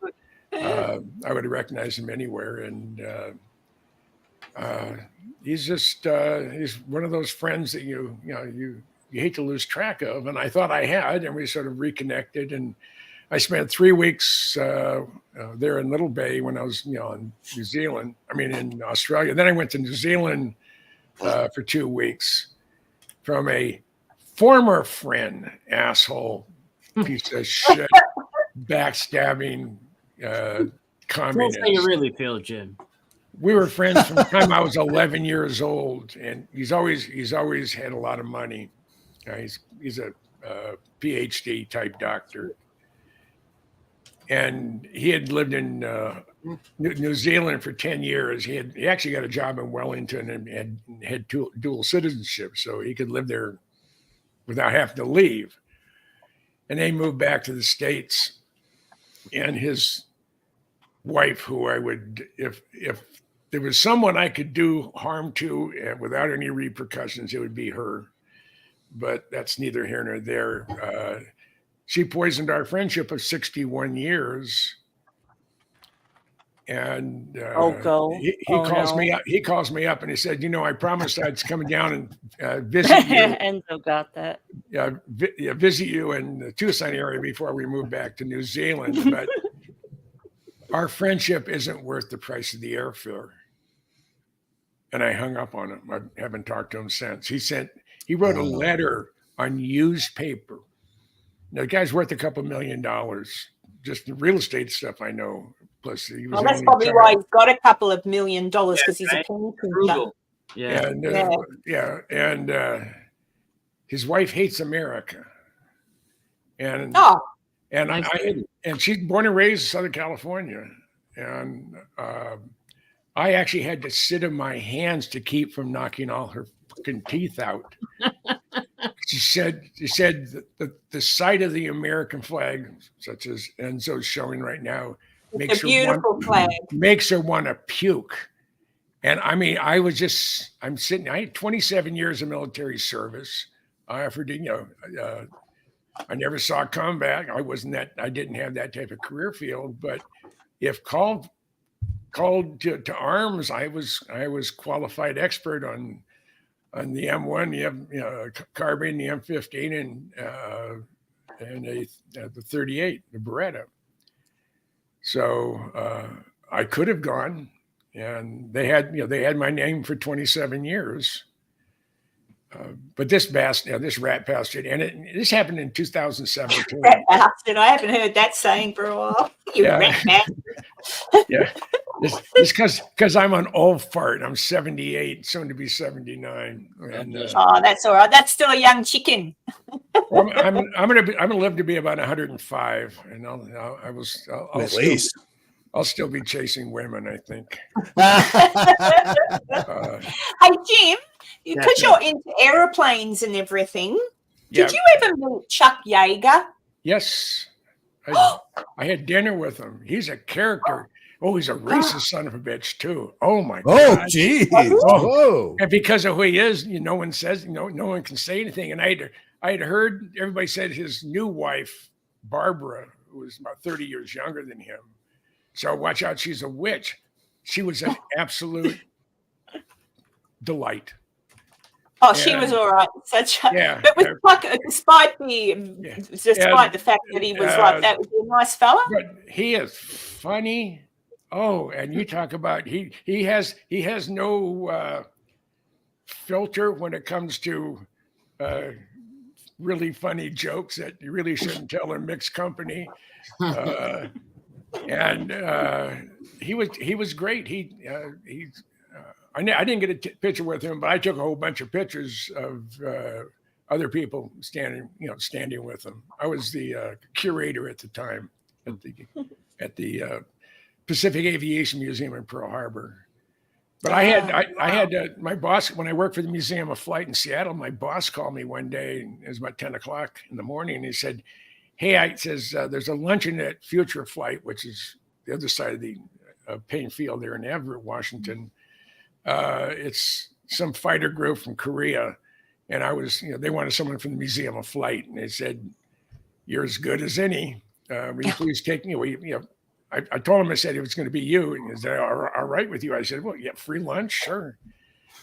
I would have recognized him anywhere. And he's just, he's one of those friends that you hate to lose track of. And I thought I had, and we sort of reconnected. And I spent 3 weeks there in Little Bay when I was, in in Australia. Then I went to New Zealand for 2 weeks from a former friend, asshole, piece of shit, backstabbing communist. That's how you really feel, Jim. We were friends from the time I was 11 years old, and he's always had a lot of money. He's a PhD type doctor, and he had lived in New Zealand for 10 years. He actually got a job in Wellington and had dual citizenship, so he could live there without having to leave. And they moved back to the States, and his wife, who I would, if there was someone I could do harm to and without any repercussions, it would be her. But that's neither here nor there. She poisoned our friendship of 61 years. And he calls me up. He calls me up and he said, I promised I'd come down and visit you. Enzo got that. Visit you in the Tucson area before we move back to New Zealand. But our friendship isn't worth the price of the airfare. And I hung up on him. I haven't talked to him since. He wrote a letter on used paper. Now, the guy's worth a couple $1 million. Just the real estate stuff I know. Plus, he was that's probably why he's got a couple of $1 million because he's a penny printer. Yeah. And his wife hates America. And she's born and raised in Southern California. And I actually had to sit in my hands to keep from knocking all her fucking teeth out. She said that the sight of the American flag, such as Enzo's showing right now, makes her want to puke. And I mean, I had 27 years of military service. I offered to, I never saw combat. I didn't have that type of career field, but if called to arms, I was qualified expert on the M1, the carbine, the M15, and the 38, the Beretta. So I could have gone, and they had my name for 27 years. But this rat bastard, and this happened in 2017. Rat bastard, I haven't heard that saying for a while. Rat bastard. Yeah, it's because I'm an old fart. I'm 78, soon to be 79. And, that's all right. That's still a young chicken. I'm gonna live to be about 105, and I'll at least. I'll still be chasing women, I think. Hey, Jim, because you're into aeroplanes and everything, did you ever meet Chuck Yeager? Yes. I had dinner with him. He's a character. Oh, he's a racist son of a bitch too. Oh my Oh, God. geez. Oh. Whoa. And because of who he is, no one says, no one can say anything. And I had heard everybody said his new wife, Barbara, who was about 30 years younger than him. So watch out, she's a witch. She was an absolute delight. Oh, she was all right. Yeah. But despite the fact that he was like that, was he a nice fella? But he is funny. Oh, and you talk about he has no filter when it comes to really funny jokes that you really shouldn't tell in mixed company. And he was great. I didn't get a picture with him, but I took a whole bunch of pictures of other people standing with him. I was the curator at the time at the Pacific Aviation Museum in Pearl Harbor. But I had my boss, when I worked for the Museum of Flight in Seattle, my boss called me one day, and it was about 10 o'clock in the morning, and he said, hey, there's a luncheon at Future Flight, which is the other side of the Payne Field there in Everett, Washington. It's some fighter group from Korea. And they wanted someone from the Museum of Flight. And they said, you're as good as any. Will you please take me? I told him, I said, it was going to be you. And he said, all right with you? I said, well, yeah, free lunch? Sure.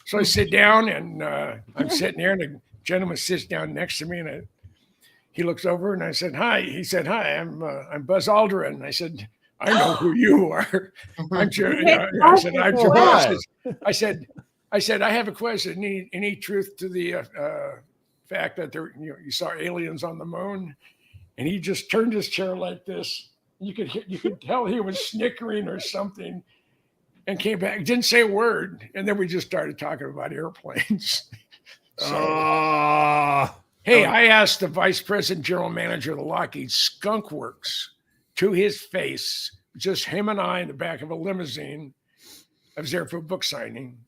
So I sit down, and I'm sitting there, and the gentleman sits down next to me, and he looks over, and I said, hi. He said, hi, I'm Buzz Aldrin. And I said, I know who you are. I'm Joe. I said, I'm Joe. I said, I have a question. Any truth to the fact that you saw aliens on the moon? And he just turned his chair like this. You could tell he was snickering or something, and came back. Didn't say a word, and then we just started talking about airplanes. Hey, I asked the vice president, general manager of the Lockheed Skunk Works to his face, just him and I in the back of a limousine. I was there for a book signing.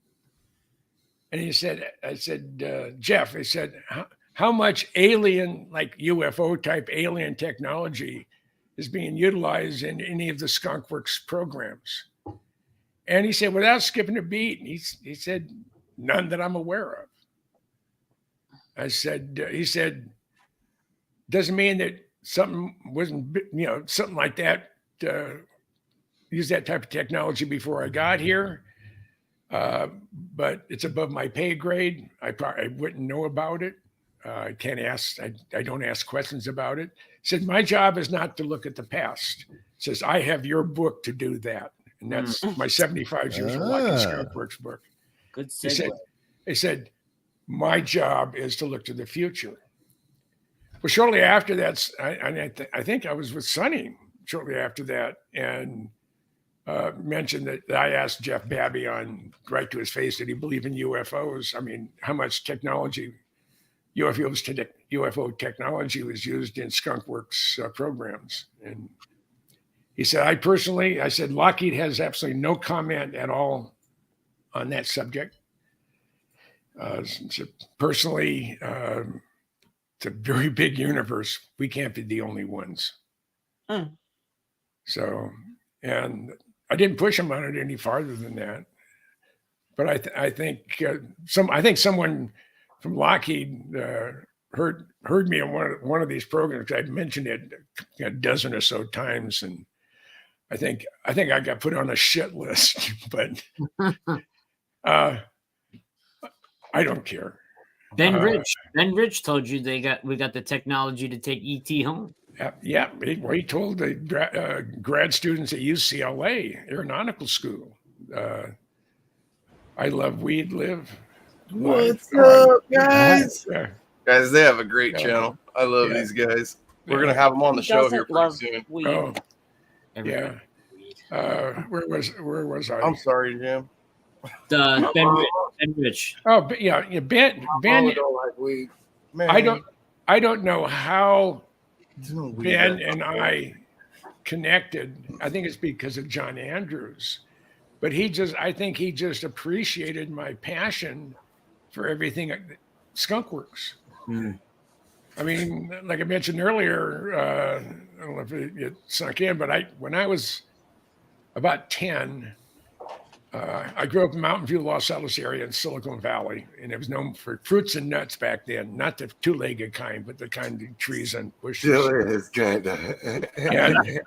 And I said, Jeff, I said, how much alien, like UFO type alien technology is being utilized in any of the Skunk Works programs? And he said, without skipping a beat, he said, none that I'm aware of. He said, doesn't mean that something wasn't, something like that, use that type of technology before I got here. But it's above my pay grade. I wouldn't know about it. I can't ask. I don't ask questions about it. Said my job is not to look at the past. Says I have your book to do that, and that's my 75 years of Lockheed Skunk Works book. Good segue. They said my job is to look to the future. Well, shortly after that, I think I was with Sonny shortly after that, and mentioned that I asked Jeff Babbion right to his face, did he believe in UFOs? I mean, how much technology, UFO technology was used in Skunk Works programs? And he said, I said, Lockheed has absolutely no comment at all on that subject. So personally, it's a very big universe. We can't be the only ones. So, and I didn't push him on it any farther than that. But I think someone from Lockheed heard me on one of these programs. I'd mentioned it a dozen or so times, and I think I got put on a shit list. But I don't care. Ben Rich told you we got the technology to take ET home. Yeah. He told the grad students at UCLA Aeronautical School. I love Weed Live. What's up, guys? Guys, they have a great channel. I love these guys. We're gonna have them on the show here pretty soon. Weed. Oh, yeah. Where was I? I'm sorry, Jim. Ben Rich. Oh, but yeah. Ben. Don't like weed. Man, I don't know how Ben and I connected. I think it's because of John Andrews, but I think he just appreciated my passion for everything at Skunk Works. I mean, like I mentioned earlier, don't know if it sunk in, but when I was about 10, I grew up in Mountain View, Los Altos area in Silicon Valley, and it was known for fruits and nuts back then, not the two-legged kind, but the kind of trees and bushes. Still is kind of. And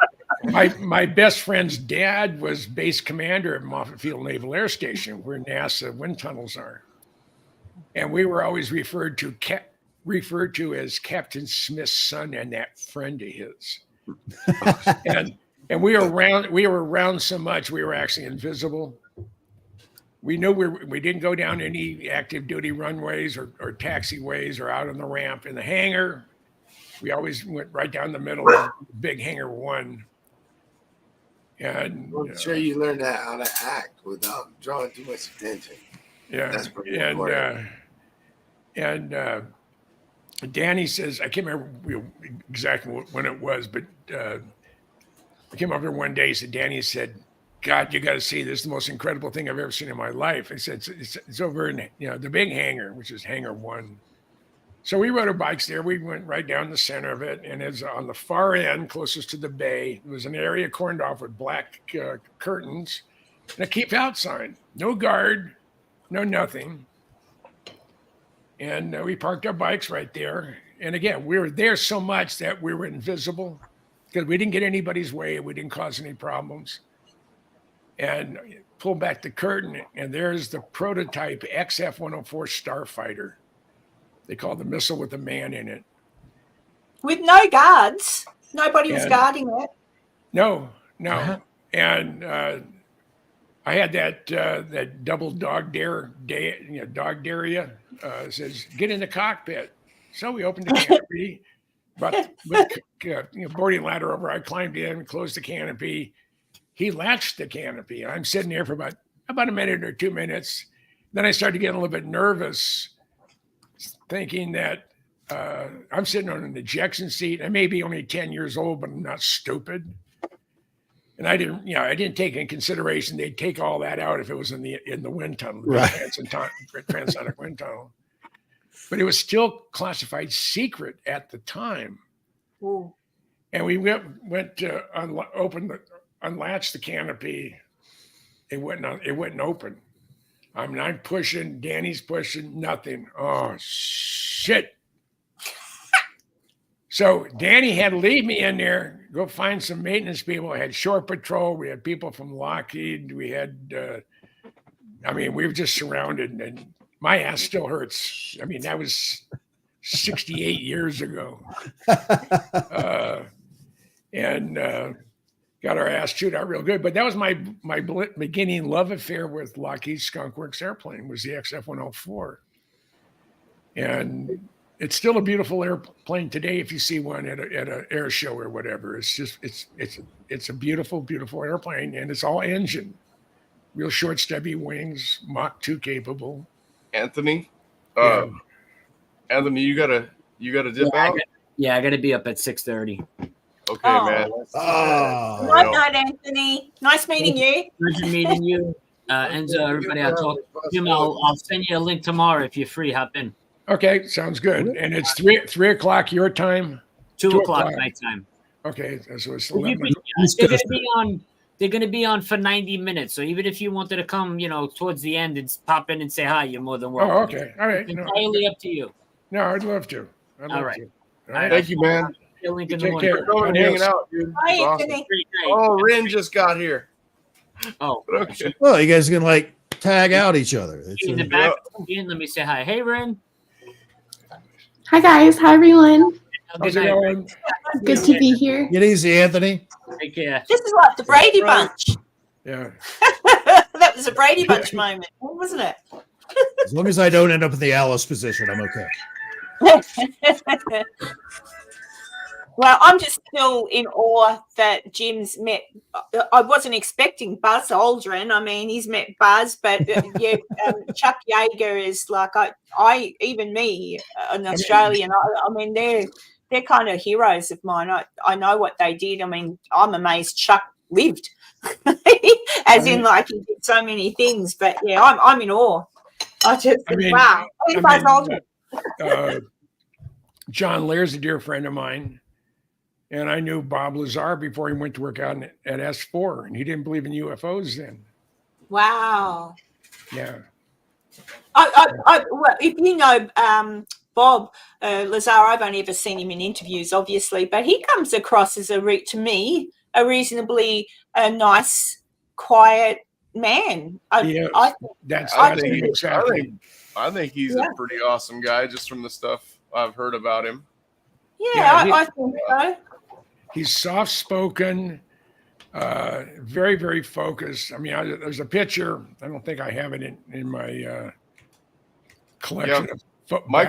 my best friend's dad was base commander at Moffett Field Naval Air Station, where NASA wind tunnels are, and we were always referred to as Captain Smith's son and that friend of his. and we were around so much we were actually invisible. We knew we didn't go down any active duty runways or taxiways or out on the ramp in the hangar. We always went right down the middle of big hangar 1. And I'm sure you learned how to act without drawing too much attention. Yeah, that's pretty important. And Danny says, I can't remember exactly when it was, but I came over one day. Danny said, God, you got to see this. Is the most incredible thing I've ever seen in my life. He said, it's over in the big hangar, which is hangar 1. So we rode our bikes there. We went right down the center of it. And it's on the far end, closest to the bay. There was an area corned off with black curtains and a keep out sign. No guard, no nothing. And we parked our bikes right there. And again, we were there so much that we were invisible because we didn't get anybody's way. We didn't cause any problems. And pull back the curtain, and there's the prototype XF-104 Starfighter. They call the missile with a man in it. With no guards. Nobody was guarding it. No. And I had that double dog area. Says, get in the cockpit. So we opened the canopy, but with boarding ladder over, I climbed in, closed the canopy. He latched the canopy. I'm sitting there for about a minute or 2 minutes. Then I started getting a little bit nervous, thinking that I'm sitting on an ejection seat. I may be only 10 years old, but I'm not stupid. And I didn't take in consideration they'd take all that out if it was in the wind tunnel, right. transonic wind tunnel. But it was still classified secret at the time. Ooh. And we went to unlatch the canopy. It wouldn't open. I'm pushing, Danny's pushing, nothing. Oh shit. So Danny had to leave me in there, go find some maintenance people. I had shore patrol. We had people from Lockheed. We had, we were just surrounded, and my ass still hurts. I mean, that was 68 years ago. And got our ass chewed out real good. But that was my beginning love affair with Lockheed Skunk Works airplane, was the XF-104. And it's still a beautiful airplane today if you see one at an air show or whatever. It's just it's a beautiful, beautiful airplane, and it's all engine. Real short, stubby wings, Mach 2 capable. Anthony, Anthony, you gotta dip out. I gotta be up at 6:30. Okay, man. Night, night, Anthony. Nice meeting you. Pleasure meeting you. Enzo, everybody, I'll talk. Jim, I'll send you a link tomorrow if you're free. Hop in. Okay, sounds good. And it's 3 o'clock your time. 2 o'clock my time. Okay, so it's 11. They're gonna be on for 90 minutes. So even if you wanted to come, towards the end and pop in and say hi, you're more than welcome. Oh, okay. All right. It's entirely up to you. No, I'd love to. All right. Thank you, man. Link in the Take morning. care. Coming hanging out, dude. Hi, Awesome. Anthony. Oh, Rin just got here. Oh, Okay. Well, you guys can like tag out each other. It's, in the back. Let me say hi. Hey, Ren. Hi guys, hi everyone. How's it going? Good to be here. Get easy, Anthony. Take care. This is like the Brady Bunch. Yeah. That was a Brady Bunch moment, wasn't it? As long as I don't end up in the Alice position, I'm okay. Well, I'm just still in awe that Jim's met. I wasn't expecting Buzz Aldrin. I mean, he's met Buzz, but Chuck Yeager is like even me, an Australian. I mean, they're kind of heroes of mine. I know what they did. I mean, I'm amazed Chuck lived, as in like he did so many things. But yeah, I'm in awe. I just think, wow, Buzz Aldrin. John Lear's a dear friend of mine. And I knew Bob Lazar before he went to work out at S4, and he didn't believe in UFOs then. Wow. Yeah. Well, if you know Bob Lazar, I've only ever seen him in interviews, obviously, but he comes across as to me a reasonably nice, quiet man. I think he's a pretty awesome guy just from the stuff I've heard about him. I think so. He's soft-spoken, very, very focused. I mean, there's a picture. I don't think I have it in my collection. My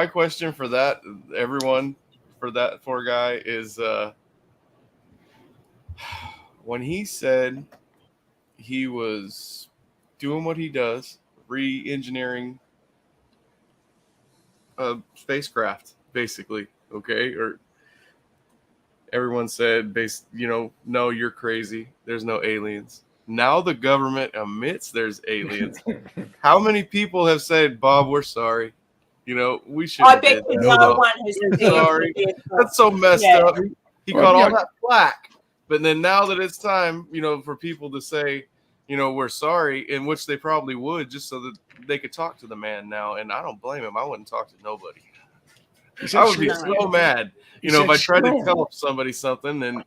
question for that, everyone, for that poor guy is when he said he was doing what he does, re-engineering a spacecraft, basically, okay? Or everyone said, no, you're crazy. There's no aliens. Now the government admits there's aliens. How many people have said, Bob, we're sorry. We should. I bet no one has said sorry. That's so messed up. He got all that flack. But then now that it's time, for people to say, we're sorry, in which they probably would, just so that they could talk to the man now. And I don't blame him. I wouldn't talk to nobody. I would be so mad, if I tried to tell somebody something and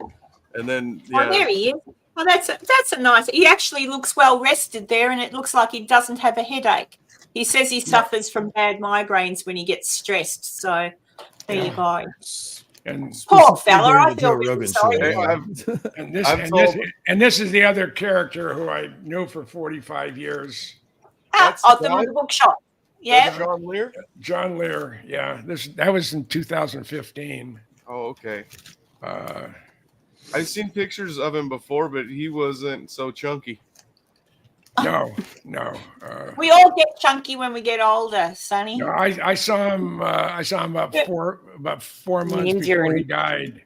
then Oh, there he is. Well, that's a nice. He actually looks well rested there, and it looks like he doesn't have a headache. He says he suffers from bad migraines when he gets stressed. So there you go. And poor fella, I feel really sorry for him. And this is the other character who I knew for 45 years. The bookshop. Yeah. John Lear? John Lear, yeah. That was in 2015. Oh, okay. I've seen pictures of him before, but he wasn't so chunky. No. We all get chunky when we get older, Sonny. No, I saw him. About 4 months before he died.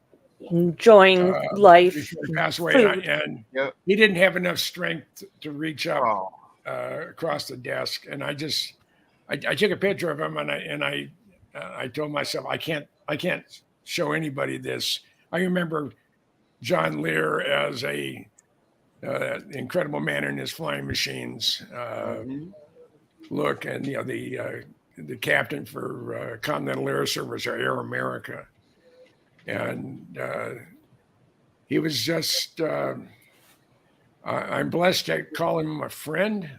Enjoying life. Before he passed away, and he didn't have enough strength to reach up across the desk. And I took a picture of him, and I told myself I can't show anybody this. I remember John Lear as a incredible man in his flying machines look, and the captain for Continental Air Service or Air America, and he was just. I'm blessed to call him a friend.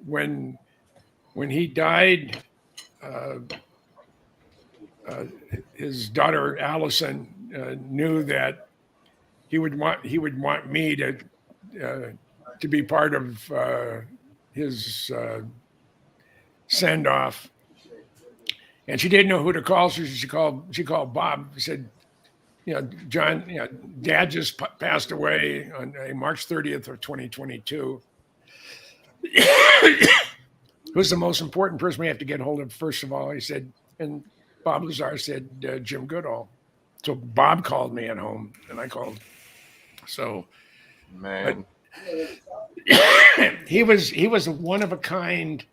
When he died, his daughter Allison knew that he would want me to be part of his send off, and she didn't know who to call, so she called Bob. She said, John, Dad just passed away on March 30th of 2022. Who's the most important person we have to get hold of? First of all, he said, and Bob Lazar said Jim Goodall. So Bob called me at home, and I called. So, man, he was one of a kind.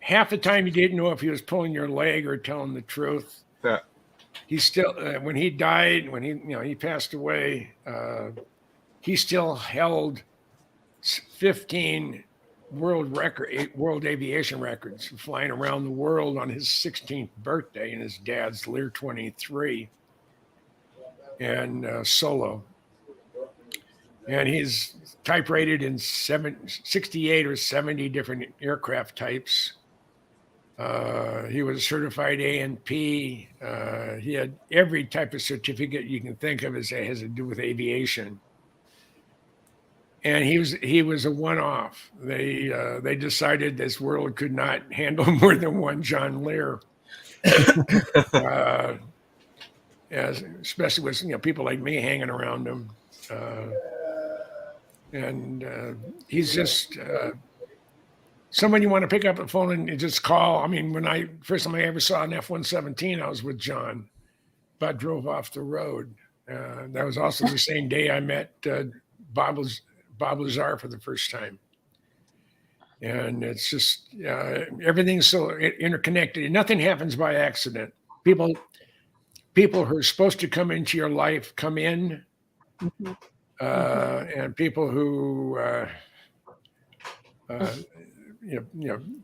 Half the time you didn't know if he was pulling your leg or telling the truth. Yeah. He still, when he died, when he passed away, he still held 15 world aviation records, flying around the world on his 16th birthday, and his dad's Lear 23 and solo. And he's type rated in 68 or 70 different aircraft types. He was certified A&P. He had every type of certificate you can think of as has to do with aviation. And he was a one-off. They decided this world could not handle more than one John Lear, especially with people like me hanging around him. And he's just someone you want to pick up the phone and just call. I mean, first time I ever saw an F-117, I was with John, but drove off the road. That was also the same day I met Bob Lazar for the first time. And it's just, everything's so interconnected. Nothing happens by accident. People people who are supposed to come into your life come in, Mhm. and people who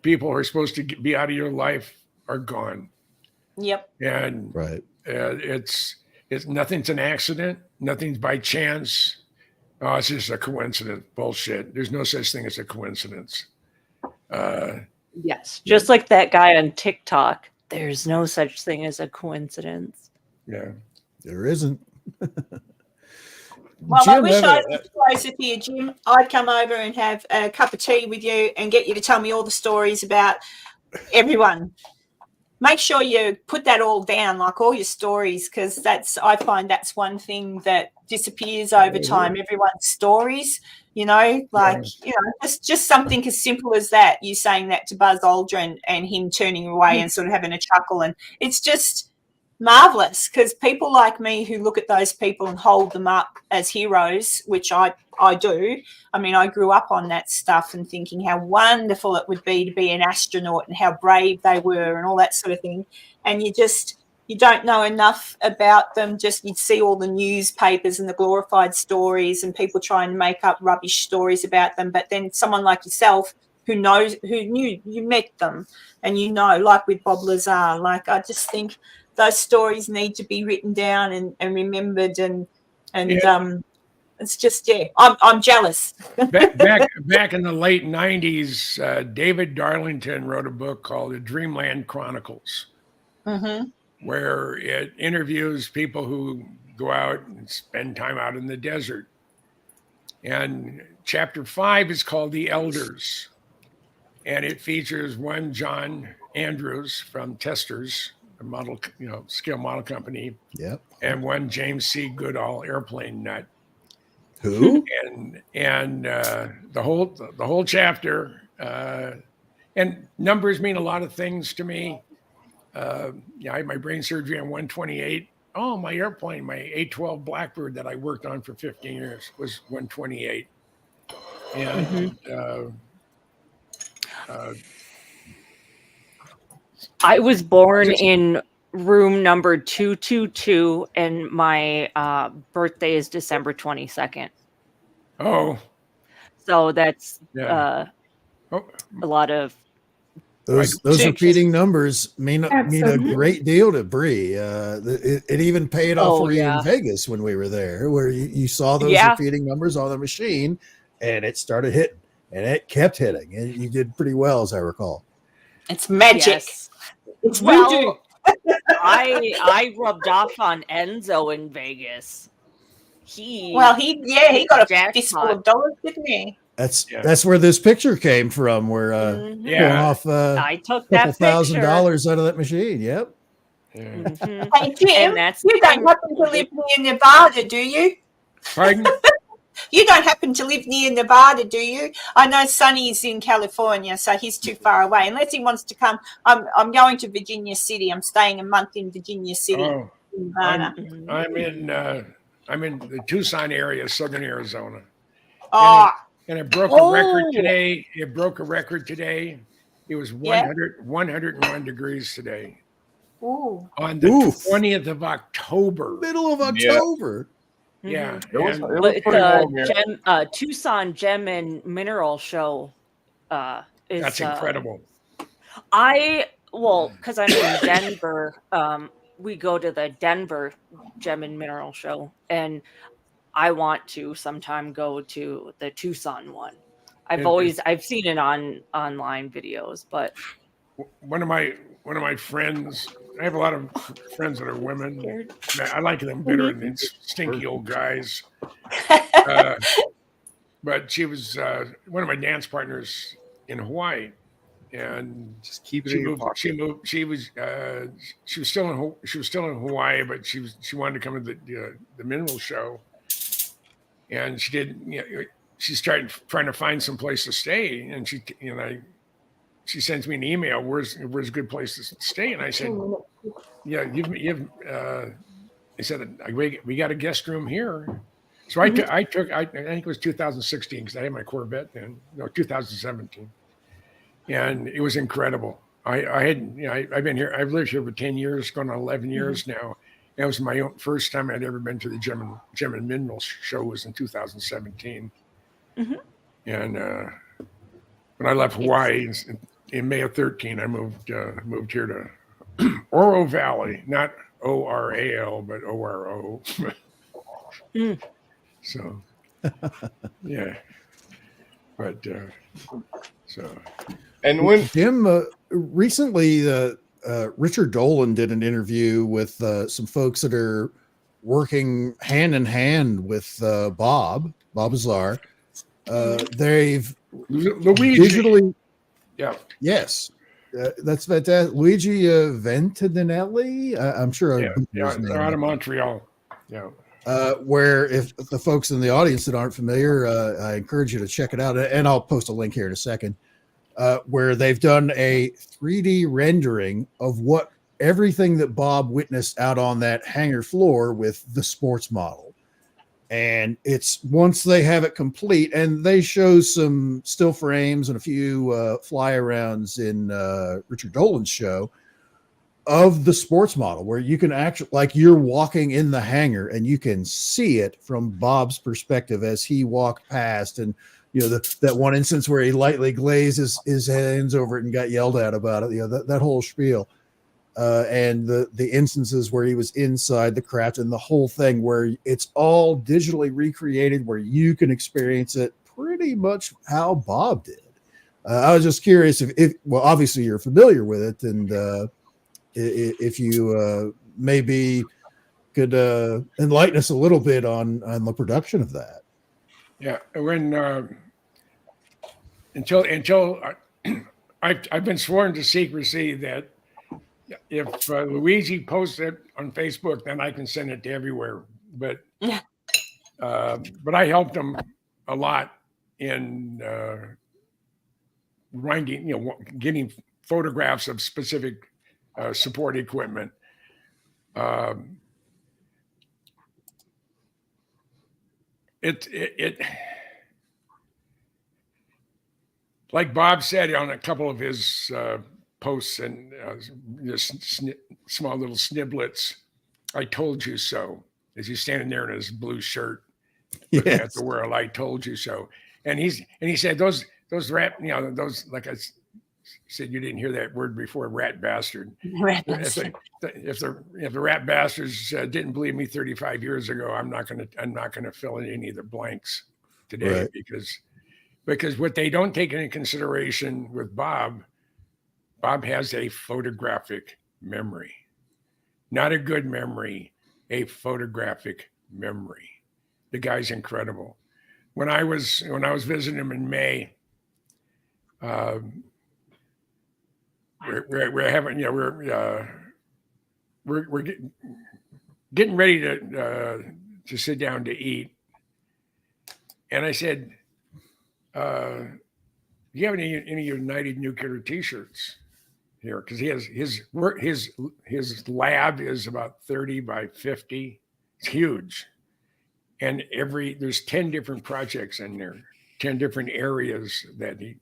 people who are supposed to be out of your life are gone. Yep. And Right. it's nothing's an accident, nothing's by chance. Oh, it's just a coincidence. Bullshit. There's no such thing as a coincidence. Yes, just like that guy on TikTok. There's no such thing as a coincidence. Yeah, there isn't. Well, Jim, I wish have I a- was closer to you, Jim. I'd come over and have a cup of tea with you and get you to tell me all the stories about everyone. Make sure you put that all down, like all your stories, because I find that's one thing that disappears over time. Everyone's stories, just something as simple as that. You saying that to Buzz Aldrin and him turning away and sort of having a chuckle, and it's just marvelous because people like me who look at those people and hold them up as heroes, which I do. I mean, I grew up on that stuff and thinking how wonderful it would be to be an astronaut and how brave they were and all that sort of thing. And you don't know enough about them. Just you'd see all the newspapers and the glorified stories and people trying to make up rubbish stories about them. But then someone like yourself who knew you met them and like with Bob Lazar, like I just think those stories need to be written down and remembered and it's just I'm jealous. back in the late 90s, David Darlington wrote a book called The Dreamland Chronicles, where it interviews people who go out and spend time out in the desert. And chapter 5 is called The Elders, and it features one John Andrews from Testers, a model, scale model company. Yep. And one James C. Goodall, airplane nut. Who? And the whole chapter, and numbers mean a lot of things to me. I had my brain surgery on 128. Oh, my airplane, my 812 Blackbird that I worked on for 15 years was 128. And I was born in room number 222, and my birthday is December 22nd. Oh, so that's yeah. a lot of those repeating numbers mean a great deal to Bree. It even paid off for you in Vegas when we were there, where you saw those repeating numbers on the machine, and it started hitting, and it kept hitting, and you did pretty well, as I recall. It's magic. Yes. It's voodoo. I rubbed off on Enzo in Vegas. He got a fistful jackpot. of dollars, didn't he? That's where this picture came from. Where pulling off I took a couple that $1,000s out of that machine. Yep. Mm-hmm. Hey Jim, you don't happen to live near Nevada, do you? Pardon? You don't happen to live near Nevada, do you? I know Sonny's in California, so he's too far away. Unless he wants to come, I'm going to Virginia City. I'm staying a month in Virginia City. Oh, Nevada. I'm in the Tucson area, southern Arizona. Oh. And it broke a record today. It broke a record today. It was 101 degrees today. Ooh. On the 20th of October. Middle of October. Yeah. It's Tucson Gem and Mineral Show. Is, that's incredible. Because I'm in Denver, we go to the Denver Gem and Mineral Show, and I want to sometime go to the Tucson one. I've seen it on online videos, but one of my friends, I have a lot of friends that are women. I like them better than stinky old guys. But she was one of my dance partners in Hawaii, and just keep it in your pocket. She was still in Hawaii, but she wanted to come to the mineral show, and she did. She started trying to find some place to stay, and she sends me an email. Where's a good place to stay? And I said, I said, we got a guest room here. So I think it was 2016 because I had my Corvette then, 2017, and it was incredible. I've been here. I've lived here for 10 years, going on 11 years now, That was my first time I'd ever been to the Gem and Mineral show was in 2017. Mm-hmm. And when I left Hawaii in May of 13, I moved here to Oro Valley, not ORAL, but ORO. Mm. So, yeah. But so. And when Jim recently, Richard Dolan did an interview with some folks that are working hand in hand with Bob Azar. They've Luigi. digitally, yeah, yes, that's fantastic. Luigi Ventinelli, I'm sure. They're out of Montreal. Yeah. Where if the folks in the audience that aren't familiar, I encourage you to check it out, and I'll post a link here in a second. Where they've done a 3D rendering of what everything that Bob witnessed out on that hangar floor with the sports model. And it's once they have it complete, and they show some still frames and a few fly arounds in Richard Dolan's show of the sports model, where you can actually, like, you're walking in the hangar and you can see it from Bob's perspective as he walked past. And you know, that one instance where he lightly glazed his hands over it and got yelled at about it, you know, that whole spiel. And the instances where he was inside the craft and the whole thing where it's all digitally recreated, where you can experience it pretty much how Bob did. I was just curious if well, obviously you're familiar with it, and if you maybe could enlighten us a little bit on the production of that. Yeah, when until I've been sworn to secrecy that if Luigi posts it on Facebook, then I can send it to everywhere. But I helped him a lot in getting photographs of specific support equipment. It like Bob said on a couple of his posts and just small little sniblets, "I told you so," as he's standing there in his blue shirt. Yes. At the world, "I told you so." And he said those rat, those, like I said, you didn't hear that word before, rat bastard. Rat bastard. If the rat bastards didn't believe me 35 years ago, I'm not gonna fill in any of the blanks today. Right. because what they don't take into consideration with Bob has a photographic memory, not a good memory, a photographic memory. The guy's incredible. When I was visiting him in May, we're having, we're getting ready to sit down to eat, and I said, "Do you have any United Nuclear T-shirts here?" Because he has his lab is about 30 by 50. It's huge, and there's 10 different projects in there, 10 different areas that he.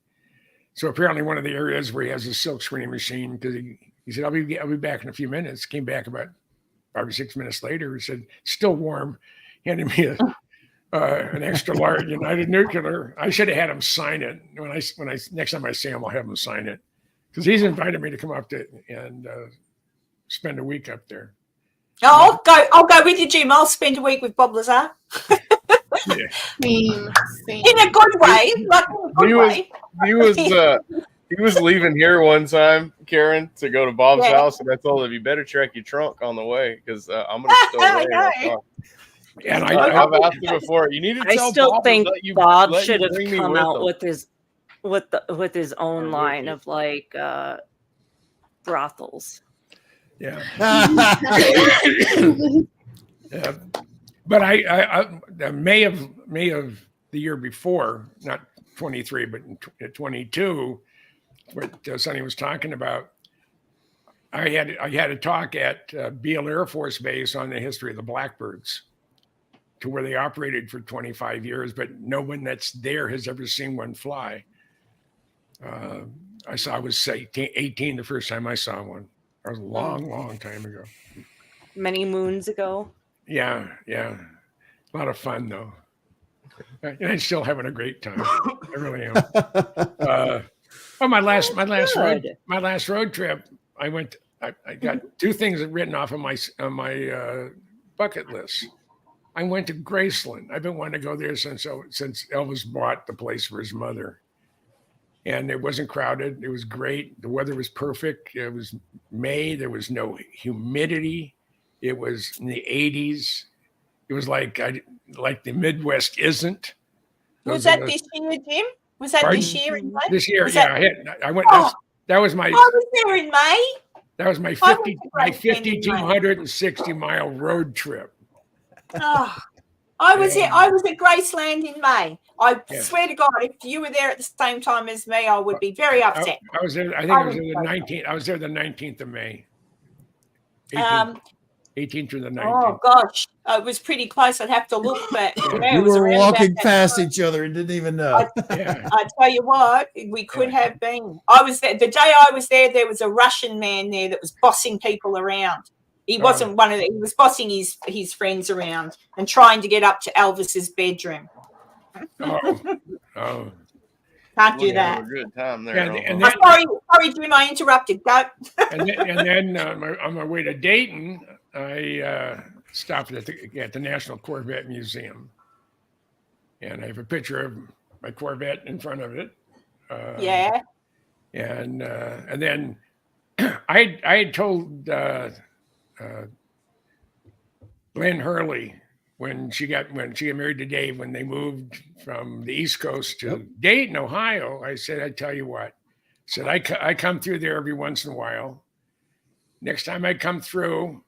So apparently one of the areas where he has a silk screening machine, because he said, I'll be back in a few minutes. Came back about 5 or 6 minutes later. He said, "Still warm." Handed me an extra large United Nuclear. I should have had him sign it. When I next time I see him, I'll have him sign it, because he's invited me to come up to and spend a week up there. Oh, I'll go with you, Jim. I'll spend a week with Bob Lazar. Yeah. In a good way. He was leaving here one time, Karen, to go to Bob's house, and I told him, "You better check your trunk on the way, because I'm going to stow away." And I've asked him before. You need to tell I still Bob think that Bob should have bring me come with out him. with his own line of like brothels. Yeah. Yeah. But I May of the year before, not 23, but in 22, what Sonny was talking about, I had a talk at Beale Air Force Base on the history of the Blackbirds, to where they operated for 25 years, but no one that's there has ever seen one fly. I was 18 the first time I saw one. That was a long time ago. many moons ago. Yeah. A lot of fun though. And I'm still having a great time. I really am. My last road trip, I got two things written off of my bucket list. I went to Graceland. I've been wanting to go there since Elvis bought the place for his mother. And it wasn't crowded. It was great. The weather was perfect. It was May. There was no humidity. It was in the 80s. It was like the Midwest isn't. Was that this year, Jim? Was that Pardon? this year in May? This year, Was yeah. that- I went. Oh, That was my. I was there in May. That was my I went to my Graceland in May. 5,260-mile road trip. Oh, I was Yeah. there. I was at Graceland in May. I Yeah. swear to God, if you were there at the same time as me, I would be very upset. I was there. I think I was there the 19th. I was there the 19th of May. 18th through the 19th. Oh gosh, it was pretty close. I'd have to look, but yeah, You it was were around walking about that past time. each other and didn't even know. I tell you what, we could have been. I was there the day I was there. There was a Russian man there that was bossing people around. He wasn't one of the. He was bossing his friends around and trying to get up to Elvis's bedroom. Oh. Can't do We're gonna that. have a good time there. And Elmo. then- Sorry, Jim, I interrupted. Go. and then on my way to Dayton, I stopped at the National Corvette Museum, and I have a picture of my Corvette in front of it. Yeah. And then I had told Lynn Hurley when she got married to Dave, when they moved from the East Coast to Dayton, Ohio, I said, I tell you what, I said, I come through there every once in a while. Next time I come through,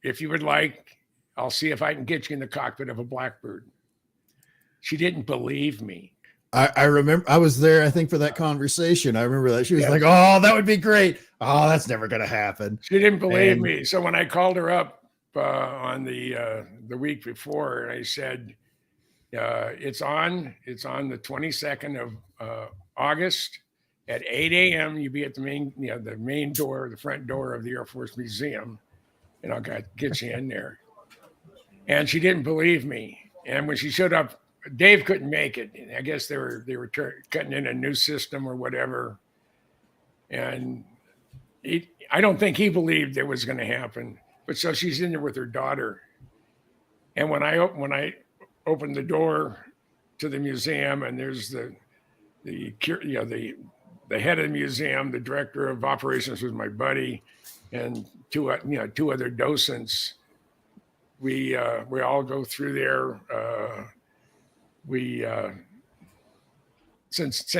if you would like, I'll see if I can get you in the cockpit of a Blackbird. She didn't believe me. I remember I was there, I think, for that conversation. I remember that. She was like, oh, that would be great. Oh, that's never going to happen. She didn't believe me. So when I called her up on the week before, I said, it's on the 22nd of August at 8 a.m. You be at the main door, the front door of the Air Force Museum, and I'll get you in there. And she didn't believe me. And when she showed up, Dave couldn't make it. I guess they were cutting in a new system or whatever. And I don't think he believed it was going to happen. But so she's in there with her daughter. And when I opened the door to the museum, and there's the head of the museum, the director of operations was my buddy, and two other docents. We all go through there. Since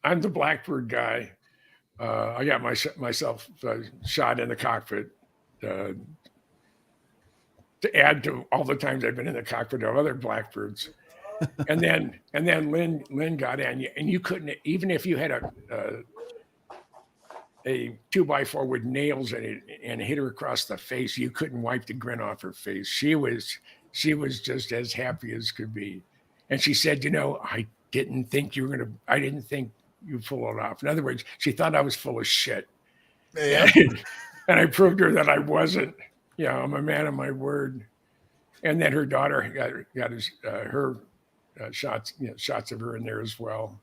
I'm the Blackbird guy, I got myself shot in the cockpit to add to all the times I've been in the cockpit of other Blackbirds. and then Lynn got in, and you couldn't, even if you had a 2x4 with nails in it and hit her across the face, you couldn't wipe the grin off her face. She was just as happy as could be. And she said, I didn't think you'd pull it off. In other words, she thought I was full of shit. Yeah. And I proved her that I wasn't. I'm a man of my word. And then her daughter got her shots of her in there as well.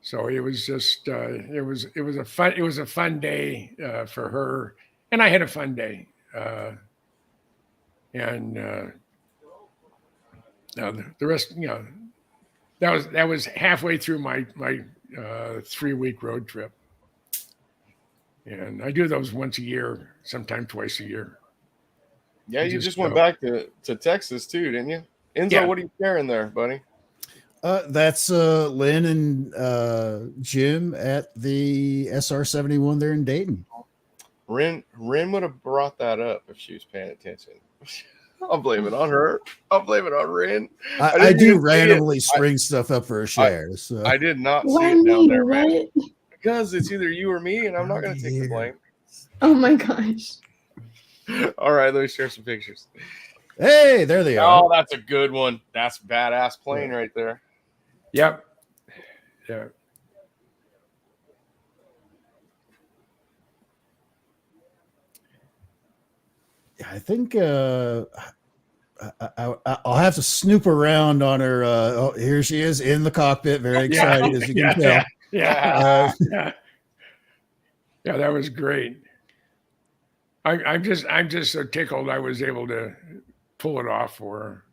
So it was just it was a fun day for her, and I had a fun day. The rest, that was halfway through my 3-week road trip, and I do those once a year, sometimes twice a year. Yeah, you just went back to Texas too, didn't you? Enzo, what are you sharing there, buddy? That's Lynn and Jim at the SR-71 there in Dayton. Ren would have brought that up if she was paying attention. I'll blame it on her. I'll blame it on Ren. I do randomly spring stuff up for a share. I did not see Why it down me? there, man. What? Because it's either you or me, and I'm not going to take the blame. Oh my gosh. All right, let me share some pictures. Hey, there they are. Oh, that's a good one. That's a badass plane right there. Yep. Yeah. I think I'll have to snoop around on her. Oh, here she is in the cockpit, very excited as you can tell. Yeah, that was great. I'm just so tickled I was able to pull it off for her.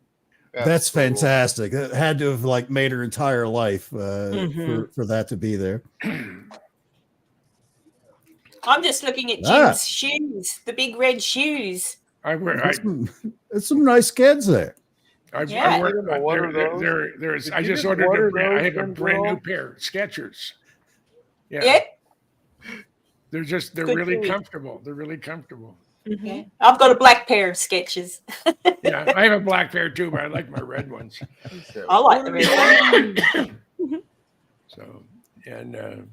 That's fantastic. It had to have like made her entire life for that to be there. I'm just looking at Jim's shoes, the big red shoes. There's some nice kids there. I just ordered I have a brand new pair, Skechers. Yeah. They're really comfortable. They're really comfortable. Yeah. I've got a black pair of Skechers. Yeah, I have a black pair too, but I like my red ones. I like the red ones. So, and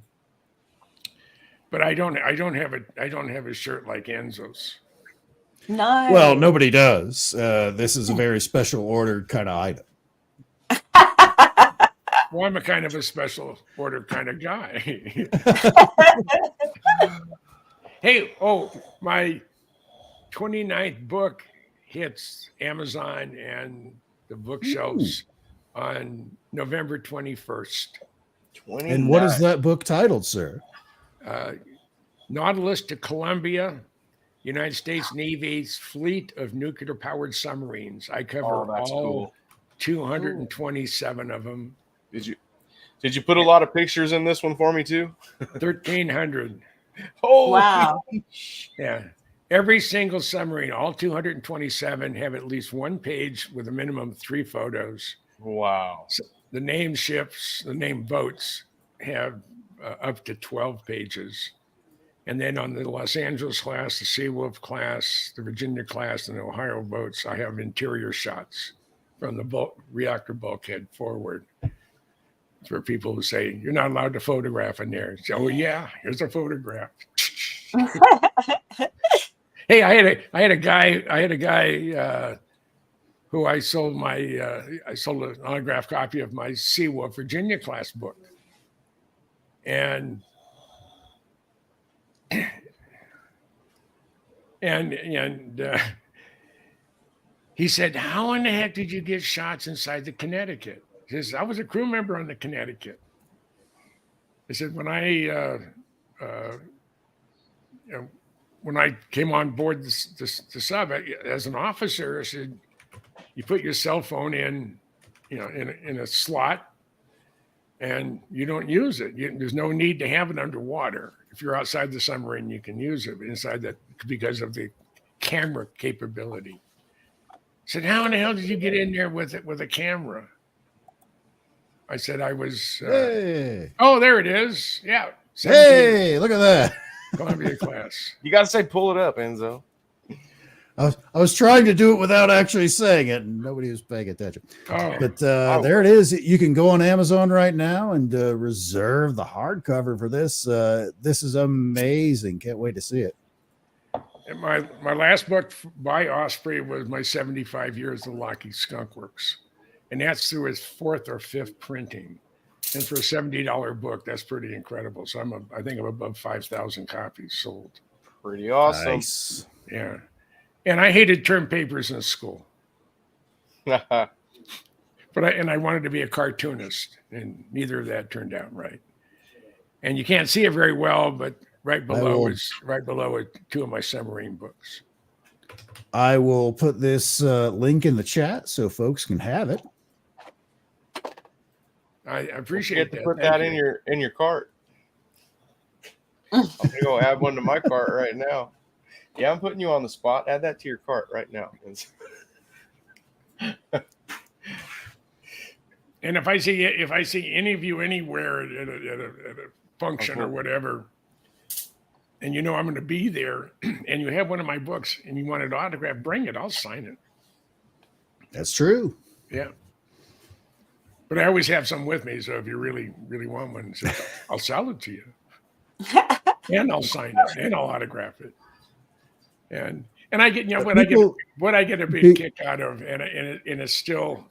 but I don't have a shirt like Enzo's. No. Well, nobody does. This is a very special ordered kind of item. Well, I'm a kind of a special order kind of guy. Hey, my 29th book hits Amazon and the bookshelves on November 21st. And what is that book titled, sir? Nautilus to Columbia, United States Navy's fleet of nuclear-powered submarines. I cover all 227 of them. Did you put a lot of pictures in this one for me too? 1,300. Oh wow! Yeah, every single submarine, all 227, have at least one page with a minimum of 3 photos. Wow! So the named ships, the named boats, have up to 12 pages. And then on the Los Angeles class, the Seawolf class, the Virginia class, and the Ohio boats, I have interior shots from the reactor bulkhead forward. For people who say you're not allowed to photograph in there. So, yeah, here's a photograph. Hey, I had a guy who I sold an autographed copy of my Seawolf Virginia class book. And he said, "How in the heck did you get shots inside the Connecticut?" He says, "I was a crew member on the Connecticut." I said, when I came on board the sub as an officer, I said, you put your cell phone in a slot, and you don't use it. There's no need to have it underwater. If you're outside the submarine, you can use it. But inside that, because of the camera capability. I said, "How in the hell did you get in there with a camera?" I said, "I was." Hey. Oh, there it is. Yeah. Hey, look at that. Columbia class. You got to say, pull it up, Enzo. I was trying to do it without actually saying it, and nobody was paying attention. But there it is. You can go on Amazon right now and reserve the hardcover for this. This is amazing. Can't wait to see it. And my last book by Osprey was my 75 Years of Lockheed Skunk Works. And that's through its 4th or 5th printing. And for a $70 book, that's pretty incredible. So I think I'm above 5,000 copies sold. Pretty awesome. Nice. Yeah. And I hated term papers in school. But I wanted to be a cartoonist, and neither of that turned out right. And you can't see it very well, but right below is 2 of my submarine books. I will put this link in the chat so folks can have it. I appreciate that. Put that in your cart. I'm gonna go add one to my cart right now. Yeah, I'm putting you on the spot. Add that to your cart right now. And if I see any of you anywhere at a function or whatever, and I'm going to be there, and you have one of my books and you want it autographed, bring it. I'll sign it. That's true. Yeah. But I always have some with me, so if you really, really want one, I'll sell it to you. And I'll sign it, and I'll autograph it. And I get, what I get a big kick out of, and it's still,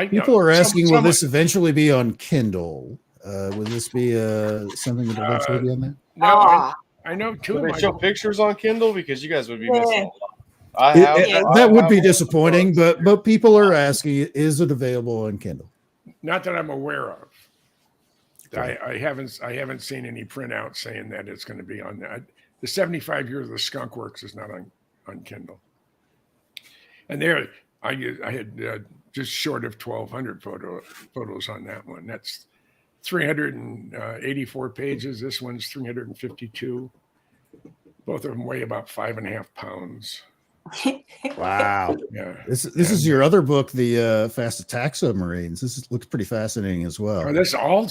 people are asking, will this eventually be on Kindle? Will this be something that eventually be on there? No, I know two Do of they my show books. pictures on Kindle? Because you guys would be Yeah. missing a lot. I have, That would be disappointing, but people are asking, is it available on Kindle? Not that I'm aware of. Okay. I haven't seen any printout saying that it's going to be on that. The 75 Years of the Skunk Works is not on Kindle. And there, I had just short of 1,200 photos on that one. That's 384 pages. This one's 352. Both of them weigh about 5.5 pounds. Wow. Yeah. This is your other book, the Fast Attack Submarines. Looks pretty fascinating as well. Oh, this all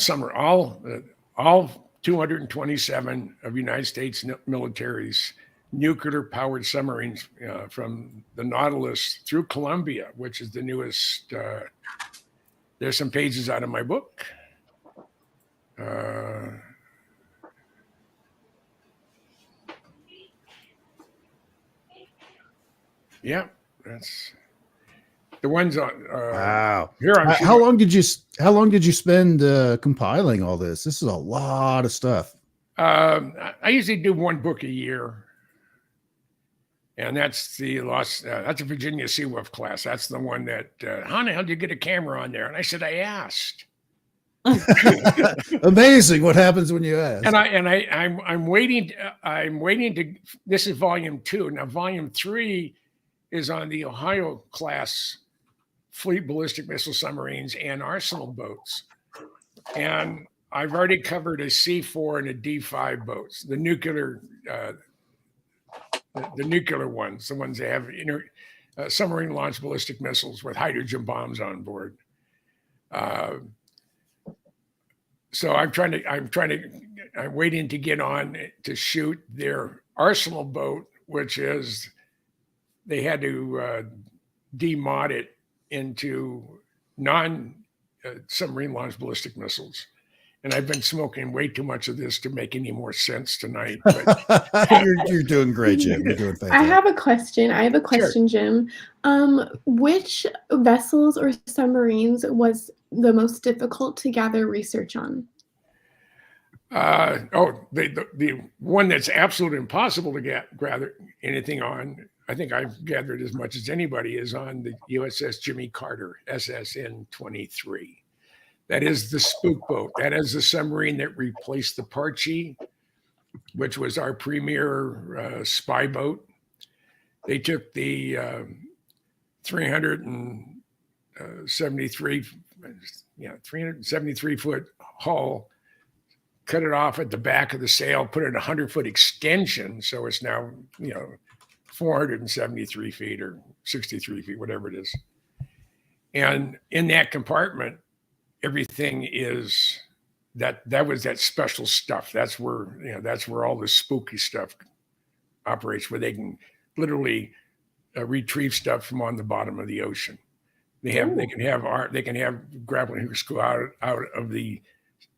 227 of United States military's nuclear-powered submarines from the Nautilus through Columbia, which is the newest. There's some pages out of my book. Yeah, that's the ones on. Wow. Here I'm How long did you spend compiling all this? This is a lot of stuff. I usually do one book a year, and that's the lost. That's a Virginia Seawolf class. That's the one that. How the hell did you get a camera on there? And I said I asked. Amazing what happens when you ask. And I'm waiting. I'm waiting to. This is volume 2. Now volume 3 is on the Ohio class fleet ballistic missile submarines and arsenal boats, and I've already covered a C4 and a D5 boats, the nuclear ones, the ones that have submarine launched ballistic missiles with hydrogen bombs on board. So I'm waiting to get on to shoot their arsenal boat, which is they had to demod it into non-submarine launched ballistic missiles. And I've been smoking way too much of this to make any more sense tonight. But you're doing great, Jim. You're doing fantastic. I have a question, Jim. Which vessels or submarines was the most difficult to gather research on? The one that's absolutely impossible to gather anything on, I think I've gathered as much as anybody, is on the USS Jimmy Carter, SSN 23. That is the spook boat. That is the submarine that replaced the Parchi, which was our premier spy boat. They took the 373 foot hull, cut it off at the back of the sail, put it in a 100-foot extension, so it's now 473 feet or 63 feet, whatever it is. And in that compartment, everything is that was that special stuff. That's where all the spooky stuff operates, where they can literally retrieve stuff from on the bottom of the ocean. They can have grappling hooks go out of the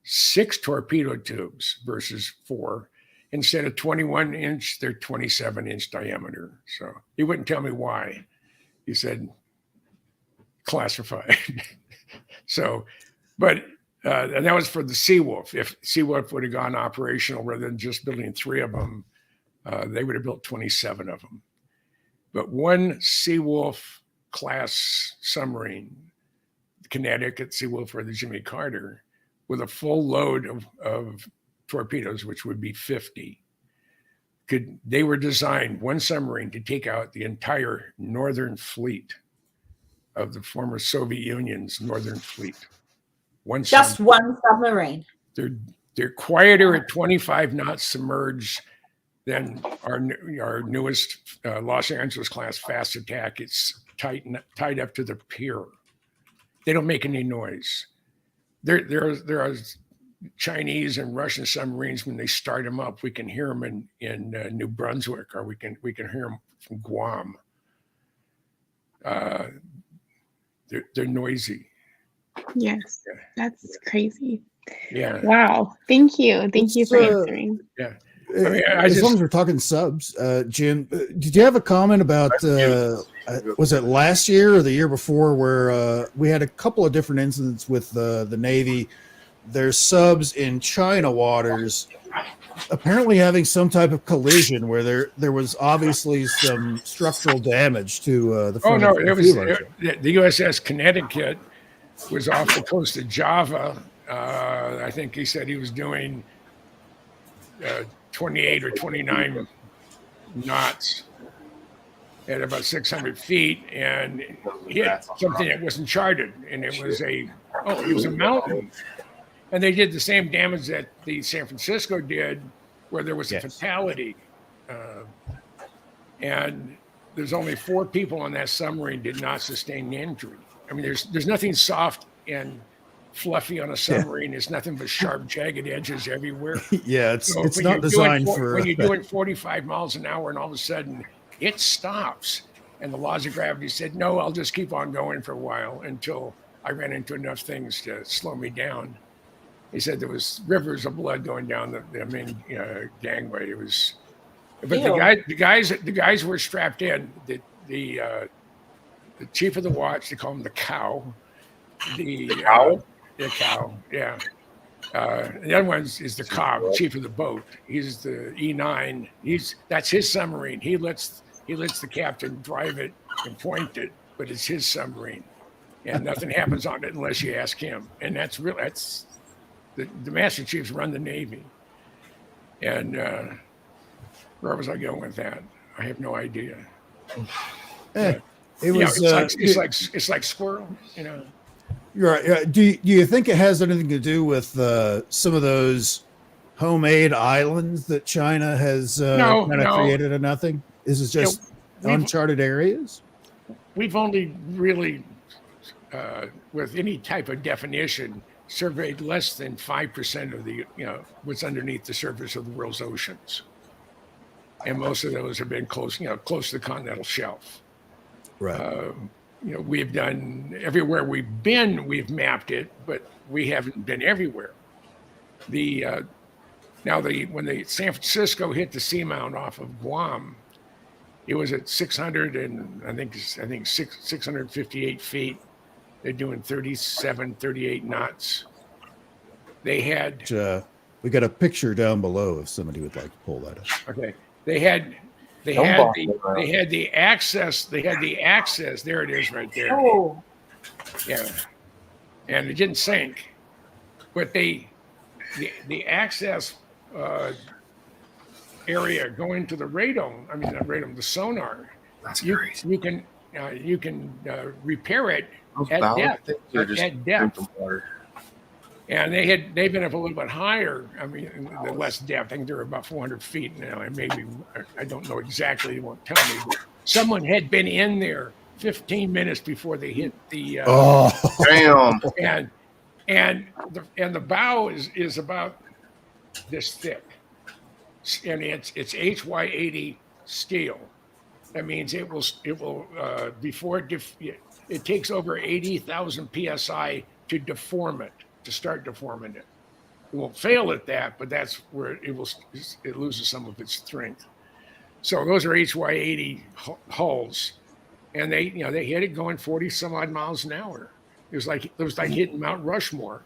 6 torpedo tubes versus 4. Instead of 21-inch, they're 27-inch diameter. So he wouldn't tell me why. He said classified. So, but and that was for the Seawolf. If Seawolf would have gone operational rather than just building 3 of them, they would have built 27 of them. But one Seawolf class submarine, Connecticut Seawolf or the Jimmy Carter, with a full load of torpedoes, which would be 50, they were designed, one submarine, to take out the entire northern fleet of the former Soviet Union's northern fleet. One submarine. They're quieter at 25 knots submerged than our newest Los Angeles class Fast Attack. It's tied up to the pier. They don't make any noise. There are Chinese and Russian submarines, when they start them up, we can hear them in New Brunswick, or we can hear them from Guam. They're noisy. Yes, that's crazy. Yeah. Wow. Thank you for answering. Yeah. As long as we're talking subs, Jim, did you have a comment about was it last year or the year before, where we had a couple of different incidents with the Navy? There's subs in China waters apparently having some type of collision where there was obviously some structural damage to the Oh front no, of the it was fuel engine. the USS Connecticut was off the coast of Java. I think he said he was doing 28 or 29 knots at about 600 feet, and hit something that wasn't charted, and it was a mountain. And they did the same damage that the San Francisco did, where there was a fatality. And there's only 4 people on that submarine did not sustain injury. I mean, there's nothing soft and fluffy on a submarine. It's nothing but sharp, jagged edges everywhere. Yeah, it's when not you're designed doing, for when you're doing 45 miles an hour and all of a sudden it stops, and the laws of gravity said, no, I'll just keep on going for a while until I ran into enough things to slow me down. He said there was rivers of blood going down the main gangway. It was, but the guys were strapped in. The chief of the watch, they call him the cow. The cow, yeah. The other one is the cob, chief of the boat. He's the E9. That's his submarine. He lets the captain drive it and point it, but it's his submarine, and nothing happens on it unless you ask him. And that's the Master Chiefs run the Navy. And where was I going with that? I have no idea. It was. It's like squirrel, you know. You're right. Do you think it has anything to do with some of those homemade islands that China has kind of created or nothing? Is it just uncharted areas? We've only really, with any type of definition, surveyed less than 5% of the what's underneath the surface of the world's oceans, and most of those have been close to the continental shelf. Right. We've done everywhere we've been, we've mapped it, but we haven't been everywhere. When the San Francisco hit the seamount off of Guam, it was at 658 feet. They're doing 37, 38 knots. They had. We got a picture down below if somebody would like to pull that up. Okay. They had the access. There it is right there. Oh. Yeah. And it didn't sink. But the access area going to the radome, the sonar. That's crazy. You can repair it at depth. And they've been up a little bit higher. I mean, the less depth. I think they're about 400 feet now. And maybe, I don't know exactly. They won't tell me. But someone had been in there 15 minutes before they hit the. Damn. And the bow is about this thick, and it's HY80 steel. That means it will it takes over 80,000 psi to deform it. To start deforming it. It won't fail at that, but that's where it loses some of its strength. So those are HY80 hulls, and they hit it going 40 some odd miles an hour. It was like hitting Mount Rushmore,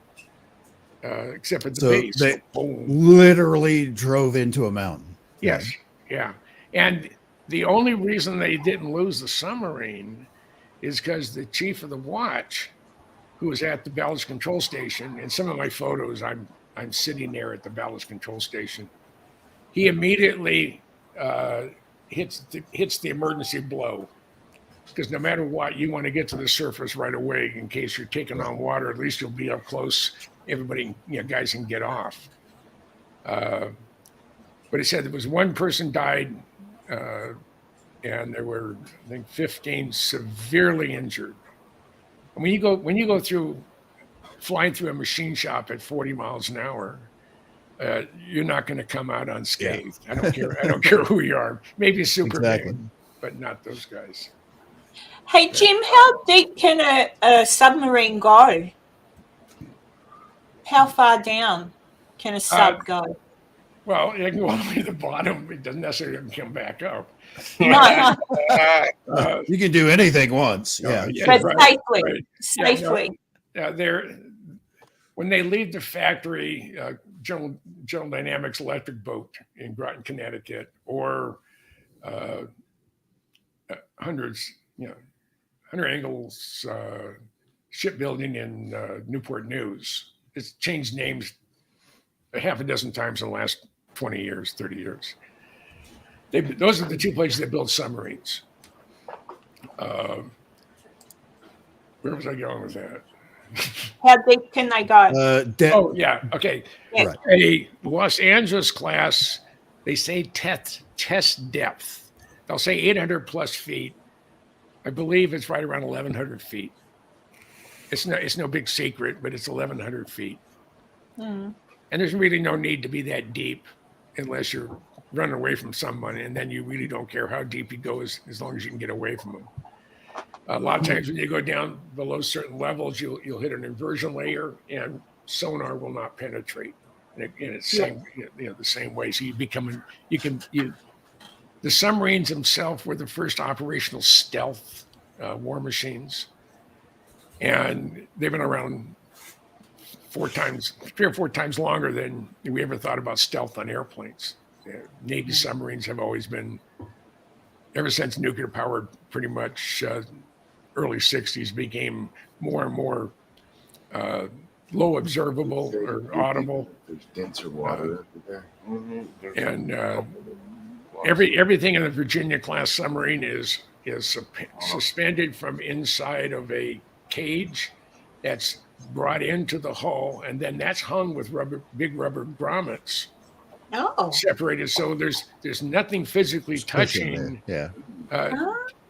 except at the base. They boom. Literally drove into a mountain. Yes, yeah. And the only reason they didn't lose the submarine is because the chief of the watch, who was at the ballast control station, and some of my photos, I'm sitting there at the ballast control station. He immediately hits the emergency blow, because no matter what, you want to get to the surface right away in case you're taking on water. At least you'll be up close. Everybody, guys can get off. But he said there was one person died, and there were, I think, 15 severely injured. When you go through flying through a machine shop at 40 miles an hour, you're not going to come out unscathed. Yeah. I don't care who you are. Maybe Superman, but not those guys. Hey Jim, how deep can a submarine go? How far down can a sub go? Well, it can go all the way to the bottom. It doesn't necessarily come back up. No. You can do anything once. Yeah. But safely. Yeah, when they leave the factory, General Dynamics electric boat in Groton, Connecticut, or Hunter Engel's shipbuilding in Newport News. It's changed names a half a dozen times in the last 20 years, 30 years. Those are the two places that build submarines. Where was I going with that? How deep can they go? Oh, yeah. Okay. Yeah. A Los Angeles class, they say test depth. They'll say 800 plus feet. I believe it's right around 1,100 feet. It's no big secret, but it's 1,100 feet. Mm. And there's really no need to be that deep unless you're running away from someone, and then you really don't care how deep you go as long as you can get away from them. A lot of times when you go down below certain levels, you'll hit an inversion layer, and sonar will not penetrate. And it's the same way. So the submarines themselves were the first operational stealth war machines, and they've been around 3 or 4 times longer than we ever thought about stealth on airplanes. Navy submarines have always been, ever since nuclear powered, pretty much early 60s, became more and more low observable or audible. There's denser water there. And everything in the Virginia class submarine is suspended from inside of a cage that's brought into the hull, and then that's hung with big rubber grommets separated. So there's nothing physically touching. Yeah.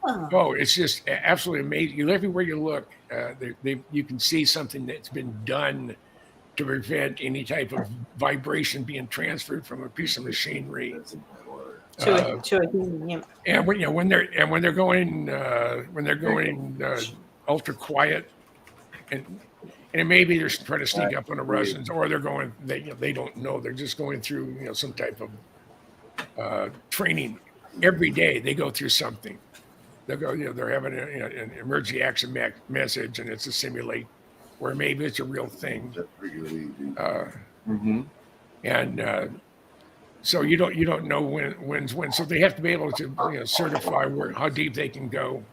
It's just absolutely amazing. Everywhere you look, you can see something that's been done to prevent any type of vibration being transferred from a piece of machinery to a human. And when they're going ultra quiet, and maybe they're trying to sneak up on the Russians, or they're going. They don't know. They're just going through some type of training every day. They go through something. They'll go. They're having an emergency action message, and it's a simulate, where maybe it's a real thing. So you don't know when's when. So they have to be able to certify how deep they can go.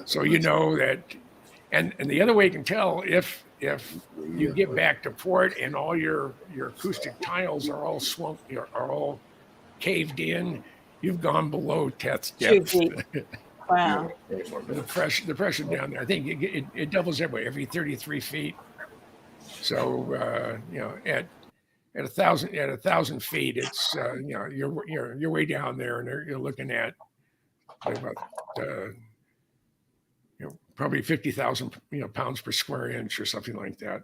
So that, and the other way you can tell if you get back to port and all your acoustic tiles are all are all caved in, you've gone below test depth. Wow. The pressure down there, I think it doubles every 33 feet. So at 1,000 feet, it's you're way down there, and you're looking at about probably 50,000 pounds per square inch or something like that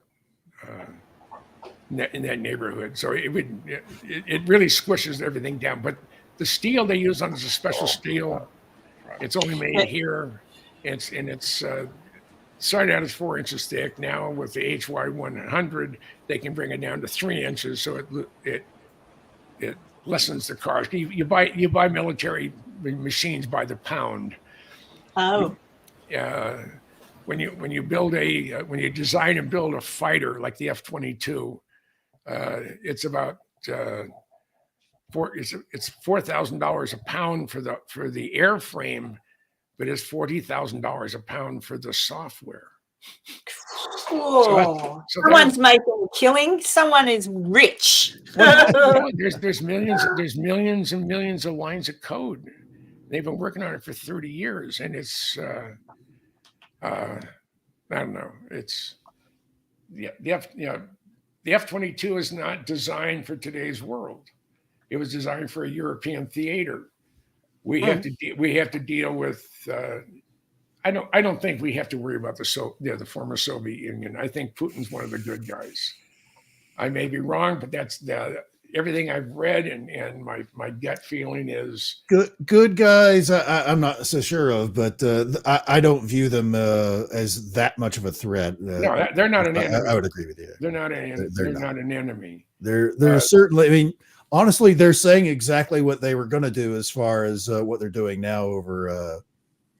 in that neighborhood. So it really squishes everything down. But the steel they use on is a special steel. It's only made here. It's started out as 4 inches thick. Now with the HY100, they can bring it down to 3 inches. So it lessens the cost. You buy military machines by the pound. Oh. When you design and build a fighter like the F-22, it's about it's $4,000 a pound for the airframe, but it's $40,000 a pound for the software. Cool. Someone's making a killing. Someone is rich. There's millions and millions of lines of code. They've been working on it for 30 years, and it's I don't know. It's the F-22 is not designed for today's world. It was designed for a European theater. We have to deal with. I don't think we have to worry about the former Soviet Union. I think Putin's one of the good guys. I may be wrong, but that's everything I've read, and my gut feeling is good guys. I'm not so sure of, but I don't view them as that much of a threat. No, they're not an enemy. I would agree with you. They're not an enemy. They're certainly. I mean, honestly, they're saying exactly what they were going to do as far as what they're doing now over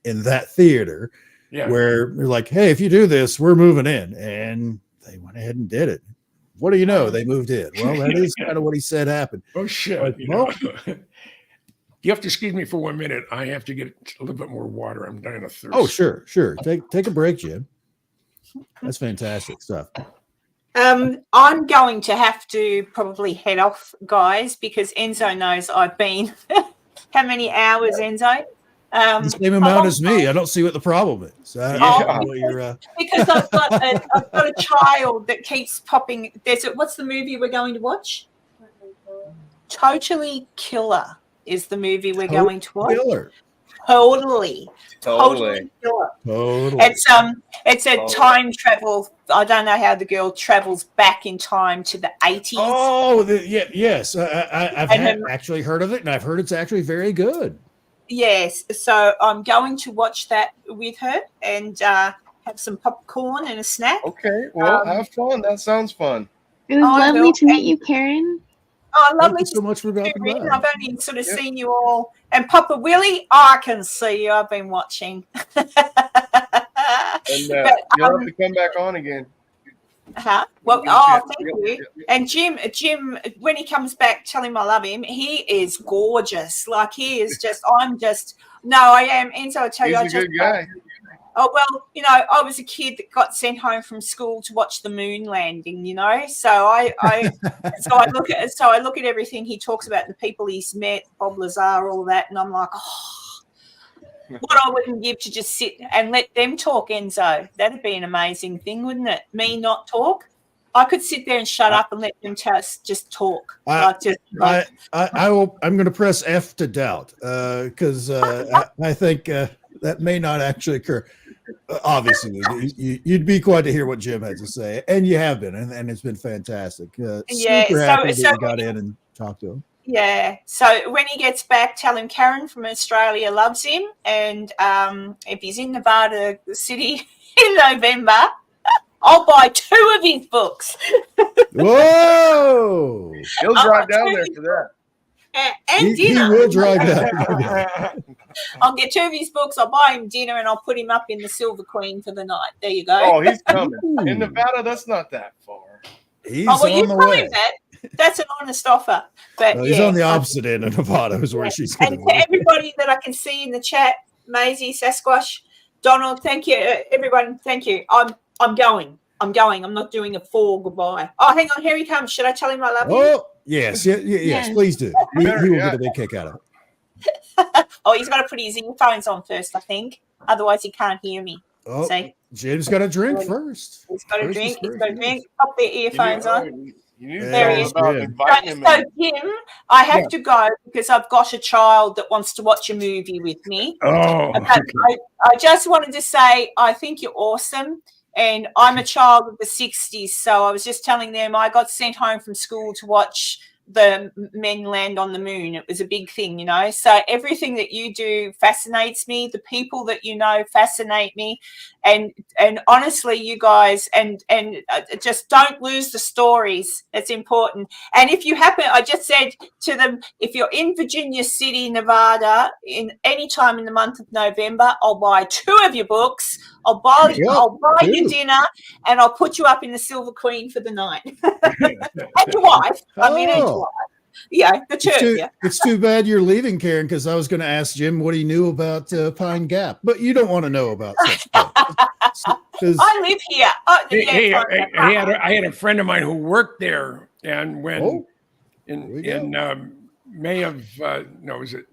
in that theater, where they're like, "Hey, if you do this, we're moving in," and they went ahead and did it. what do you know? They moved in. Well, that is kind of what he said happened. Oh shit! Like, You have to excuse me for 1 minute. I have to get a little bit more water. I'm dying of thirst. Oh, sure. Take a break, Jim. That's fantastic stuff. I'm going to have to probably head off, guys, because Enzo knows I've been. How many hours, Enzo? The same amount as me. I don't see what the problem is. Because I've got a child that keeps popping. What's the movie we're going to watch? Totally Killer is the movie we're going to watch. Killer. Totally killer. Totally. It's a time travel. I don't know how the girl travels back in time to the 80s. Oh, yes. I've actually heard of it, and I've heard it's actually very good. Yes. So I'm going to watch that with her and have some popcorn and a snack. Okay. Well, have fun. That sounds fun. It was lovely to meet you, Karen. Oh, lovely. Thank you so much for dropping by. I've only sort of seen you all. And Poppa Willy, I can see you. I've been watching. And you'll have to come back on again. Well, thank you. And Jim, when he comes back, tell him I love him. He is gorgeous. Like he is just. I am. Enzo, I tell you, He's a good guy. Oh, well, I was a kid that got sent home from school to watch the moon landing, so I look at everything he talks about, the people he's met, Bob Lazar, all that, and I'm like, what I wouldn't give to just sit and let them talk, Enzo. That'd be an amazing thing, wouldn't it? Me not talk. I could sit there and shut up and let them just talk. I'm going to press F to doubt because I think that may not actually occur. Obviously, you'd be glad to hear what Jim had to say, and you have been, and it's been fantastic. Super happy that you got in and talked to him. Yeah. So when he gets back, tell him Karen from Australia loves him, and if he's in Nevada City in November, I'll buy 2 of his books. Whoa! He'll drive down there for that. And he dinner. will drive down. I'll get 2 of his books. I'll buy him dinner, and I'll put him up in the Silver Queen for the night. There you go. Oh, he's coming. In Nevada, that's not that far. He's on the way. That's an honest offer. But he's on the opposite end of Nevada, is where she's going. And to everybody that I can see in the chat, Maisie, Sasquatch, Donald, thank you. Everyone, thank you. I'm going. I'm not doing a 4 goodbye. Oh, hang on. Here he comes. Should I tell him I love him? Yes, please do. He will get a big kick out of it. He's got to put his earphones on first, I think. Otherwise, he can't hear me. Oh, see? Jim's got to drink first. He's got to drink. Pop their earphones on. There he is. So, Jim, I have to go because I've got a child that wants to watch a movie with me. I just wanted to say I think you're awesome. And I'm a child of the 60s, so I was just telling them I got sent home from school to watch the men land on the moon. It was a big thing, So everything that you do fascinates me. The people that you know fascinate me. And honestly, you guys, and just don't lose the stories. It's important. And if you happen, I just said to them, if you're in Virginia City, Nevada, in any time in the month of November, I'll buy 2 of your books. I'll buy you dinner, and I'll put you up in the Silver Queen for the night. And your wife. And your wife. Yeah, the two. It's too bad you're leaving, Karen, because I was going to ask Jim what he knew about Pine Gap, but you don't want to know about such things. I live here. I had a friend of mine who worked there, and when in May of was it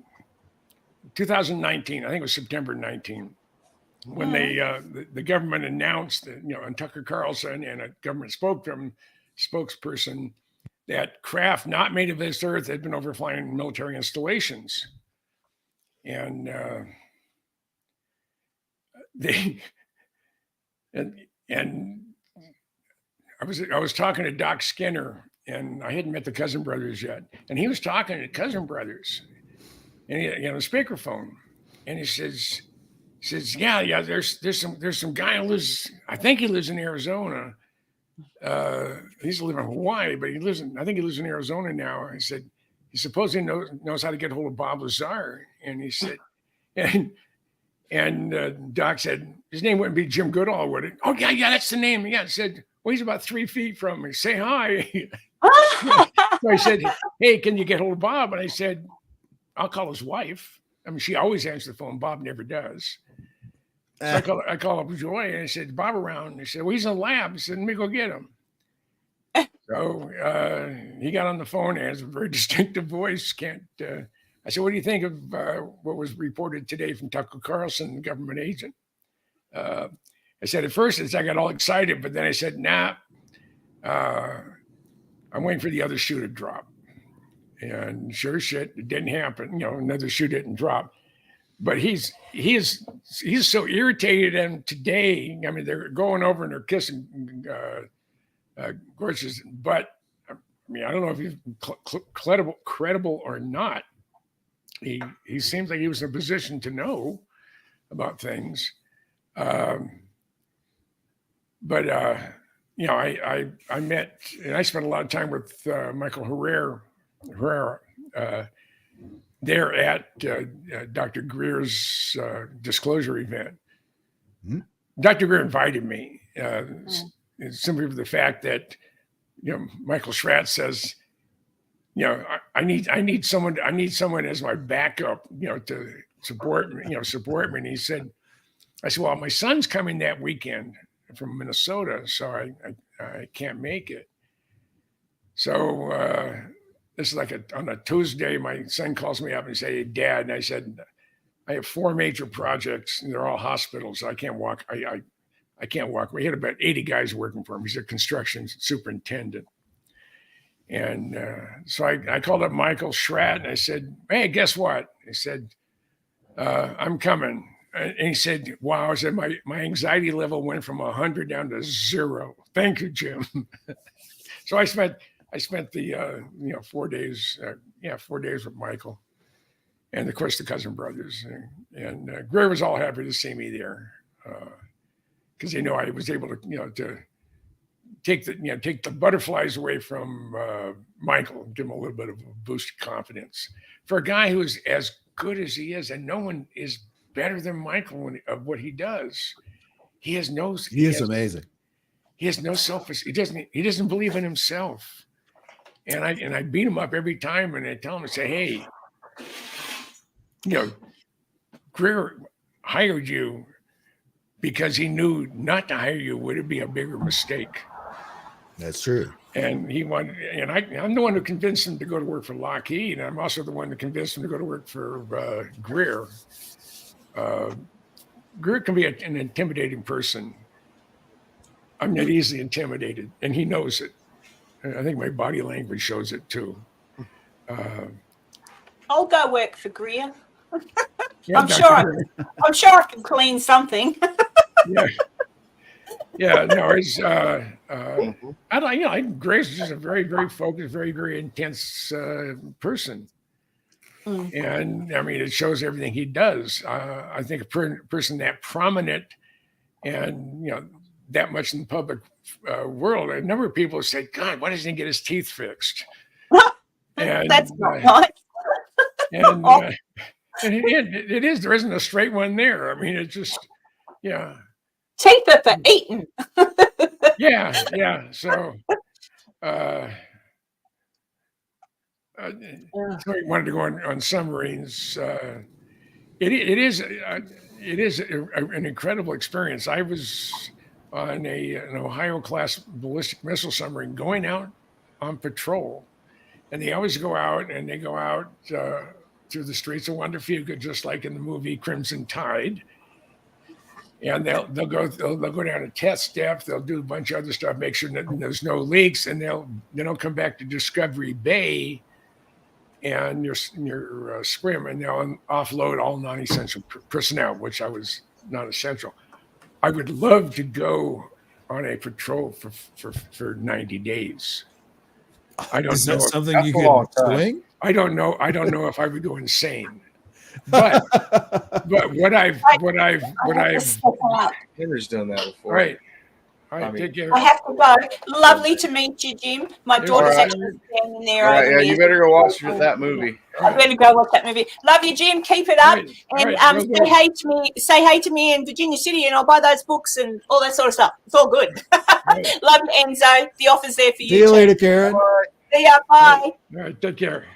2019? I think it was September 19. When the government announced that, and Tucker Carlson and a government spokesperson that craft not made of this earth had been overflying military installations, and I was talking to Doc Skinner, and I hadn't met the Cousin Brothers yet, and he was talking to Cousin Brothers, and he the speakerphone, and he says, yeah, there's some guy who lives, I think he lives in Arizona. He used to live in Hawaii, but I think he lives in Arizona now. I said, he supposedly knows how to get a hold of Bob Lazar. And he said, and Doc said, his name wouldn't be Jim Goodall, would it? Oh, yeah, that's the name. Yeah, I said, Well, he's about 3 feet from me. Say hi. So I said, hey, can you get hold of Bob? And I said, I'll call his wife. I mean, she always answers the phone. Bob never does. So I call up Joy and I said, Bob around? And he said, well, he's in the lab. I said, let me go get him. So he got on the phone and has a very distinctive voice. I said, what do you think of what was reported today from Tucker Carlson, the government agent? I said, at first I got all excited, but then I said, nah, I'm waiting for the other shoe to drop. And sure as shit, it didn't happen. You know, another shoe didn't drop. But he's so irritated. And today, I mean, they're going over and they're kissing Gorgeous. But I mean, I don't know if he's credible or not. He seems like he was in a position to know about things. But you know, I met and I spent a lot of time with Michael Herrera there at Dr. Greer's disclosure event. Mm-hmm. Dr. Greer invited me simply for the fact that, you know, Michael Schratz says, you know, I need someone as my backup, you know, to support me. And he said, I said, well, my son's coming that weekend from Minnesota, so I can't make it. So this is like on a Tuesday, my son calls me up and says, hey, Dad. And I said, I have 4 major projects and they're all hospitals. So I can't walk. I can't walk. We had about 80 guys working for him. He's a construction superintendent. And so I called up Michael Schratt and I said, hey, guess what? He said, I'm coming. And he said, wow, I said, my anxiety level went from 100 down to 0. Thank you, Jim. So I spent the 4 days, 4 days with Michael, and of course the cousin brothers, and Greer was all happy to see me there because they know I was able to take the butterflies away from Michael and give him a little bit of a boost of confidence for a guy who's as good as he is, and no one is better than Michael of what he does. He is amazing. He has no self-esteem. He doesn't believe in himself. And I beat him up every time, and I tell him, I say, hey, you know, Greer hired you because he knew not to hire you would be a bigger mistake. That's true. And he wanted, and I'm the one who convinced him to go to work for Lockheed, and I'm also the one that convinced him to go to work for Greer. Greer can be an intimidating person. I'm not easily intimidated, and he knows it. I think my body language shows it too. I'll go work for Greer. Yeah, I'm sure I can clean something. Yeah. No, it's Grace is just a very, very focused, very, very intense person. And I mean, it shows everything he does. I think a person that prominent and, you know, that much in the public world, a number of people have said, God, why doesn't he get his teeth fixed? And that's not nice. And it is, there isn't a straight one there. I mean, it's just, yeah. Teeth are for eating. Yeah. So, so he wanted to go on submarines. It is an incredible experience. I was on an Ohio-class ballistic missile submarine going out on patrol, and they always go out through the streets of Wonderfuga, just like in the movie Crimson Tide. And they'll go down to test depth. They'll do a bunch of other stuff, make sure that there's no leaks, and they'll come back to Discovery Bay and your swim, and they'll offload all non-essential personnel, which I was not essential. I would love to go on a patrol for 90 days. I don't know. Is that something you could swing? I don't know. I don't know if I would go insane. But what I've Henry's done that before. Right. All right, take care. I have to go. Lovely to meet you, Jim. My daughter's right. actually standing there. All right, over yeah, me. you better go watch that movie. I better go watch that movie. Love you, Jim. Keep it up, and real say good. hey to me. Say hey to me in Virginia City, and I'll buy those books and all that sort of stuff. It's all good. Love you, Enzo. The offer's there for you. See you too. later, Karen. See ya. Bye. All right, take care.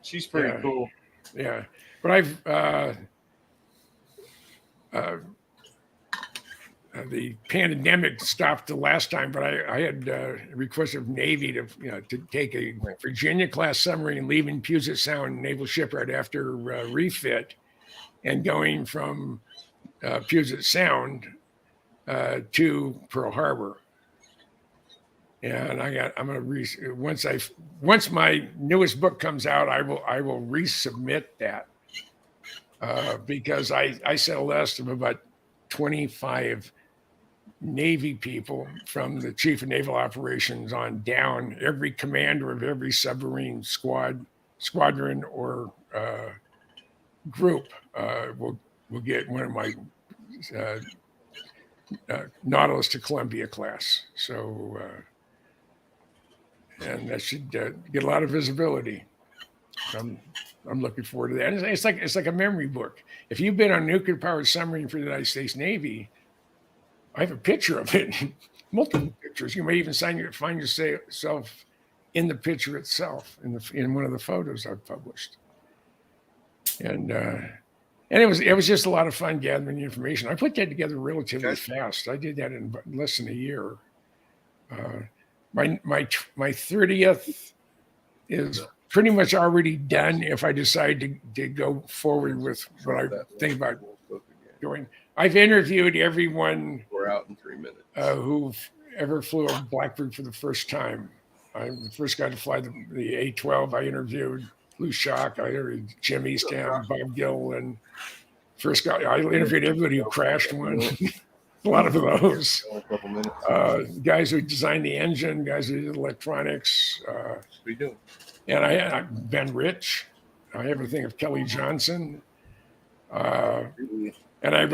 She's pretty cool. Yeah, but I've the pandemic stopped the last time, but I had requested of Navy to to take a Virginia class submarine leaving Puget Sound Naval Shipyard after refit, and going from Puget Sound to Pearl Harbor. And I'm gonna once my newest book comes out, I will resubmit that because I sent a list of about 25 Navy people, from the chief of naval operations on down. Every commander of every submarine squadron or group will get one of my Nautilus to Columbia class. So, and that should get a lot of visibility. I'm looking forward to that. And it's like a memory book. If you've been on a nuclear powered submarine for the United States Navy, I have a picture of it, multiple pictures. You may even find yourself in the picture itself, in one of the photos I've published. And it was just a lot of fun gathering information. I put that together relatively fast. I did that in less than a year. My 30th is pretty much already done if I decide to go forward with what I think about doing. I've interviewed everyone. We're out in 3 minutes. Who ever flew a Blackbird for the first time. I'm the first guy to fly the A-12. I interviewed Lou Shock. I interviewed Jim Eastham, Bob Gill, and first guy. I interviewed everybody who crashed one. A lot of those. Guys who designed the engine, guys who did electronics. We do. And I Ben Rich. I have a thing of Kelly Johnson. And it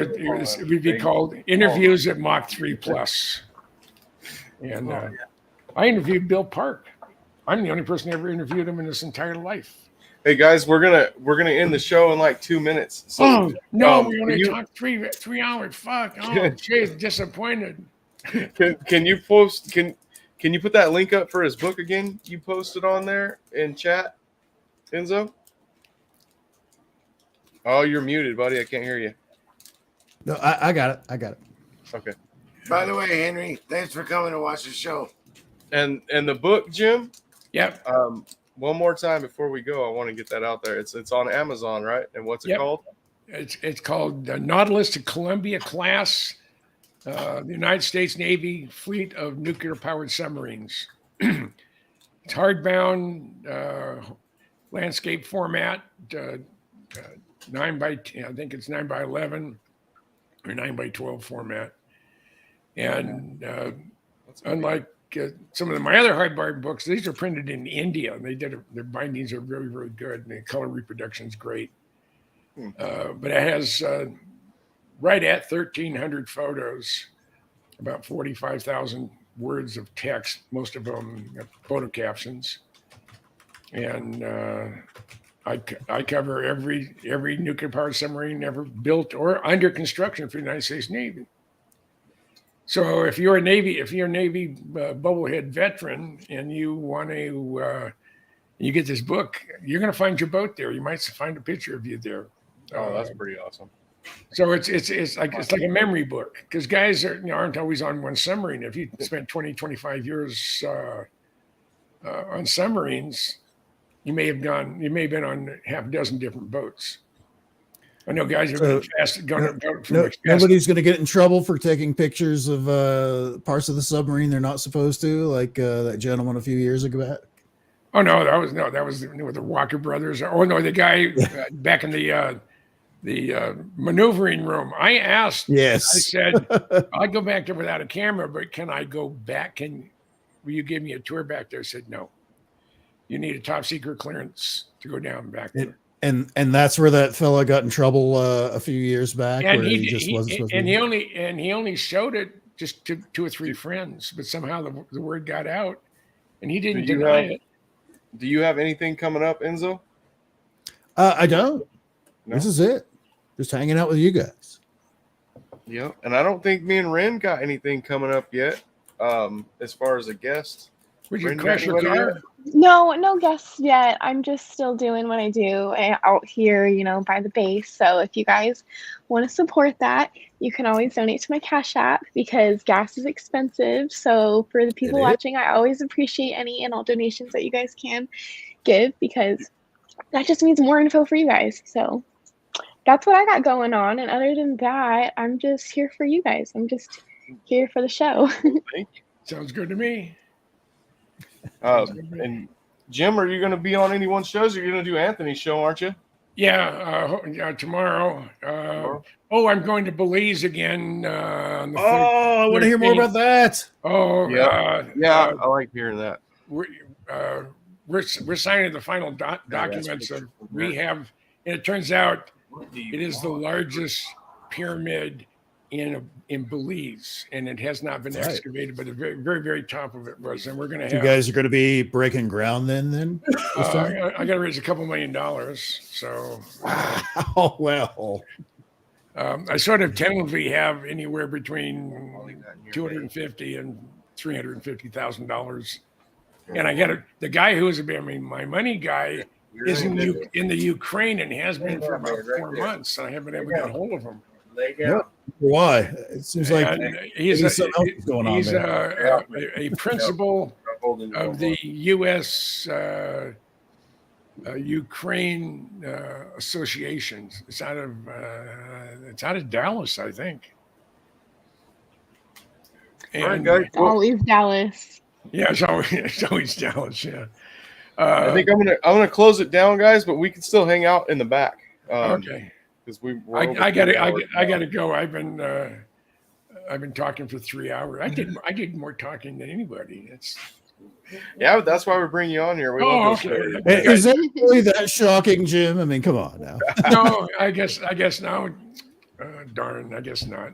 would be called Interviews at Mach 3 Plus. And I interviewed Bill Park. I'm the only person who ever interviewed him in his entire life. Hey guys, we're gonna end the show in like 2 minutes. So, no, we only talked 3 hours. Fuck. Oh, Jay's disappointed. Can you post? Can you put that link up for his book again? You posted on there in chat, Enzo. Oh, you're muted, buddy. I can't hear you. No, I got it. Okay. By the way, Henry, thanks for coming to watch the show. And the book, Jim. Yep. One more time before we go, I want to get that out there. It's on Amazon, right? And what's it called? It's called Nautilus to Columbia class, the United States Navy fleet of nuclear powered submarines. It's hardbound, landscape format, 9 by 10, I think it's 9 by 11 or 9 by 12 format. And unlike some of my other hardbound books, these are printed in India. Their bindings are very, very good, and the color reproduction is great. But it has right at 1,300 photos, about 45,000 words of text, most of them photo captions. And I cover every nuclear powered submarine ever built or under construction for the United States Navy. So if you're a Navy bubblehead veteran and you want to, you get this book, you're going to find your boat there. You might find a picture of you there. Oh, that's pretty awesome. So it's like a memory book, because guys aren't always on one submarine. If you spent 20, 25 years on submarines, you may have been on half a dozen different boats. I know guys have been nobody's going to get in trouble for taking pictures of parts of the submarine they're not supposed to, like that gentleman a few years ago. Oh no, that was with the Walker brothers. Oh no, the guy back in the maneuvering room. I asked. Yes. I said, I'll go back there without a camera, but can I go back? Will you give me a tour back there? I said no. You need a top secret clearance to go down back there. And that's where that fella got in trouble a few years back. And where he only showed it just two or three friends, but somehow the word got out, and he didn't Do you deny have- it. Do you have anything coming up, Enzo? I don't. No? This is it. Just hanging out with you guys. Yep. And I don't think me and Ren got anything coming up yet. As far as a guest. Would you Ren, got crash your anybody car? yet? No guests yet. I'm just still doing what I do out here, by the base. So if you guys want to support that, you can always donate to my Cash App because gas is expensive. So for the people watching, I always appreciate any and all donations that you guys can give because that just means more info for you guys. So that's what I got going on. And other than that, I'm just here for you guys. I'm just here for the show. Thank you. Sounds good to me. And Jim, are you going to be on anyone's shows? Or you're going to do Anthony's show, aren't you? Yeah, tomorrow. I'm going to Belize again. On the I want to hear more about that. Oh, yeah, I like hearing that. We're signing the final documents of rehab, and it turns out it is the largest pyramid in Belize, and it has not been excavated, but the very, very, very top of it was. And we're going to have. You guys are going to be breaking ground then. I got to raise $2 million. So. Oh well. I sort of tentatively have anywhere between $250,000 and $350,000, and I got the guy who is my money guy is in the Ukraine and has been for about 4 months, and I haven't been able to get a hold of him. Why? It seems like he's something else is going on. He's there. a principal of the U.S. Ukraine associations. It's out of Dallas, I think. And It's always Dallas. Yeah, it's always Dallas. Yeah. I think I'm gonna close it down, guys, but we can still hang out in the back. Okay. Because I gotta go. I've been talking for 3 hours. I did more talking than anybody. Yeah, but that's why we bring you on here. We love this okay. Hey, is that really that shocking, Jim? I mean, come on now. No, I guess now. Darn, I guess not.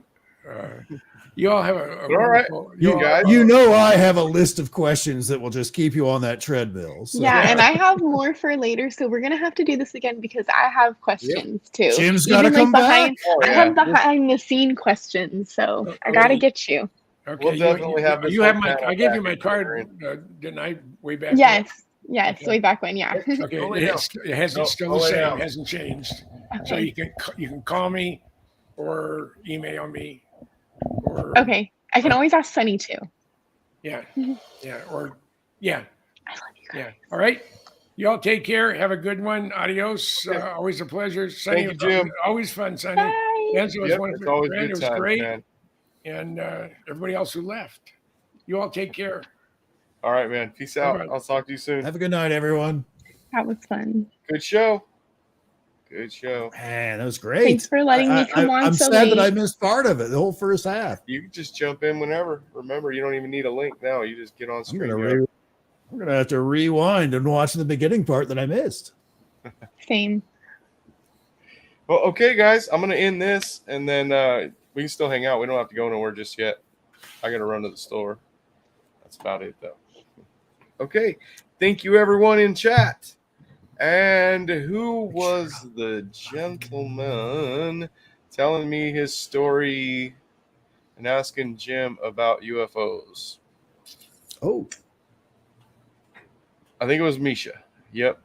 You all have a all right. You guys. You know I have a list of questions that will just keep you on that treadmill. So. Yeah, and I have more for later, so we're gonna have to do this again because I have questions too. Jim's got to come back. I have behind the scene questions, so I gotta get you. Okay, We'll definitely have this you have whole my. panel I gave you back my in card, didn't I? Way back. Yes, Okay. way back when, yeah. Okay, it hasn't still the same. It hasn't changed. So you can call me or email me. Or, okay, I can always ask Sunny too. Yeah. I Yeah. love you guys. Yeah. All right. Y'all take care. Have a good one. Adios. Always a pleasure. Sunny, Thank you, Jim. Always fun, Sunny. Bye. Enzo was Yep, one of it's my always friends. good It was times, great. man. And everybody else who left. You all take care. All right, man. Peace out. Bye-bye. I'll talk to you soon. Have a good night, everyone. That was fun. Good show. Good show. Man, that was great. Thanks for letting me come on I'm so sad late. that I missed part of it, the whole first half. You can just jump in whenever. Remember, you don't even need a link now. You just get on I'm screen. gonna have to rewind and watch the beginning part that I missed. Same. Well, okay, guys. I'm going to end this, and then we can still hang out. We don't have to go nowhere just yet. I got to run to the store. That's about it, though. Okay. Thank you, everyone in chat. And who was the gentleman telling me his story and asking Jim about UFOs? Oh. I think it was Misha. Yep.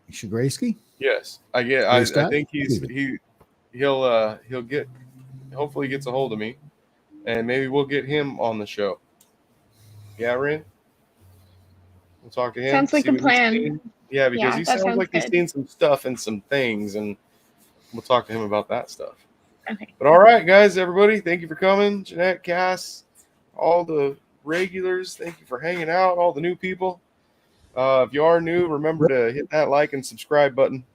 Misha Graysky? Yes. I think he'll get, hopefully gets a hold of me, and maybe we'll get him on the show. Yeah, Ren? We'll talk to him. Sounds like a plan. Yeah, because he sounds like he's good. seen some stuff and some things, and we'll talk to him about that stuff. Okay. But all right, guys, everybody, thank you for coming. Jeanette, Cass, all the regulars, thank you for hanging out, all the new people. If you are new, remember to hit that like and subscribe button.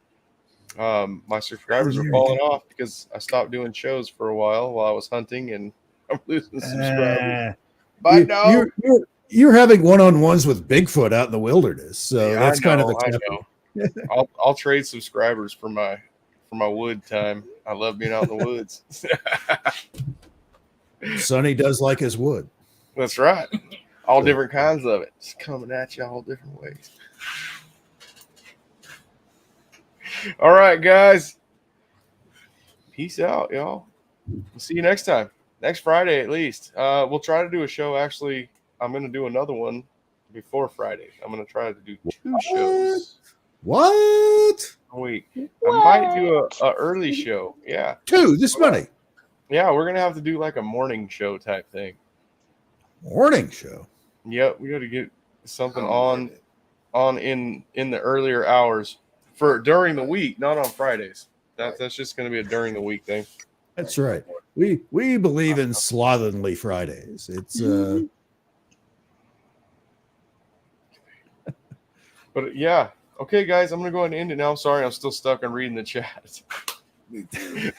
My subscribers are falling off because I stopped doing shows for a while I was hunting, and I'm losing subscribers. Bye now. You're having one-on-ones with Bigfoot out in the wilderness, so Yeah, that's kind of I the know. I'll trade subscribers for my wood time. I love being out in the woods. Sonny does like his wood. That's right. All different kinds of it. It's coming at you all different ways. All right, guys. Peace out, y'all. We'll see you next time. Next Friday, at least. We'll try to do a show. Actually, I'm going to do another one before Friday. I'm going to try to do 2 shows. What? A week. I might do a early show. Yeah. 2 this Monday. Yeah, we're going to have to do like a morning show type thing. Morning show? Yep, we got to get something on in the earlier hours for during the week, not on Fridays. That's just going to be a during the week thing. That's right. We believe in slovenly Fridays. It's But yeah, okay, guys, I'm gonna go ahead and end it now. Sorry, I'm still stuck on reading the chat.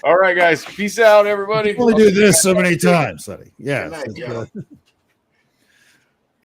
All right, guys, peace out, everybody. only do this so many times, Sonny. Yeah. Good night, Joe.